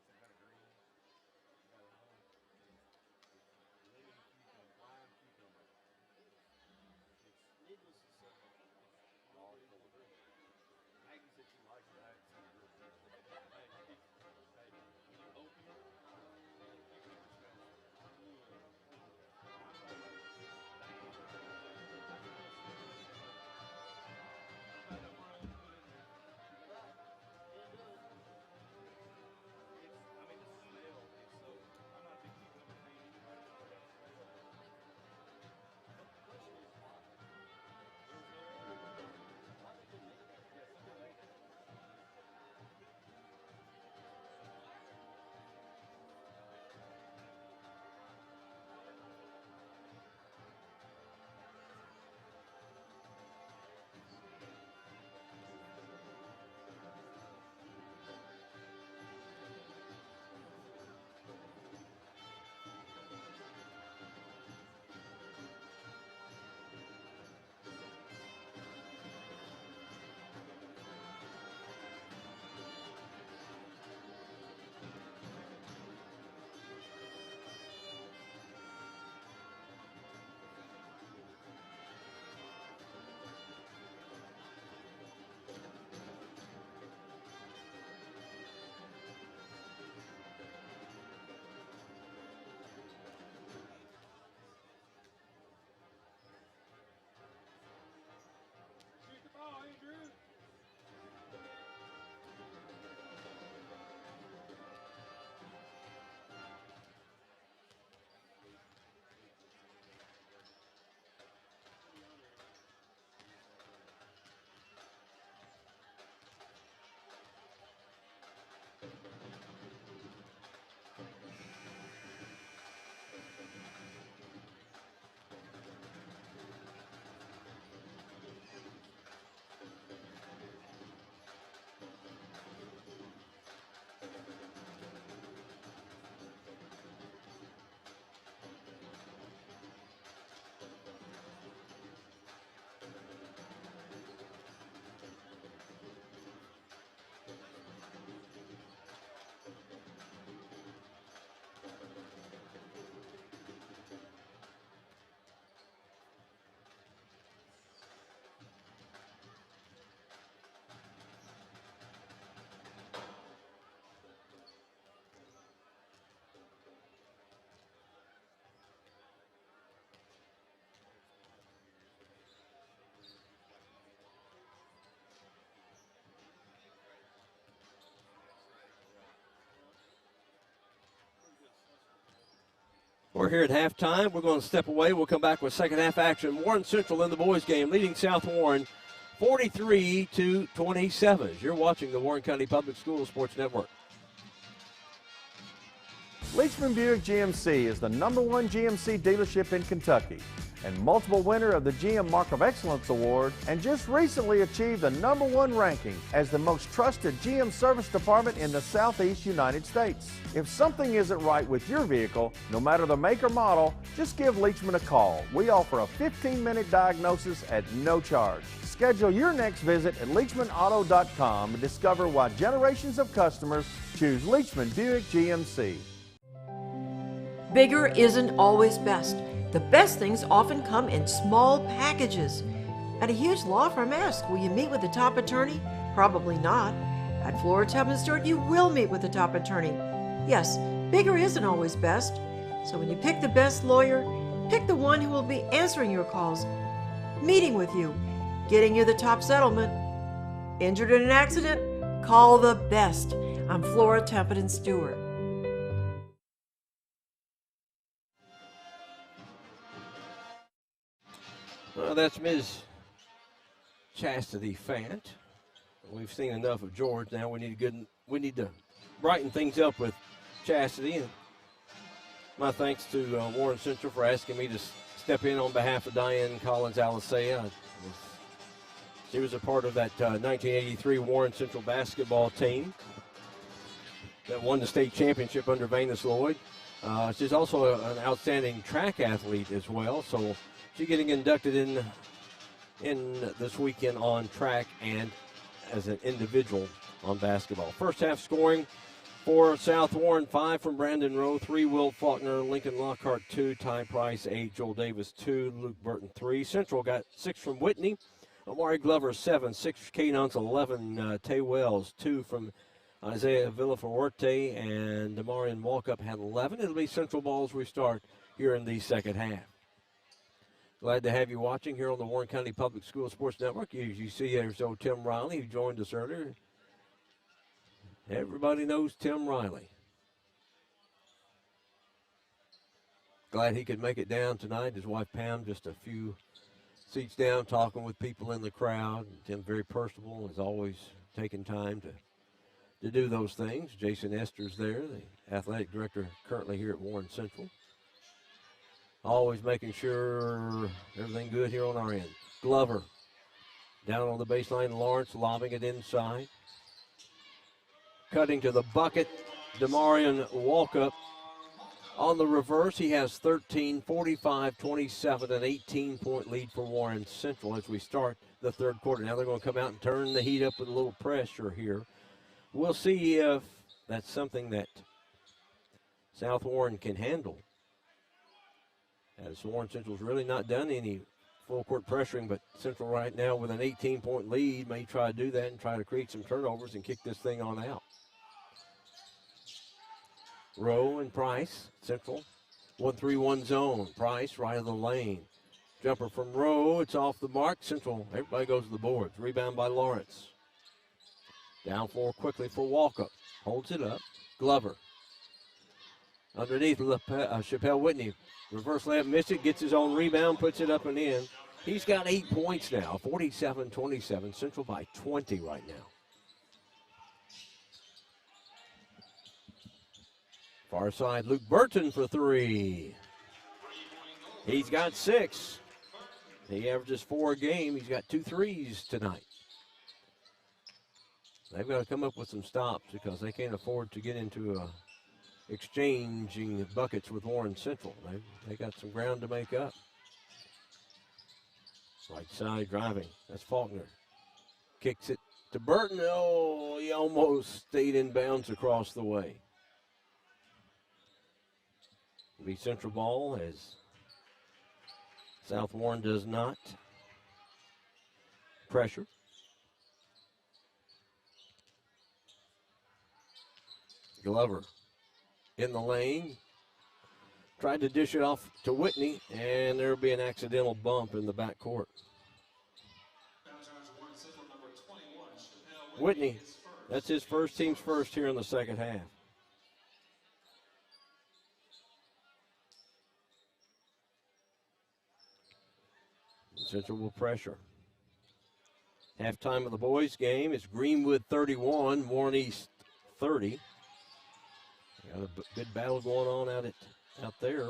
We're here at halftime. We're going to step away. We'll come back with second half action. Warren Central in the boys game, leading South Warren 43-27. You're watching the Warren County Public Schools Sports Network. Leachman Buick GMC is the #1 GMC dealership in Kentucky and multiple winner of the GM Mark of Excellence Award, and just recently achieved the #1 ranking as the most trusted GM service department in the Southeast United States. If something isn't right with your vehicle, no matter the make or model, just give Leachman a call. We offer a 15-minute diagnosis at no charge. Schedule your next visit at LeachmanAuto.com and discover why generations of customers choose Leachman Buick GMC. Bigger isn't always best. The best things often come in small packages. At a huge law firm, ask, will you meet with the top attorney? Probably not. At Flora Tubman Stewart, you will meet with the top attorney. Yes, bigger isn't always best. So when you pick the best lawyer, pick the one who will be answering your calls, meeting with you, getting you the top settlement. Injured in an accident? Call the best. I'm Flora Templeton Stewart. Well, that's Ms. Chastity Fant. We've seen enough of George. Now we need to brighten things up with Chastity. And my thanks to Warren Central for asking me to step in on behalf of Diane Collins Alisea. She was a part of that 1983 Warren Central basketball team that won the state championship under Venus Lloyd. She's also an outstanding track athlete as well. So she's getting inducted in this weekend on track and as an individual on basketball. First half scoring for South Warren: 5 from Brandon Rowe, 3 Will Faulkner, Lincoln Lockhart 2, Ty Price 8, Joel Davis 2, Luke Burton 3. Central got 6 from Whitney, Amari Glover 7, 6 Kane Hunts 11, Tay Wells 2 from Isaiah Villafuerte, and Demarion Walkup had 11. It'll be Central balls we start here in the second half. Glad to have you watching here on the Warren County Public School Sports Network. As you see, there's old Tim Riley, who joined us earlier. Everybody knows Tim Riley. Glad he could make it down tonight. His wife Pam just a few seats down, talking with people in the crowd. And Tim very personable, is always taking time to do those things. Jason Ester's there, the athletic director currently here at Warren Central. Always making sure everything good here on our end. Glover down on the baseline. Lawrence lobbing it inside. Cutting to the bucket. Demarion Walkup on the reverse. He has 13, 45, 27, an 18-point lead for Warren Central as we start the third quarter. Now they're going to come out and turn the heat up with a little pressure here. We'll see if that's something that South Warren can handle, as Warren Central's really not done any full court pressuring, but Central right now with an 18-point lead may try to do that and try to create some turnovers and kick this thing on out. Rowe and Price, Central, 1-3-1 zone. Price right of the lane. Jumper from Rowe, it's off the mark. Central, everybody goes to the boards. Rebound by Lawrence. Down 4 quickly for Walkup. Holds it up. Glover. Underneath, Chappelle Whitney. Reverse layup, missed it, gets his own rebound, puts it up and in. He's got 8 points now, 47-27. Central by 20 right now. Far side, Luke Burton for 3. He's got 6. He averages 4 a game. He's got 2 threes tonight. They've got to come up with some stops because they can't afford to get into exchanging buckets with Warren Central. They got some ground to make up. Right side driving. That's Faulkner. Kicks it to Burton. Oh, he almost stayed in bounds across the way. It'll be Central ball as South Warren does not pressure. Glover in the lane. Tried to dish it off to Whitney, and there'll be an accidental bump in the backcourt. Whitney, that's his first, team's first here in the second half. Central will pressure. Halftime of the boys' game is Greenwood 31, Warren East 30. Got a good battle going on out there.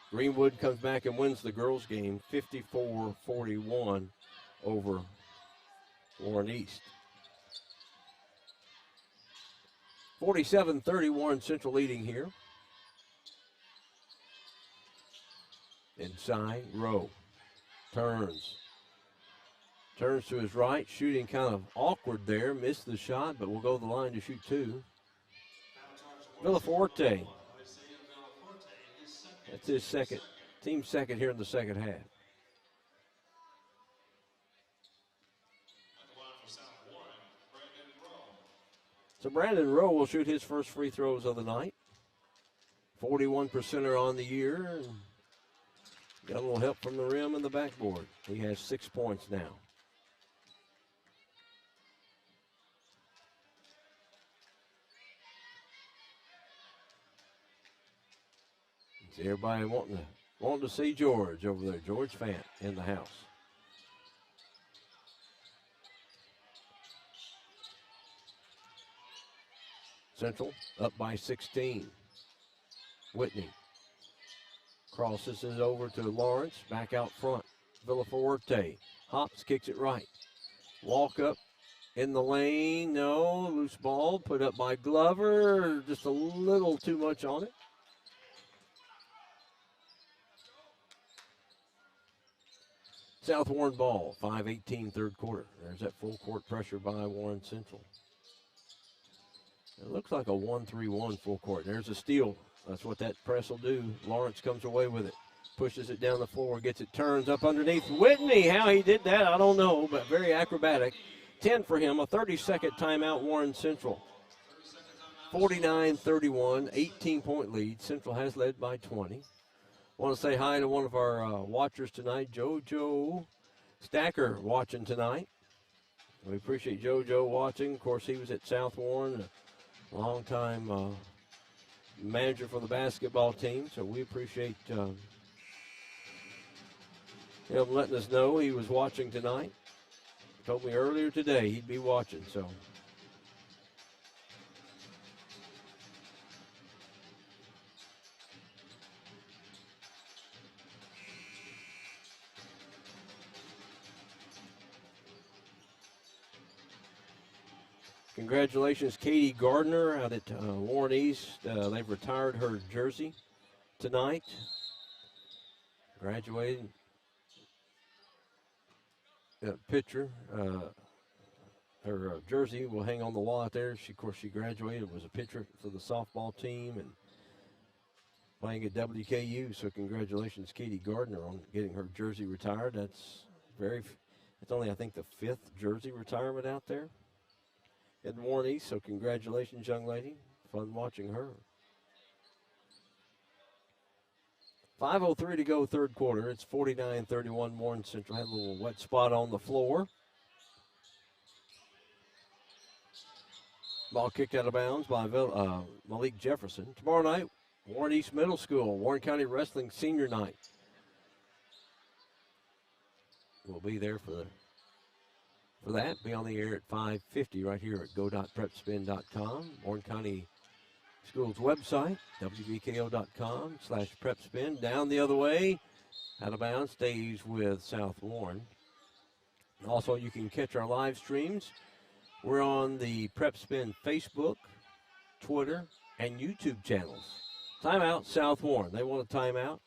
Greenwood comes back and wins the girls' game 54-41 over Warren East. 47-30, Warren Central leading here. Inside, Rowe turns to his right, shooting kind of awkward there, missed the shot, but will go to the line to shoot two. Villaforte, that's his team second here in the second half. So Brandon Rowe will shoot his first free throws of the night. 41%er on the year. And got a little help from the rim and the backboard. He has 6 points now. See everybody wanting to see George over there. George Fant in the house. Central up by 16. Whitney crosses it over to Lawrence, back out front. Villaforte hops, kicks it right. Walk up in the lane, no, loose ball, put up by Glover, just a little too much on it. South Warren ball, 5:18 third quarter. There's that full court pressure by Warren Central. It looks like a 1-3-1 full court. There's a steal. That's what that press will do. Lawrence comes away with it. Pushes it down the floor, gets it, turns up underneath. Whitney, how he did that, I don't know, but very acrobatic. 10 for him, a 30-second timeout, Warren Central. 49-31, 18-point lead. Central has led by 20. Want to say hi to one of our watchers tonight, JoJo Stacker, watching tonight. We appreciate JoJo watching. Of course, he was at South Warren, a long-time manager for the basketball team, so we appreciate him letting us know he was watching tonight. Told me earlier today he'd be watching, so. Congratulations, Katie Gardner out at Warren East. They've retired her jersey tonight. Graduated. Picture. Her jersey will hang on the wall out there. Of course, she graduated. It was a picture for the softball team and playing at WKU. So congratulations, Katie Gardner, on getting her jersey retired. It's only, I think, the 5th jersey retirement out there in Warren East, so congratulations, young lady. Fun watching her. 5:03 to go, third quarter. It's 49-31. Warren Central had a little wet spot on the floor. Ball kicked out of bounds by Malik Jefferson. Tomorrow night, Warren East Middle School, Warren County Wrestling Senior Night. We'll be there for that. Be on the air at 5:50 right here at go.prepspin.com. Warren County Schools website, wbko.com/prepspin. Down the other way, out of bounds, stays with South Warren. Also, you can catch our live streams. We're on the Prep Spin Facebook, Twitter, and YouTube channels. Timeout, South Warren. They want a timeout.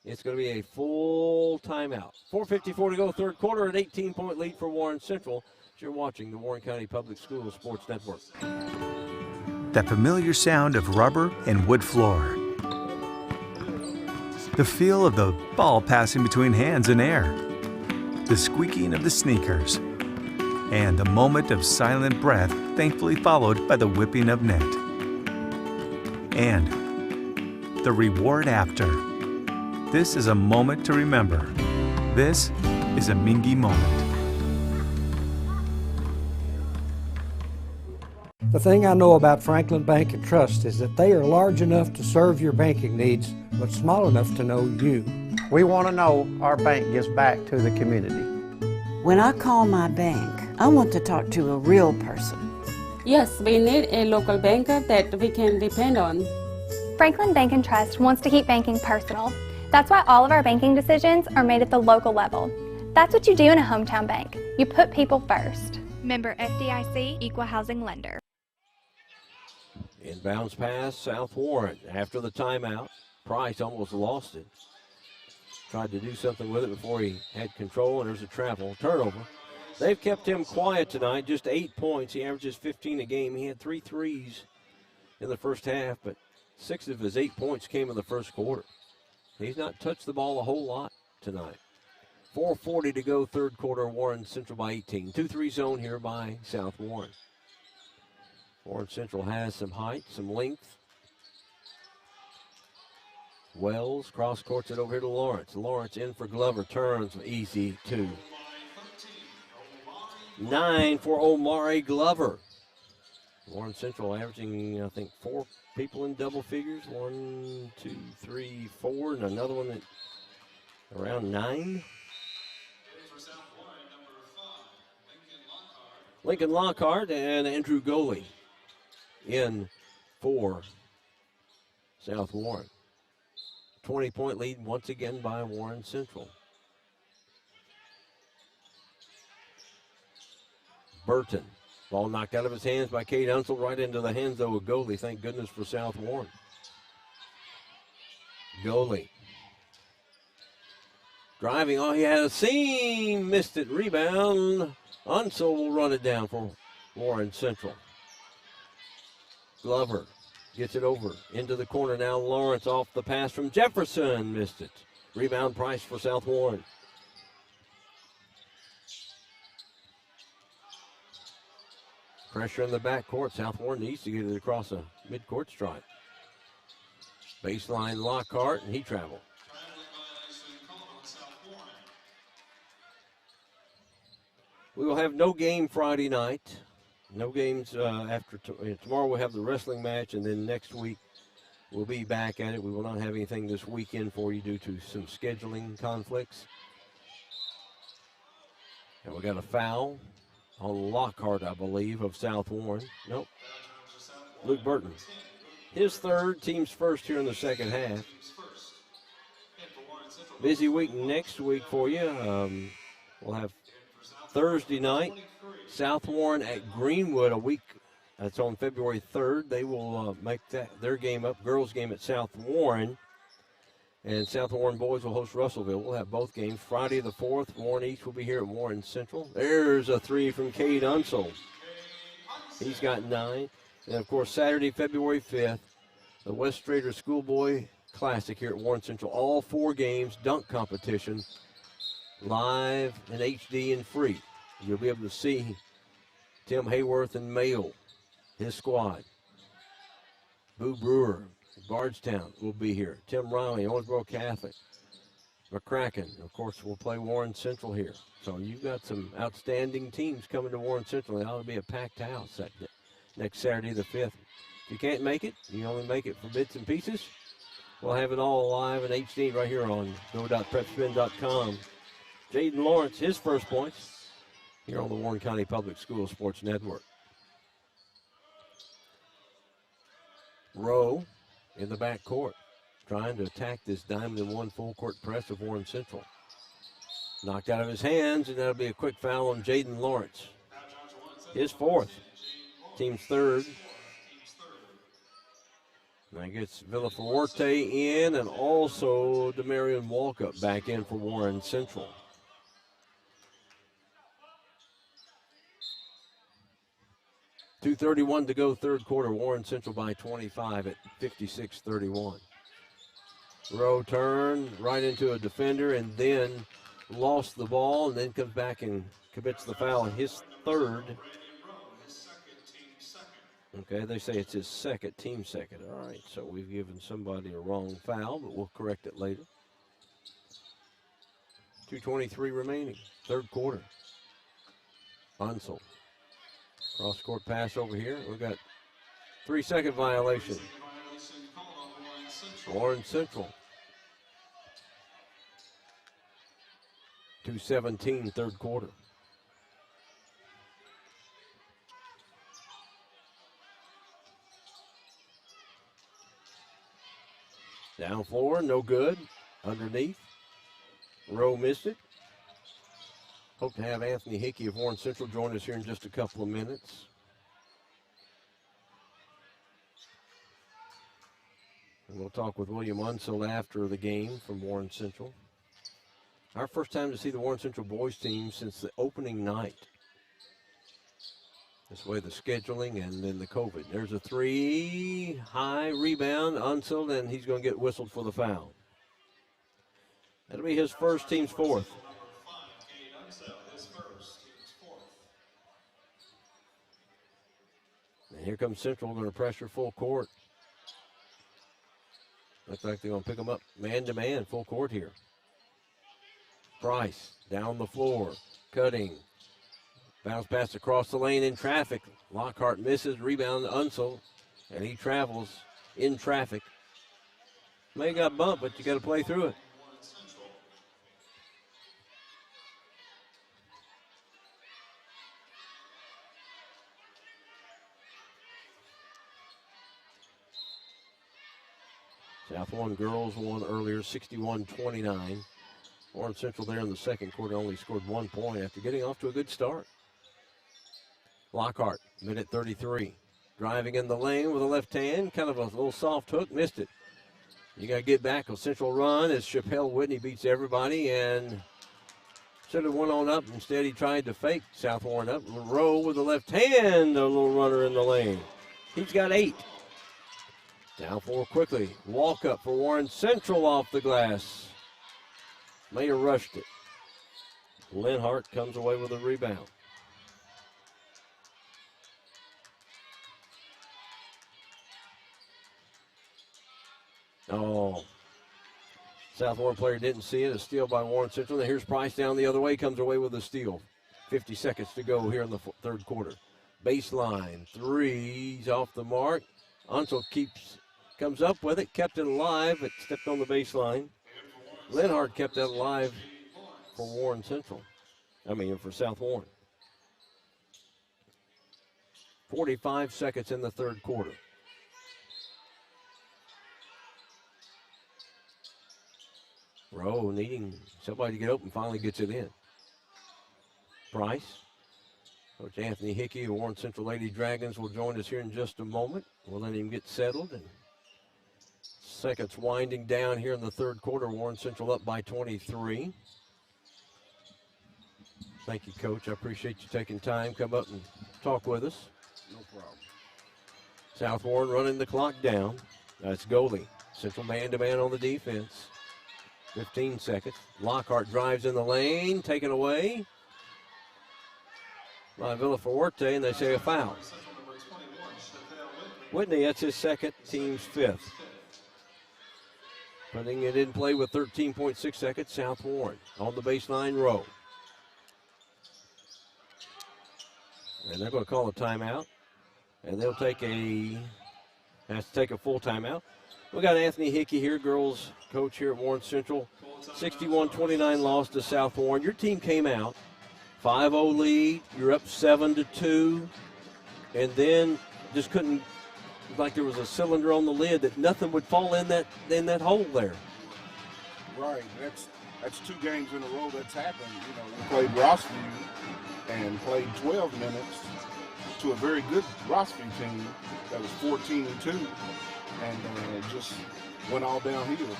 It's going to be a full timeout. 4:54 to go, third quarter, an 18-point lead for Warren Central. You're watching the Warren County Public Schools Sports Network. That familiar sound of rubber and wood floor. The feel of the ball passing between hands and air. The squeaking of the sneakers. And a moment of silent breath, thankfully followed by the whipping of net. And the reward after. This is a moment to remember. This is a Mingy moment. The thing I know about Franklin Bank and Trust is that they are large enough to serve your banking needs, but small enough to know you. We want to know our bank gives back to the community. When I call my bank, I want to talk to a real person. Yes, we need a local banker that we can depend on. Franklin Bank and Trust wants to keep banking personal. That's why all of our banking decisions are made at the local level. That's what you do in a hometown bank. You put people first. Member FDIC, Equal Housing Lender. Inbounds pass, South Warren. After the timeout, Price almost lost it. Tried to do something with it before he had control, and there's a travel turnover. They've kept him quiet tonight, just 8 points. He averages 15 a game. He had 3 threes in the first half, but 6 of his 8 points came in the first quarter. He's not touched the ball a whole lot tonight. 4:40 to go, third quarter. Warren Central by 18. 2-3 zone here by South Warren. Warren Central has some height, some length. Wells cross courts it over here to Lawrence. Lawrence in for Glover, turns easy 2. 9 for Omari Glover. Warren Central averaging, I think, 4 people in double figures. 1, 2, 3, 4, and another one at around 9. Lincoln Lockhart and Andrew Goley in for South Warren. 20-point lead once again by Warren Central. Burton. Ball knocked out of his hands by Cade Unsel, right into the hands, though, of Goley. Thank goodness for South Warren. Goley. Driving, he had a seam, missed it. Rebound. Unsel will run it down for Warren Central. Glover gets it over into the corner now. Lawrence off the pass from Jefferson, missed it. Rebound Price for South Warren. Pressure in the backcourt. South Warren needs to get it across a midcourt stripe. Baseline Lockhart, and he traveled. We will have no game Friday night. No games after tomorrow. We'll have the wrestling match, and then next week we'll be back at it. We will not have anything this weekend for you due to some scheduling conflicts. And we got a foul on Lockhart, I believe, of South Warren. Nope. Luke Burton. His third, team's first here in the second half. Busy week next week for you. We'll have Thursday night, South Warren at Greenwood a week. That's on February 3rd. They will make their game up, girls game at South Warren. And South Warren boys will host Russellville. We'll have both games. Friday the 4th, Warren East will be here at Warren Central. There's a 3 from Cade Unsel. He's got 9. And, of course, Saturday, February 5th, the West Strader Schoolboy Classic here at Warren Central. All 4 games, dunk competition, live in HD and free. You'll be able to see Tim Hayworth and Mayo, his squad. Boo Brewer, Bardstown will be here. Tim Riley, Owensboro Catholic. McCracken, of course, will play Warren Central here. So you've got some outstanding teams coming to Warren Central. It ought to be a packed house that next Saturday the 5th. If you can't make it, you only make it for bits and pieces. We'll have it all live in HD right here on go.prepspin.com. Jaden Lawrence, his first points here on the Warren County Public Schools Sports Network. Rowe in the back court, trying to attack this diamond in one full court press of Warren Central. Knocked out of his hands, and that'll be a quick foul on Jaden Lawrence. His 4th, team's 3rd. That gets Villafuerte in, and also Demarion Walkup back in for Warren Central. .231 to go, third quarter. Warren Central by 25 at 56-31. Rowe turned right into a defender and then lost the ball, and then comes back and commits the foul, his 3rd. Okay, they say it's his second, team second. All right, so we've given somebody a wrong foul, but we'll correct it later. 2:23 remaining, third quarter. Unsel. Cross-court pass over here. We've got 3-second violation. Warren Central. 2:17 third quarter. Down floor, no good. Underneath. Rowe missed it. Hope to have Anthony Hickey of Warren Central join us here in just a couple of minutes. And we'll talk with William Unseld after the game from Warren Central. Our first time to see the Warren Central boys team since the opening night. This way the scheduling and then the COVID. There's a three, high rebound, Unseld, and he's going to get whistled for the foul. That'll be his first, team's fourth. And here comes Central, going to pressure full court. Looks like they're going to pick them up man-to-man, full court here. Price down the floor, cutting. Bounce pass across the lane in traffic. Lockhart misses, rebound to Unseld, and he travels in traffic. May have got bumped, but you got to play through it. South Warren girls won earlier, 61-29. Warren Central there in the second quarter only scored 1 point after getting off to a good start. Lockhart, minute 33. Driving in the lane with a left hand, kind of a little soft hook, missed it. You got to get back. A Central run as Chappelle Whitney beats everybody and should have went on up. Instead, he tried to fake South Warren up. Rowe with a left hand, a little runner in the lane. He's got 8. Down floor quickly. Walk up for Warren Central off the glass. May have rushed it. Linhart comes away with a rebound. Oh, South Warren player didn't see it. A steal by Warren Central. And here's Price down the other way, comes away with a steal. 50 seconds to go here in the third quarter. Baseline, threes off the mark. Unseld comes up with it, kept it alive, but stepped on the baseline. Linhart kept that alive for Warren Central. For South Warren. 45 seconds in the third quarter. Rowe needing somebody to get open, finally gets it in. Price. Coach Anthony Hickey of Warren Central Lady Dragons will join us here in just a moment. We'll let him get settled. And seconds winding down here in the third quarter. Warren Central up by 23. Thank you, Coach. I appreciate you taking time. Come up and talk with us. No problem. South Warren running the clock down. That's goalie. Central man-to-man on the defense. 15 seconds. Lockhart drives in the lane, taken away by Villafuerte, and they say a foul. Whitney, that's his second, team's 5th. Putting it in play with 13.6 seconds, South Warren. On the baseline, Rowe. And they're going to call a timeout. And they'll take has to take a full timeout. We got Anthony Hickey here, girls coach here at Warren Central. 61-29 loss to South Warren. Your team came out 5-0 lead. You're up 7-2, and then just couldn't. Like there was a cylinder on the lid that nothing would fall in that hole there. Right. That's 2 games in a row that's happened. We played Rossview and played 12 minutes to a very good Rossview team that was 14-2. And just went all downhill.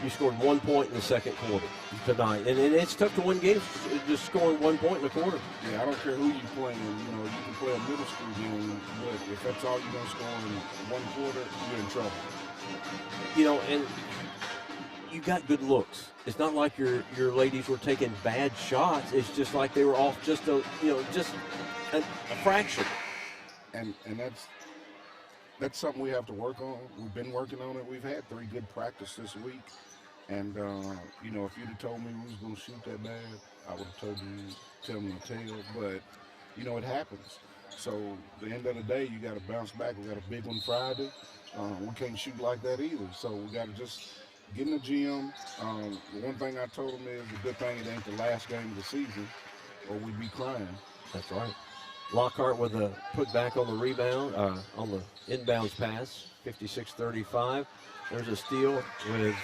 You scored 1 point in the second quarter tonight. And it's tough to win games just scoring 1 point in a quarter. Yeah, I don't care who you're playing. You can play a middle school game, but if that's all you're going to score in 1 quarter, you're in trouble. And you got good looks. It's not like your ladies were taking bad shots. It's just like they were off just a fraction. And that's something we have to work on. We've been working on it. We've had 3 good practices this week. And, if you'd have told me we was going to shoot that bad, I would have told you, tell me to tell. But, it happens. So, at the end of the day, you got to bounce back. We got a big one Friday. We can't shoot like that either. So, we got to just get in the gym. The one thing I told them is the good thing it ain't the last game of the season, or we'd be crying. That's right. Lockhart with a put back on the rebound, on the inbounds pass, 56-35. There's a steal with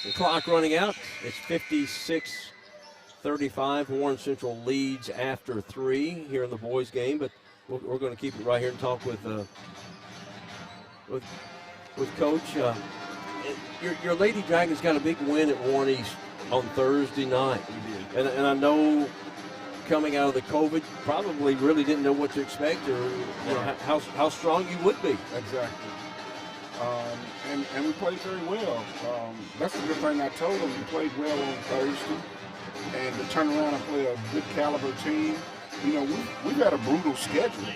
the clock running out. It's 56-35. Warren Central leads after 3 here in the boys' game, but we're going to keep it right here and talk with Coach. Your Lady Dragons got a big win at Warren East on Thursday night, and I know coming out of the COVID, probably really didn't know what to expect or how strong you would be. Exactly. And we played very well. That's the good thing I told them. We played well on Thursday, and to turn around and play a good caliber team. You know, we've got a brutal schedule,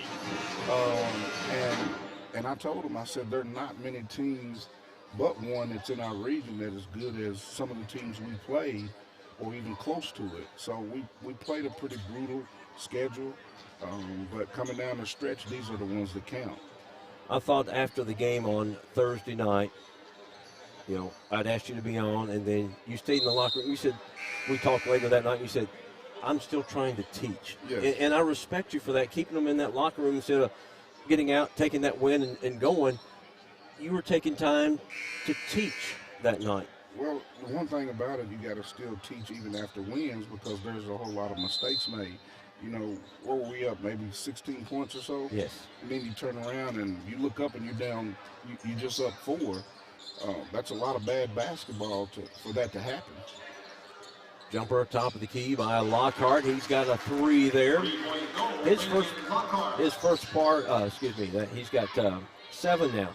and I told them, I said, there are not many teams but one that's in our region that is good as some of the teams we played, or even close to it. So we played a pretty brutal schedule, but coming down the stretch, these are the ones that count. I thought after the game on Thursday night, I'd asked you to be on, and then you stayed in the locker room. You said, we talked later that night, and you said, I'm still trying to teach. Yes. And I respect you for that, keeping them in that locker room instead of getting out, taking that win and going. You were taking time to teach that night. Well, the one thing about it, you got to still teach even after wins because there's a whole lot of mistakes made. You know, where were we up? Maybe 16 points or so? Yes. And then you turn around and you look up and you're down, you just up 4. That's a lot of bad basketball for that to happen. Jumper top of the key by Lockhart. He's got a 3 there. His first part, he's got 7 now.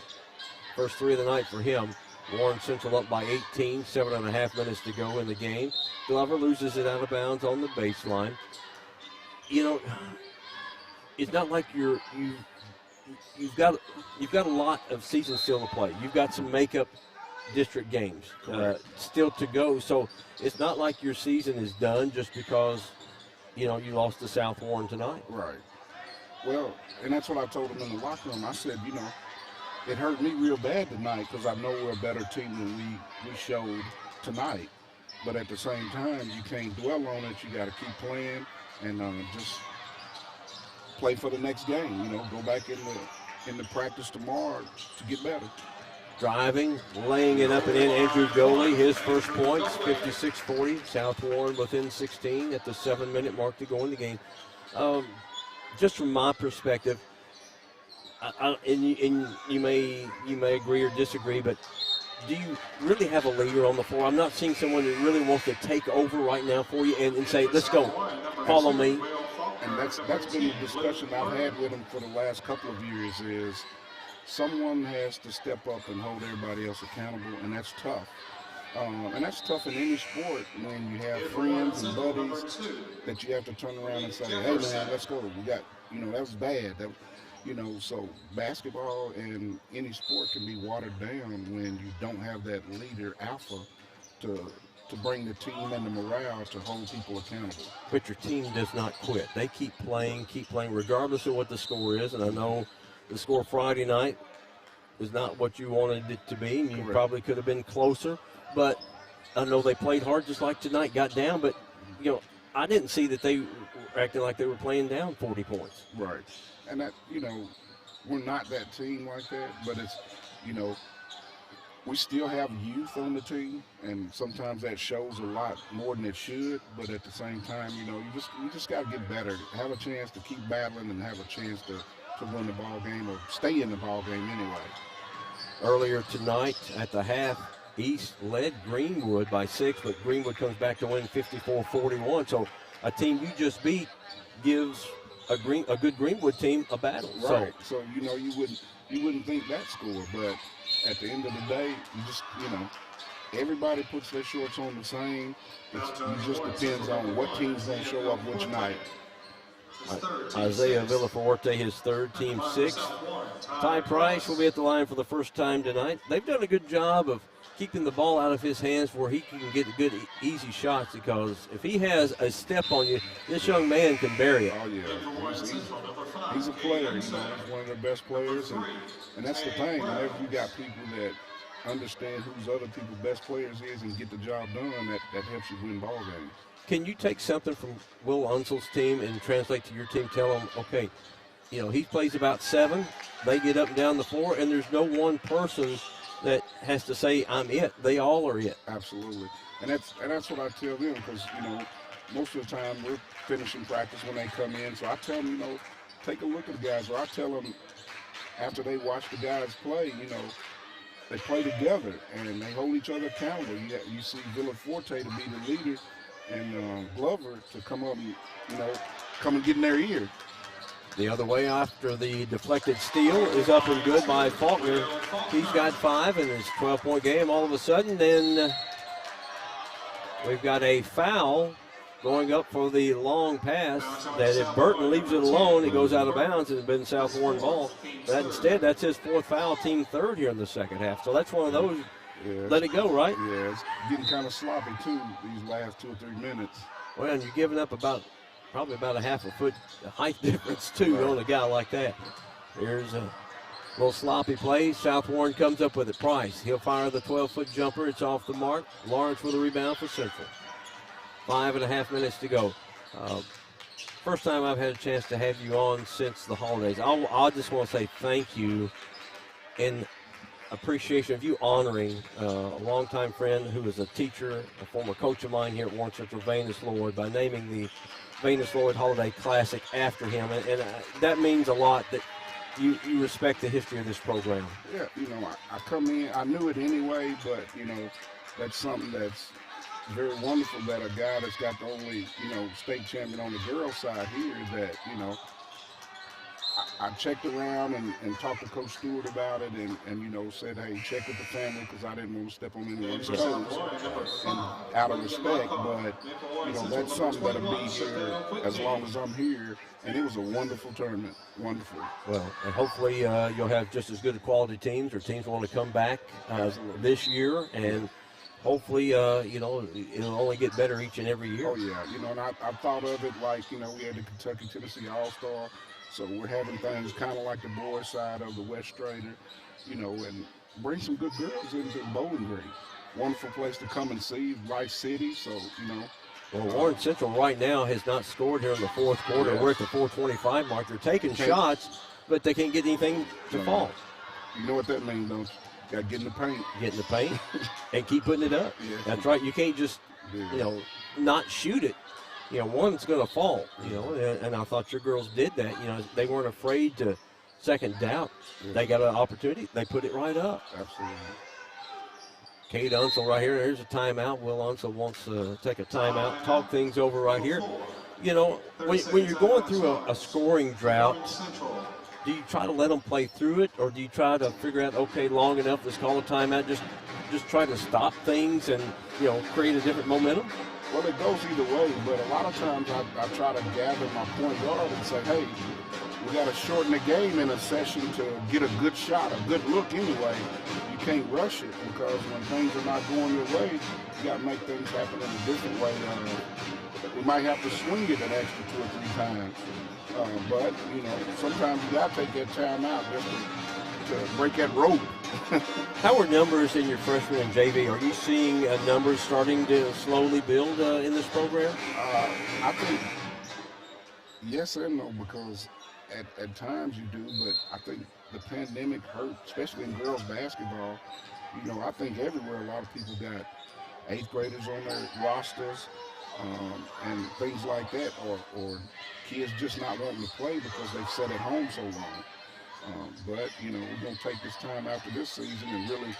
First 3 of the night for him. Warren Central up by 18, 7.5 minutes to go in the game. Glover loses it out of bounds on the baseline. You know, it's not like you've got a lot of season still to play. You've got some makeup district games still to go. So it's not like your season is done just because, you lost to South Warren tonight. Right. Well, and that's what I told them in the locker room. I said, it hurt me real bad tonight because I know we're a better team than we showed tonight. But at the same time, you can't dwell on it. You got to keep playing and just play for the next game. Go back in the practice tomorrow to get better. Driving, laying it up and in, Andrew Goley, his first points, 56-40. South Warren within 16 at the 7-minute mark to go in the game. Just from my perspective, and you may agree or disagree, but do you really have a leader on the floor? I'm not seeing someone that really wants to take over right now for you and say, let's go, follow me. And that's been the discussion I've had with him for the last couple of years is someone has to step up and hold everybody else accountable, and that's tough. And that's tough in any sport when you have friends and buddies that you have to turn around and say, hey, man, let's go. We got, that was bad. So basketball and any sport can be watered down when you don't have that leader alpha to bring the team and the morale to hold people accountable. But your team does not quit. They keep playing regardless of what the score is. And I know the score Friday night was not what you wanted it to be, and you probably could have been closer. But I know they played hard just like tonight, got down. But, I didn't see that they were acting like they were playing down 40 points. Right. And that, we're not that team like that, but it's, we still have youth on the team, and sometimes that shows a lot more than it should. But at the same time, you just got to get better, have a chance to keep battling, and have a chance to win the ball game or stay in the ball game anyway. Earlier tonight at the half, East led Greenwood by 6, but Greenwood comes back to win 54-41. So a team you just beat gives a good Greenwood team a battle. Right. So you wouldn't think that score, but at the end of the day, you just everybody puts their shorts on the same. It just depends on what team's gonna show up which night. Isaiah Villaforte, his 3rd, team 6th. Ty Price will be at the line for the first time tonight. They've done a good job of keeping the ball out of his hands where he can get good, easy shots, because if he has a step on you, this young man can bury it. Oh, yeah. He's a player. He's one of their best players, and that's the thing. Whenever you got people that understand who's other people's best players is and get the job done, that helps you win ball games. Can you take something from Will Unsel's team and translate to your team? Tell them, okay, he plays about 7. They get up and down the floor, and there's no one person that has to say, I'm it. They all are it. Absolutely. And that's what I tell them, because, most of the time we're finishing practice when they come in. So I tell them, take a look at the guys. Or I tell them after they watch the guys play, they play together and they hold each other accountable. You see Villaforte to be the leader and Glover to come up and, come and get in their ear. The other way after the deflected steal is up and good by Faulkner. He's got 5 in his 12-point game. All of a sudden, then we've got a foul going up for the long pass that if Burton leaves it alone, it goes out of bounds and it's been South Warren ball. But instead, that's his 4th foul, team 3rd here in the second half. So that's one of those, let it go, right? Yeah, it's getting kind of sloppy, too, these last 2 or 3 minutes. Well, and you're giving up probably about a half a foot height difference, too, on a guy like that. Here's a little sloppy play. South Warren comes up with it. Price, he'll fire the 12-foot jumper. It's off the mark. Lawrence with a rebound for Central. 5.5 minutes to go. First time I've had a chance to have you on since the holidays. I just want to say thank you in appreciation of you honoring a longtime friend who was a teacher, a former coach of mine here at Warren Central, Venus Lloyd, by naming the Venus Lloyd Holiday Classic after him. And that means a lot that you respect the history of this program. Yeah, I come in, I knew it anyway, but, that's something that's very wonderful, that a guy that's got the only, state champion on the girls' side here, that, I checked around and talked to Coach Stewart about it and said, hey, check with the family, because I didn't want to step on anyone's toes and out of respect. But, that's something that'll be here as long as I'm here. And it was a wonderful tournament, wonderful. Well, and hopefully you'll have just as good a quality teams, or teams want to come back this year. And hopefully, it'll only get better each and every year. Oh, yeah. And I thought of it like, we had the Kentucky-Tennessee All-Star. So we're having things kind of like the boys' side of the West Strader, and bring some good girls into Bowling Green. Wonderful place to come and see, Rice City, so, Well, Warren Central right now has not scored here in the 4th quarter. Yes. We're at the 4:25 mark. They're taking shots, but they can't get anything to fall. You know what that means, don't you? Got to get in the paint. Get in the paint and keep putting it up. Yeah. That's right. You can't just, not shoot it. One's going to fall, and I thought your girls did that. They weren't afraid to second doubt. Yeah. They got an opportunity. They put it right up. Absolutely. Kate Unsel right here. Here's a timeout. Will Unsel wants to take a timeout, talk things over right here. When you're going through a scoring drought, do you try to let them play through it, or do you try to figure out, okay, long enough, let's call a timeout, just try to stop things and, create a different momentum? Well, it goes either way, but a lot of times I try to gather my point guard and say, hey, we got to shorten the game in a session to get a good shot, a good look anyway. You can't rush it, because when things are not going your way, you got to make things happen in a different way. We might have to swing it an extra 2 or 3 times. But, sometimes you got to take that time out just to break that rope. How are numbers in your freshman and JV? Are you seeing numbers starting to slowly build in this program? I think yes and no, because at times you do, but I think the pandemic hurt, especially in girls basketball. I think everywhere a lot of people got 8th graders on their rosters and things like that, or kids just not wanting to play because they've sat at home so long. But, we're going to take this time after this season and really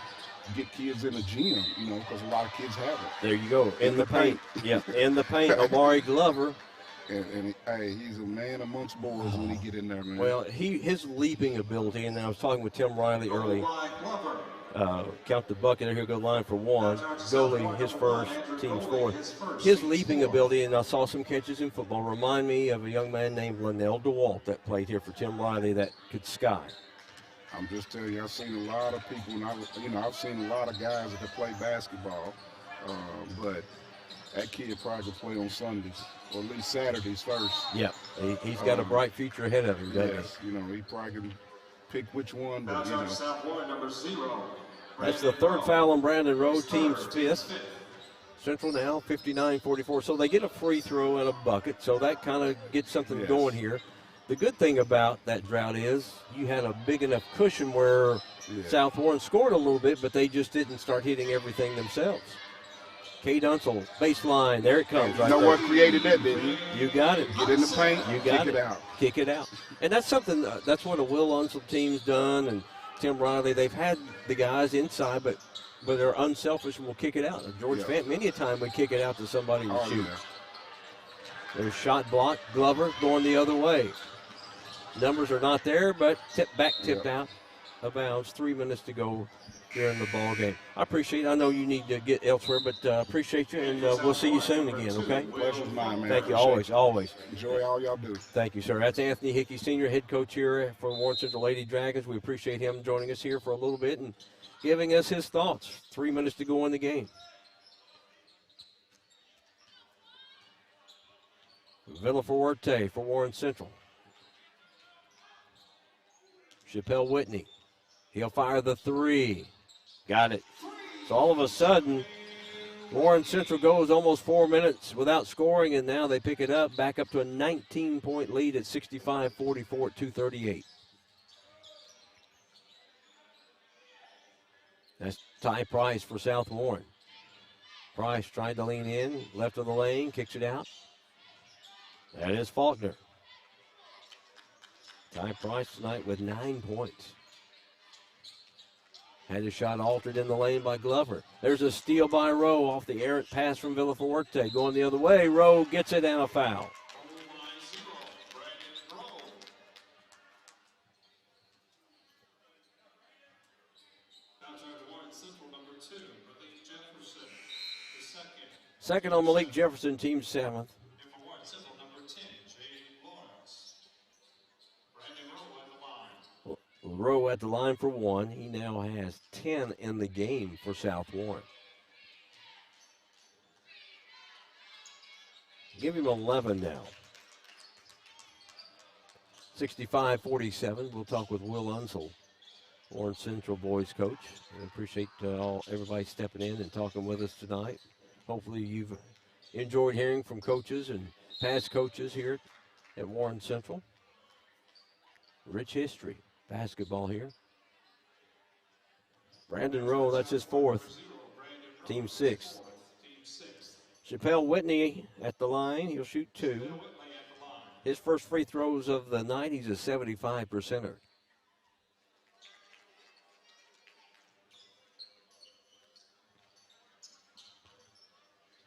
get kids in the gym, because a lot of kids have it. There you go, in the paint. Yeah, in the paint. Omari Glover. And hey, he's a man amongst boys when he get in there, man. Well, his leaping ability, and I was talking with Tim Riley early, count the bucket, he'll go line for 1. Goalie, his first, team's 4th. His leaping ability, and I saw some catches in football, remind me of a young man named Linnell DeWalt that played here for Tim Riley that could sky. I'm just telling you, I've seen a lot of people, and I've seen a lot of guys that play basketball, but that kid probably could play on Sundays, or at least Saturdays first. Yeah, he's got a bright future ahead of him, doesn't he? He probably can pick which one, but number 0. That's the third foul on Brandon Rowe, team's fifth. Central now 59-44. So they get a free throw and a bucket, so that kind of gets something going here. The good thing about that drought is you had a big enough cushion where South Warren scored a little bit, but they just didn't start hitting everything themselves. Kate Unsel, baseline, there it comes. You know what created that, didn't you? You got it. Get in the paint, you got kick it out. Kick it out. And that's something, that's what a Will Unsel team's done, and Tim Riley, they've had the guys inside, but they're unselfish and will kick it out. And George Fant, many a time would kick it out to somebody who shoot. There's shot block, Glover going the other way. Numbers are not there, but tipped out of bounds. 3 minutes to go here in the ball game. I appreciate it. I know you need to get elsewhere, but appreciate you, and we'll see you soon again, okay? Pleasure's mine, man. Thank you, Appreciate always. Enjoy all y'all do. Thank you, sir. That's Anthony Hickey, Senior Head Coach here for Warren Central Lady Dragons. We appreciate him joining us here for a little bit and giving us his thoughts. 3 minutes to go in the game. Villafuerte for Warren Central. Chappelle Whitney. He'll fire the three. Got it. So all of a sudden, Warren Central goes almost 4 minutes without scoring, and now they pick it up, back up to a 19-point lead at 65-44 at 2:38. That's Ty Price for South Warren. Price tried to lean in, left of the lane, kicks it out. That is Faulkner. Ty Price tonight with 9 points. Had his shot altered in the lane by Glover. There's a steal by Rowe off the errant pass from Villafuerte. Going the other way, Rowe gets it and a foul. Second on Malik Jefferson, team seventh. Rowe at the line for one. He now has 10 in the game for South Warren. Give him 11 now. 65-47. We'll talk with Will Unsel, Warren Central boys coach. I appreciate everybody stepping in and talking with us tonight. Hopefully you've enjoyed hearing from coaches and past coaches here at Warren Central. Rich history. Basketball here. Brandon Rowe, that's his fourth. Team sixth. Chappelle Whitney at the line. He'll shoot two. His first free throws of the night, he's a 75%er.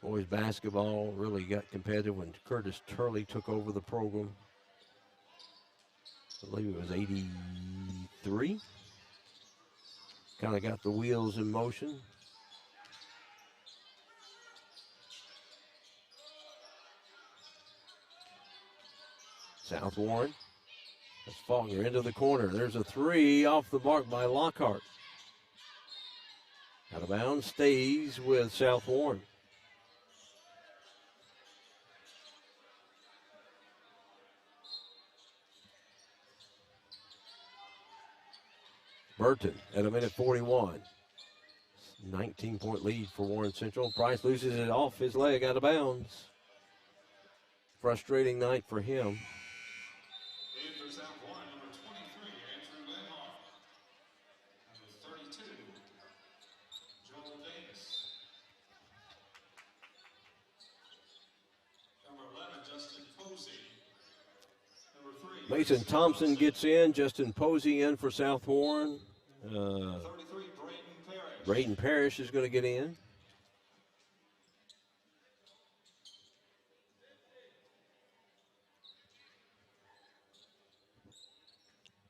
Boys basketball really got competitive when Curtis Turley took over the program. I believe it was 83. Kind of got the wheels in motion. South Warren. That's Faulkner into the corner. There's a three off the mark by Lockhart. Out of bounds, stays with South Warren. Burton at a minute 41. 19-point lead for Warren Central. Price loses it off his leg out of bounds. Frustrating night for him. Mason Thompson gets in. Justin Posey in for South Warren. Braden Parrish is going to get in.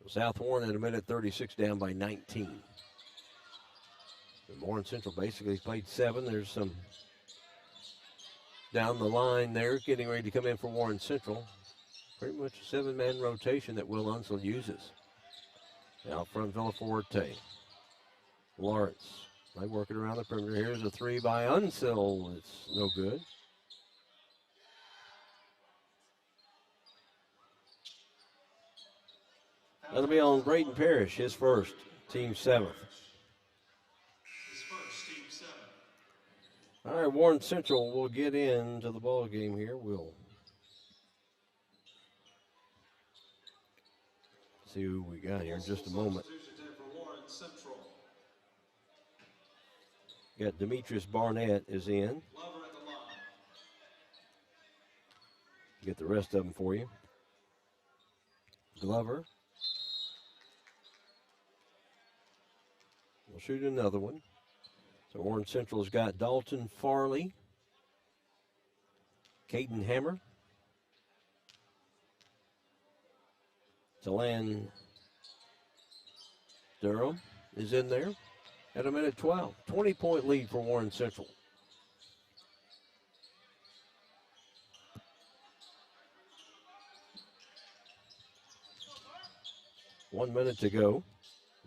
South Warren at a minute 36 down by 19. And Warren Central basically played 7. There's some down the line there getting ready to come in for Warren Central. Pretty much a 7-man rotation that Will Unsel uses. Out front, Villafuerte. Lawrence. They working around the perimeter. Here's a three by Unsel. It's no good. That'll be on Braden Parrish, his first, team 7th. All right, Warren Central will get into the ball game here. We'll see who we got here in just a moment. Got Demetrius Barnett is in. Get the rest of them for you. Glover. We'll shoot another one. So Warren Central's got Dalton Farley, Caden Hammer, Delan Durham is in there at a minute 12. 20-point lead for Warren Central. One minute to go.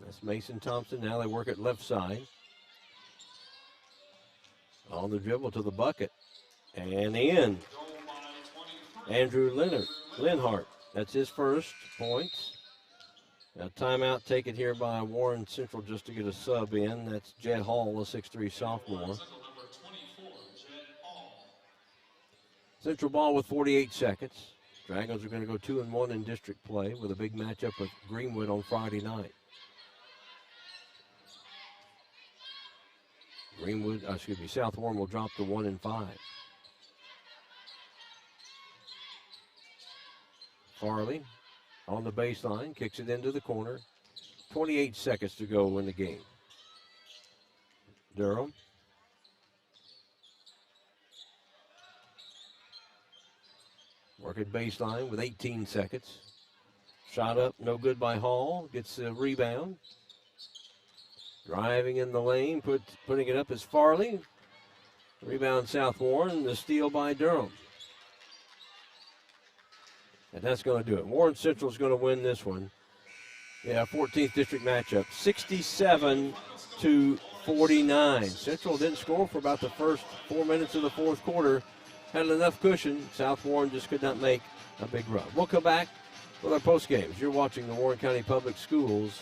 That's Mason Thompson. Now they work at left side. On the dribble to the bucket. And in. Andrew Linhart. That's his first points. Now timeout taken here by Warren Central just to get a sub in. That's Jed Hall, a 6'3 sophomore. Central ball with 48 seconds. Dragons are going to go 2-1 in district play with a big matchup with Greenwood on Friday night. South Warren will drop to 1-5. Farley on the baseline, kicks it into the corner. 28 seconds to go in the game. Durham. Work at baseline with 18 seconds. Shot up, no good by Hall. Gets the rebound. Driving in the lane, putting it up is Farley. Rebound South Warren, the steal by Durham. And that's going to do it. Warren Central is going to win this one. Yeah, 14th district matchup, 67-49. Central didn't score for about the first 4 minutes of the fourth quarter. Had enough cushion. South Warren just could not make a big run. We'll come back with our post games. You're watching the Warren County Public Schools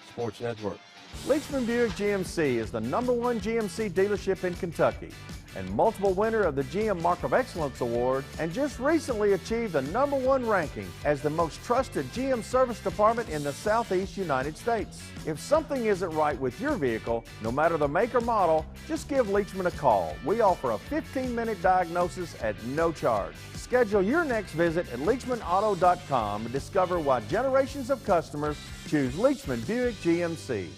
Sports Network. Leachman Buick GMC is the #1 GMC dealership in Kentucky and multiple winner of the GM Mark of Excellence Award, and just recently achieved the #1 ranking as the most trusted GM service department in the Southeast United States. If something isn't right with your vehicle, no matter the make or model, just give Leachman a call. We offer a 15-minute diagnosis at no charge. Schedule your next visit at LeachmanAuto.com and discover why generations of customers choose Leachman Buick GMC.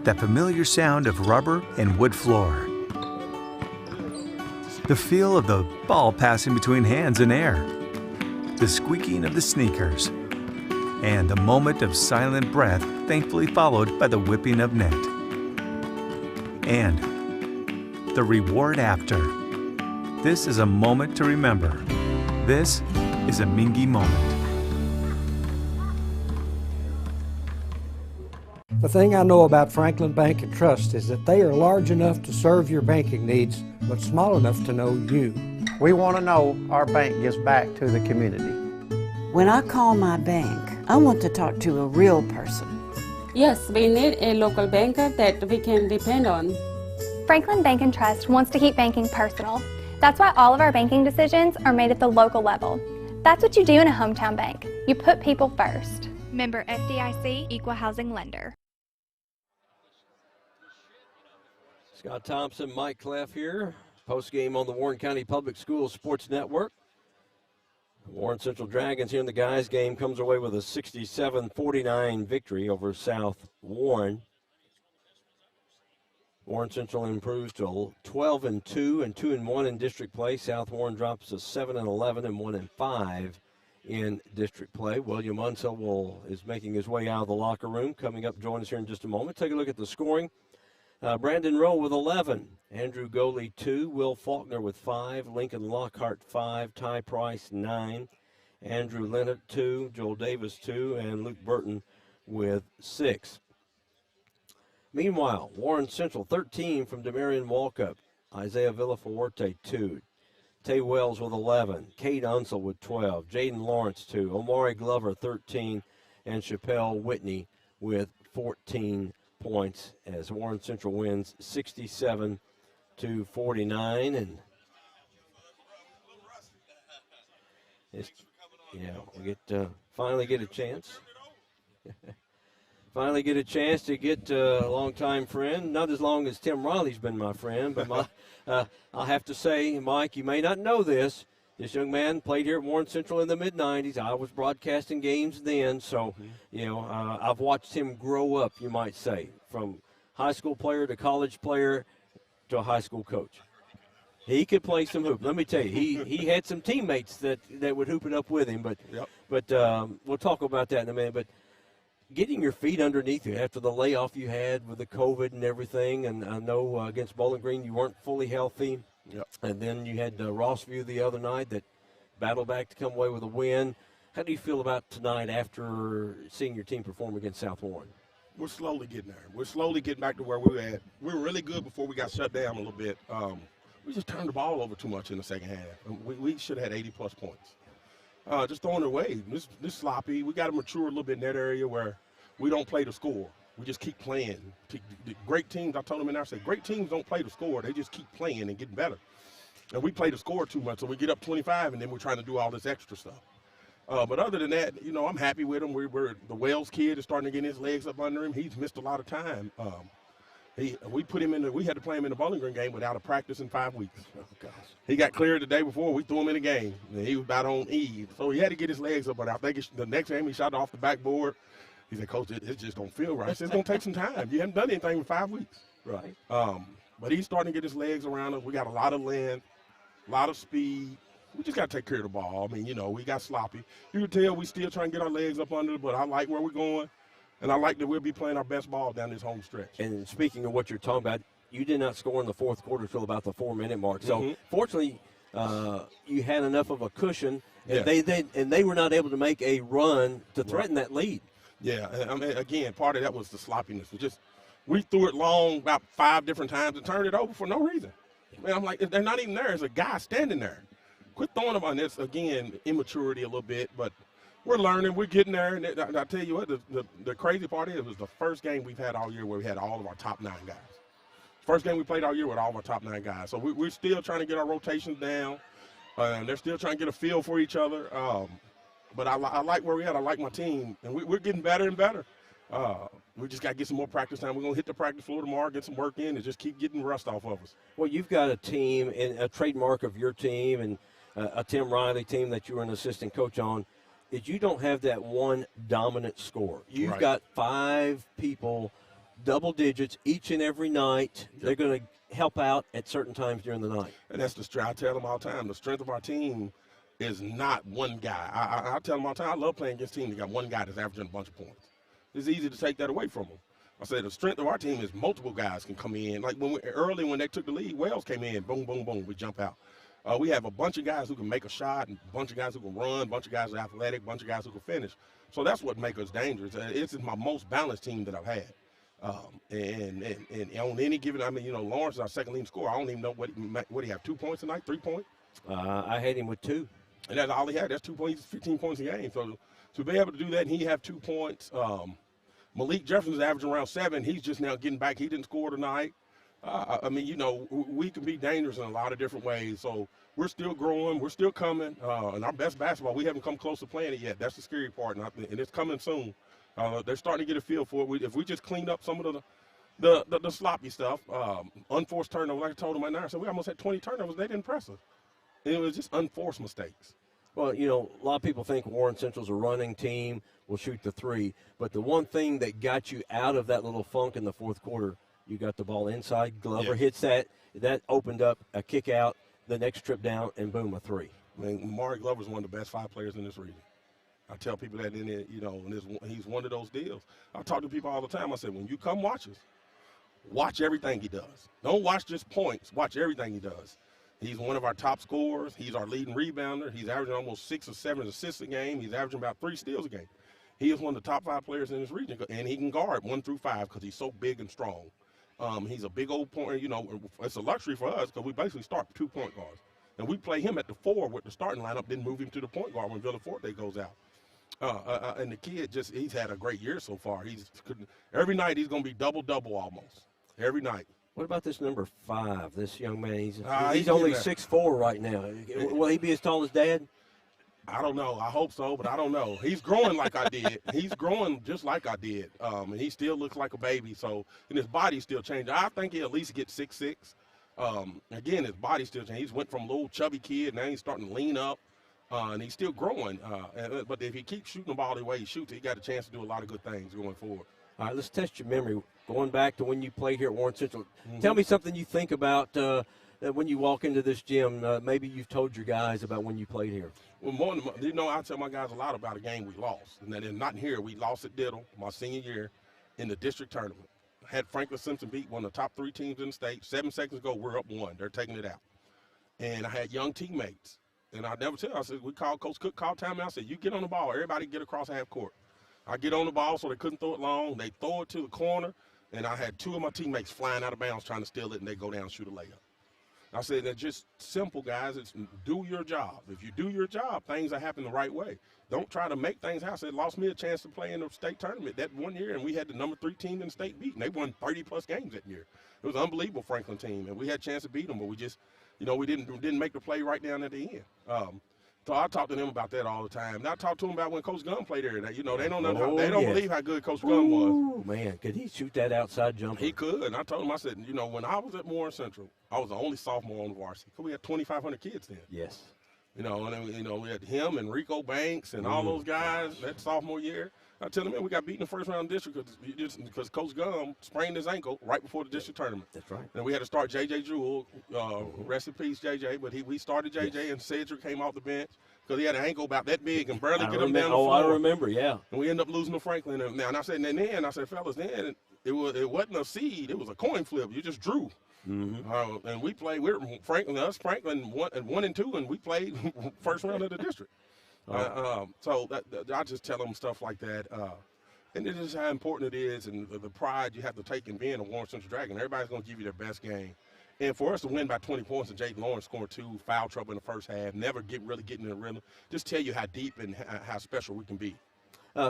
That familiar sound of rubber and wood floor. The feel of the ball passing between hands and air. The squeaking of the sneakers. And the moment of silent breath, thankfully followed by the whipping of net. And the reward after. This is a moment to remember. This is a Mingy moment. The thing I know about Franklin Bank and Trust is that they are large enough to serve your banking needs, but small enough to know you. We want to know our bank gives back to the community. When I call my bank, I want to talk to a real person. Yes, we need a local banker that we can depend on. Franklin Bank and Trust wants to keep banking personal. That's why all of our banking decisions are made at the local level. That's what you do in a hometown bank. You put people first. Member FDIC, Equal Housing Lender. Scott Thompson, Mike Cleff here. Post game on the Warren County Public Schools Sports Network. Warren Central Dragons here in the guys game comes away with a 67-49 victory over South Warren. Warren Central improves to 12-2 and 2-1 in district play. South Warren drops to 7-11 and 1-5 in district play. William Unsell is making his way out of the locker room. Coming up, join us here in just a moment. Take a look at the scoring. Brandon Rowe with 11, Andrew Goley 2, Will Faulkner with 5, Lincoln Lockhart 5, Ty Price 9, Andrew Leonard 2, Joel Davis 2, and Luke Burton with 6. Meanwhile, Warren Central 13 from Demarion Walkup, Isaiah Villafuerte 2, Tay Wells with 11, Cade Unsell with 12, Jaden Lawrence 2, Omari Glover 13, and Chappelle Whitney with 14 points as Warren Central wins 67-49, and we finally get a chance. Finally get a chance to get a longtime friend, not as long as Tim Riley's been my friend, but I'll have to say, Mike, you may not know this. This young man played here at Warren Central in the mid-'90s. I was broadcasting games then, so, I've watched him grow up, you might say, from high school player to college player to a high school coach. He could play some hoop. Let me tell you, he had some teammates that would hoop it up with him, but we'll talk about that in a minute. But getting your feet underneath you after the layoff you had with the COVID and everything, and I know against Bowling Green you weren't fully healthy. Yep. And then you had Rossview the other night that battled back to come away with a win. How do you feel about tonight after seeing your team perform against South Warren? We're slowly getting there. We're slowly getting back to where we were at. We were really good before we got shut down a little bit. We just turned the ball over too much in the second half. We should have had 80-plus points. Just throwing it away. This sloppy. We got to mature a little bit in that area where we don't play to score. We just keep playing. The great teams, I told them in there, I said, great teams don't play to score. They just keep playing and getting better. And we play to score too much, so we get up 25, and then we're trying to do all this extra stuff. But other than that, I'm happy with him. The Wells kid is starting to get his legs up under him. He's missed a lot of time. We had to play him in the Bowling Green game without a practice in 5 weeks. Oh, gosh. He got cleared the day before. We threw him in the game, and he was about on E. So he had to get his legs up. But I think the next game he shot off the backboard. He said, Coach, it just don't feel right. I said, it's going to take some time. You haven't done anything in 5 weeks. Right. But he's starting to get his legs around us. We got a lot of length, a lot of speed. We just got to take care of the ball. I mean, we got sloppy. You can tell we still trying to get our legs up under it, but I like where we're going, and I like that we'll be playing our best ball down this home stretch. And speaking of what you're talking about, you did not score in the fourth quarter until about the 4-minute mark. So, fortunately, you had enough of a cushion, and they were not able to make a run to threaten that lead. Yeah, again, part of that was the sloppiness. We threw it long about 5 different times and turned it over for no reason. Man, I'm like, they're not even there. There's a guy standing there. Quit throwing them on this. Again, immaturity a little bit, but we're learning. We're getting there. And I tell you what, the crazy part is it was the first game we've had all year where we had all of our top 9 guys. First game we played all year with all of our top 9 guys. So we're still trying to get our rotations down. And they're still trying to get a feel for each other. But I like where we're at. I like my team. And we're getting better and better. We just got to get some more practice time. We're going to hit the practice floor tomorrow, get some work in, and just keep getting rust off of us. Well, you've got a team, and a trademark of your team, and a Tim Riley team that you were an assistant coach on, is you don't have that one dominant scorer. You've got 5 people, double digits, each and every night. Yep. They're going to help out at certain times during the night. And that's the strength. I tell them all the time, the strength of our team is not one guy. I tell them all the time, I love playing against teams that got one guy that's averaging a bunch of points. It's easy to take that away from them. I say the strength of our team is multiple guys can come in. Like early when they took the lead, Wells came in, boom, boom, boom, we jump out. We have a bunch of guys who can make a shot, and a bunch of guys who can run, a bunch of guys who are athletic, a bunch of guys who can finish. So that's what makes us dangerous. This is my most balanced team that I've had. And on any given, Lawrence is our second leading scorer. I don't even know what he have, 2 points tonight, 3 points? I had him with 2. And that's all he had. That's 2 points, 15 points a game. So to be able to do that, and he have 2 points. Malik Jefferson's averaging around 7. He's just now getting back. He didn't score tonight. We can be dangerous in a lot of different ways. So we're still growing. We're still coming. And our best basketball, we haven't come close to playing it yet. That's the scary part, and it's coming soon. They're starting to get a feel for it. If we just clean up some of The sloppy stuff, unforced turnover. Like I told them right now, I said we almost had 20 turnovers. They didn't press us. And it was just unforced mistakes. Well, you know, a lot of people think Warren Central's a running team, will shoot the three. But the one thing that got you out of that little funk in the fourth quarter, you got the ball inside. Glover hits that. That opened up a kick out, the next trip down, and boom, a three. I mean, Amari Glover's one of the best 5 players in this region. I tell people that in it, you know, and he's one of those deals. I talk to people all the time. I said, when you come watch us, watch everything he does. Don't watch just points. Watch everything he does. He's one of our top scorers. He's our leading rebounder. He's averaging almost 6 or 7 assists a game. He's averaging about 3 steals a game. He is one of the top 5 players in this region, and he can guard 1 through 5 because he's so big and strong. He's a big old point. You know, it's a luxury for us because we basically start 2 point guards. And we play him at the 4 with the starting lineup, then move him to the point guard when Villaforte goes out. And the kid he's had a great year so far. Every night he's going to be double-double almost. Every night. What about this number 5, this young man? He's he's only 6'4" right now. Will he be as tall as Dad? I don't know. I hope so, but I don't know. He's growing like I did. He's growing just like I did. And he still looks like a baby. So, and his body's still changing. I think he'll at least get 6'6". Again, his body's still changing. He's went from a little chubby kid, now he's starting to lean up. And he's still growing. But if he keeps shooting the ball the way he shoots, he got a chance to do a lot of good things going forward. All right, let's test your memory. Going back to when you played here at Warren Central, tell me something you think about when you walk into this gym. Maybe you've told your guys about when you played here. Well, you know, I tell my guys a lot about a game we lost. And that is not here. We lost at Diddle my senior year in the district tournament. Had Franklin Simpson beat one of the top 3 teams in the state. 7 seconds ago, we're up 1. They're taking it out. And I had young teammates. And I never tell. I said, Coach Cook called timeout. I said, you get on the ball. Everybody get across half court. I get on the ball so they couldn't throw it long. They throw it to the corner. And I had 2 of my teammates flying out of bounds trying to steal it, and they go down and shoot a layup. I said, they're just simple, guys. It's do your job. If you do your job, things will happen the right way. Don't try to make things happen. I said, lost me a chance to play in the state tournament that one year, and we had the number 3 team in the state beat, and they won 30-plus games that year. It was an unbelievable Franklin team, and we had a chance to beat them, but we just, you know, we didn't make the play right down at the end. So I talk to them about that all the time. And I talk to them about when Coach Gunn played there. You know, they don't know believe how good Coach Gunn was. Oh man, could he shoot that outside jumper? He could. And I told him, I said, you know, when I was at Warren Central, I was the only sophomore on the varsity. We had 2,500 kids then. Yes. You know, and then, you know, we had him and Rico Banks and all those guys that sophomore year. I tell them, man, we got beat in the first round of district because Coach Gum sprained his ankle right before the district tournament. That's right. And we had to start J.J. Jewell, rest in peace, J.J., but we started J.J. and Cedric came off the bench because he had an ankle about that big and barely get him down the floor. I remember, yeah. And we ended up losing to Franklin. And I said, fellas, then it wasn't a seed. It was a coin flip. You just drew. Mm-hmm. And we played, Franklin 1 and 2, and we played first round of the district. So I just tell them stuff like that. And it is how important it is and the pride you have to take in being a Warren Central Dragon. Everybody's going to give you their best game. And for us to win by 20 points and Jake Lawrence scoring 2, foul trouble in the first half, never really getting in the rhythm, just tell you how deep and how special we can be.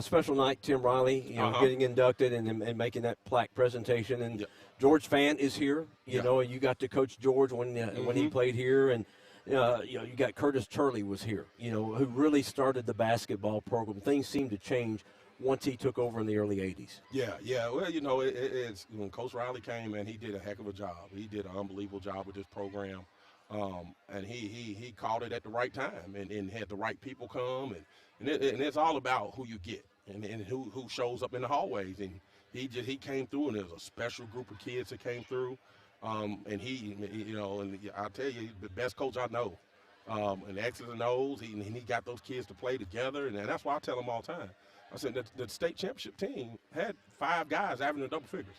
Special night, Tim Riley, getting inducted and making that plaque presentation. And George Fant is here. You know, you got to coach George when he played here. And, you got Curtis Turley was here, who really started the basketball program. Things seemed to change once he took over in the early 80s. Yeah. Well, it's when Coach Riley came, and he did a heck of a job. He did an unbelievable job with this program. And he called it at the right time and had the right people come. And it's all about who you get and who shows up in the hallways. And he came through, and there was a special group of kids that came through. And and I'll tell you, the best coach I know. And the X's and O's, he got those kids to play together. And that's why I tell them all the time. I said the state championship team had 5 guys averaging double figures.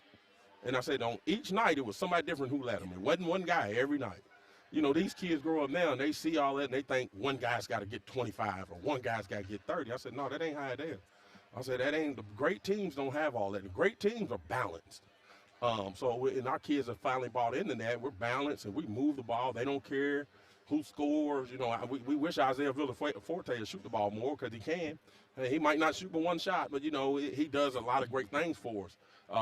And I said on each night it was somebody different who led them. It wasn't one guy every night. These kids grow up now and they see all that and they think one guy's got to get 25 or one guy's got to get 30. I said, no, that ain't how it is. I said, the great teams don't have all that. The great teams are balanced. And our kids have finally bought into that. We're balanced and we move the ball. They don't care who scores. We wish Isaiah Villaforte would shoot the ball more because he can. He might not shoot but one shot, but, he does a lot of great things for us.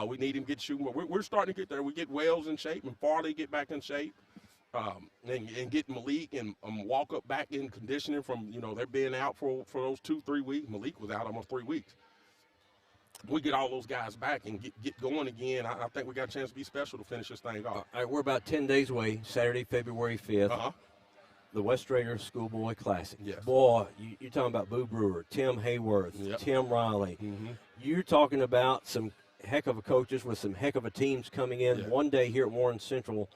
We need him to get shooting. But we're starting to get there. We get Wells in shape and Farley get back in shape. And get Malik and walk up back in conditioning from, they're being out for those 2-3 weeks. Malik was out almost 3 weeks. we get all those guys back and get going again, I think we got a chance to be special to finish this thing off. All right, we're about 10 days away, Saturday, February 5th. The West Raider Schoolboy Classic. Yes. Boy, you're talking about Boo Brewer, Tim Hayworth, Tim Riley. You're talking about some heck of a coaches with some heck of a teams coming in one day here at Warren Central.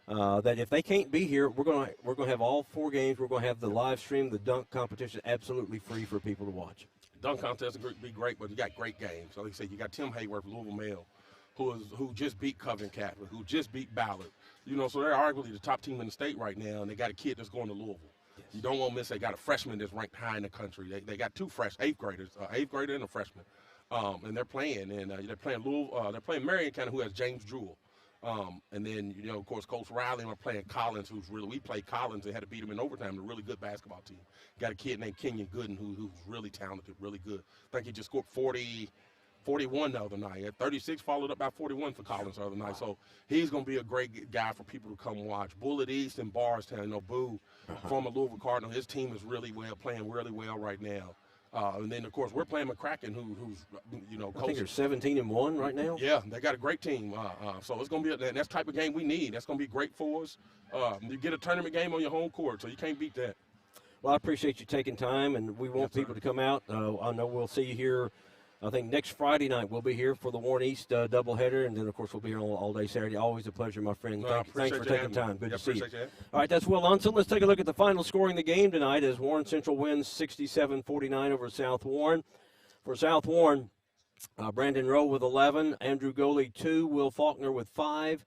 That if they can't be here, we're gonna have all 4 games. We're gonna have the live stream, the dunk competition, absolutely free for people to watch. Dunk contest will be great, but you got great games. So like I said, you got Tim Hayworth, Louisville Male, who just beat Covent Catholic, who just beat Ballard. You know, so they're arguably the top team in the state right now, and they got a kid that's going to Louisville. Yes. You don't want to miss. They got a freshman that's ranked high in the country. They got 2 8th graders, 8th grader and a freshman, and they're playing. And they're playing Louisville. They're playing Marion County, who has James Jewell. And then, you know, of course, Coach Riley and we're playing Collins, we played Collins and had to beat him in overtime. A really good basketball team. Got a kid named Kenyon Gooden who's really talented, really good. I think he just scored 41 the other night. At 36, followed up by 41 for Collins the other night. So he's going to be a great guy for people to come watch. Bullitt East and Bardstown, you know, Boo, former Louisville Cardinal, his team is playing really well right now. And then, of course, we're playing McCracken, who's, you know, I think they're 17-1 right now. Yeah, they got a great team. So it's going to be that's the type of game we need. That's going to be great for us. You get a tournament game on your home court, so you can't beat that. Well, I appreciate you taking time, and we want people to come out. I know we'll see you here. I think next Friday night we'll be here for the Warren East doubleheader, and then, of course, we'll be here all day Saturday. Always a pleasure, my friend. Thanks for taking time. Good to see you. All right, that's Will Unson. Let's take a look at the final scoring the game tonight as Warren Central wins 67-49 over South Warren. For South Warren, Brandon Rowe with 11, Andrew Goley 2, Will Faulkner with 5,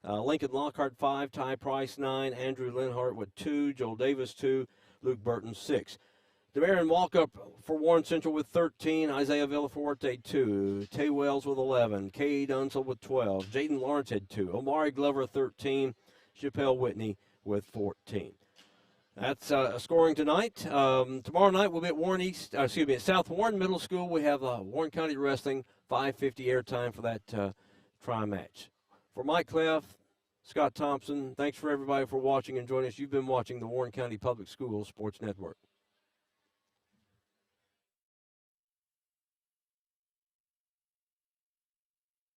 Lincoln Lockhart 5, Ty Price 9, Andrew Linhart with 2, Joel Davis 2, Luke Burton 6. DeMarion Walkup for Warren Central with 13, Isaiah Villaforte 2, Tay Wells with 11, Cade Unsell with 12, Jaden Lawrence had 2, Omari Glover 13, Chappelle Whitney with 14. That's scoring tonight. Tomorrow night we'll be at South Warren Middle School. We have Warren County Wrestling, 5:50 airtime for that tri-match. For Mike Cleff, Scott Thompson, thanks for everybody for watching and joining us. You've been watching the Warren County Public Schools Sports Network.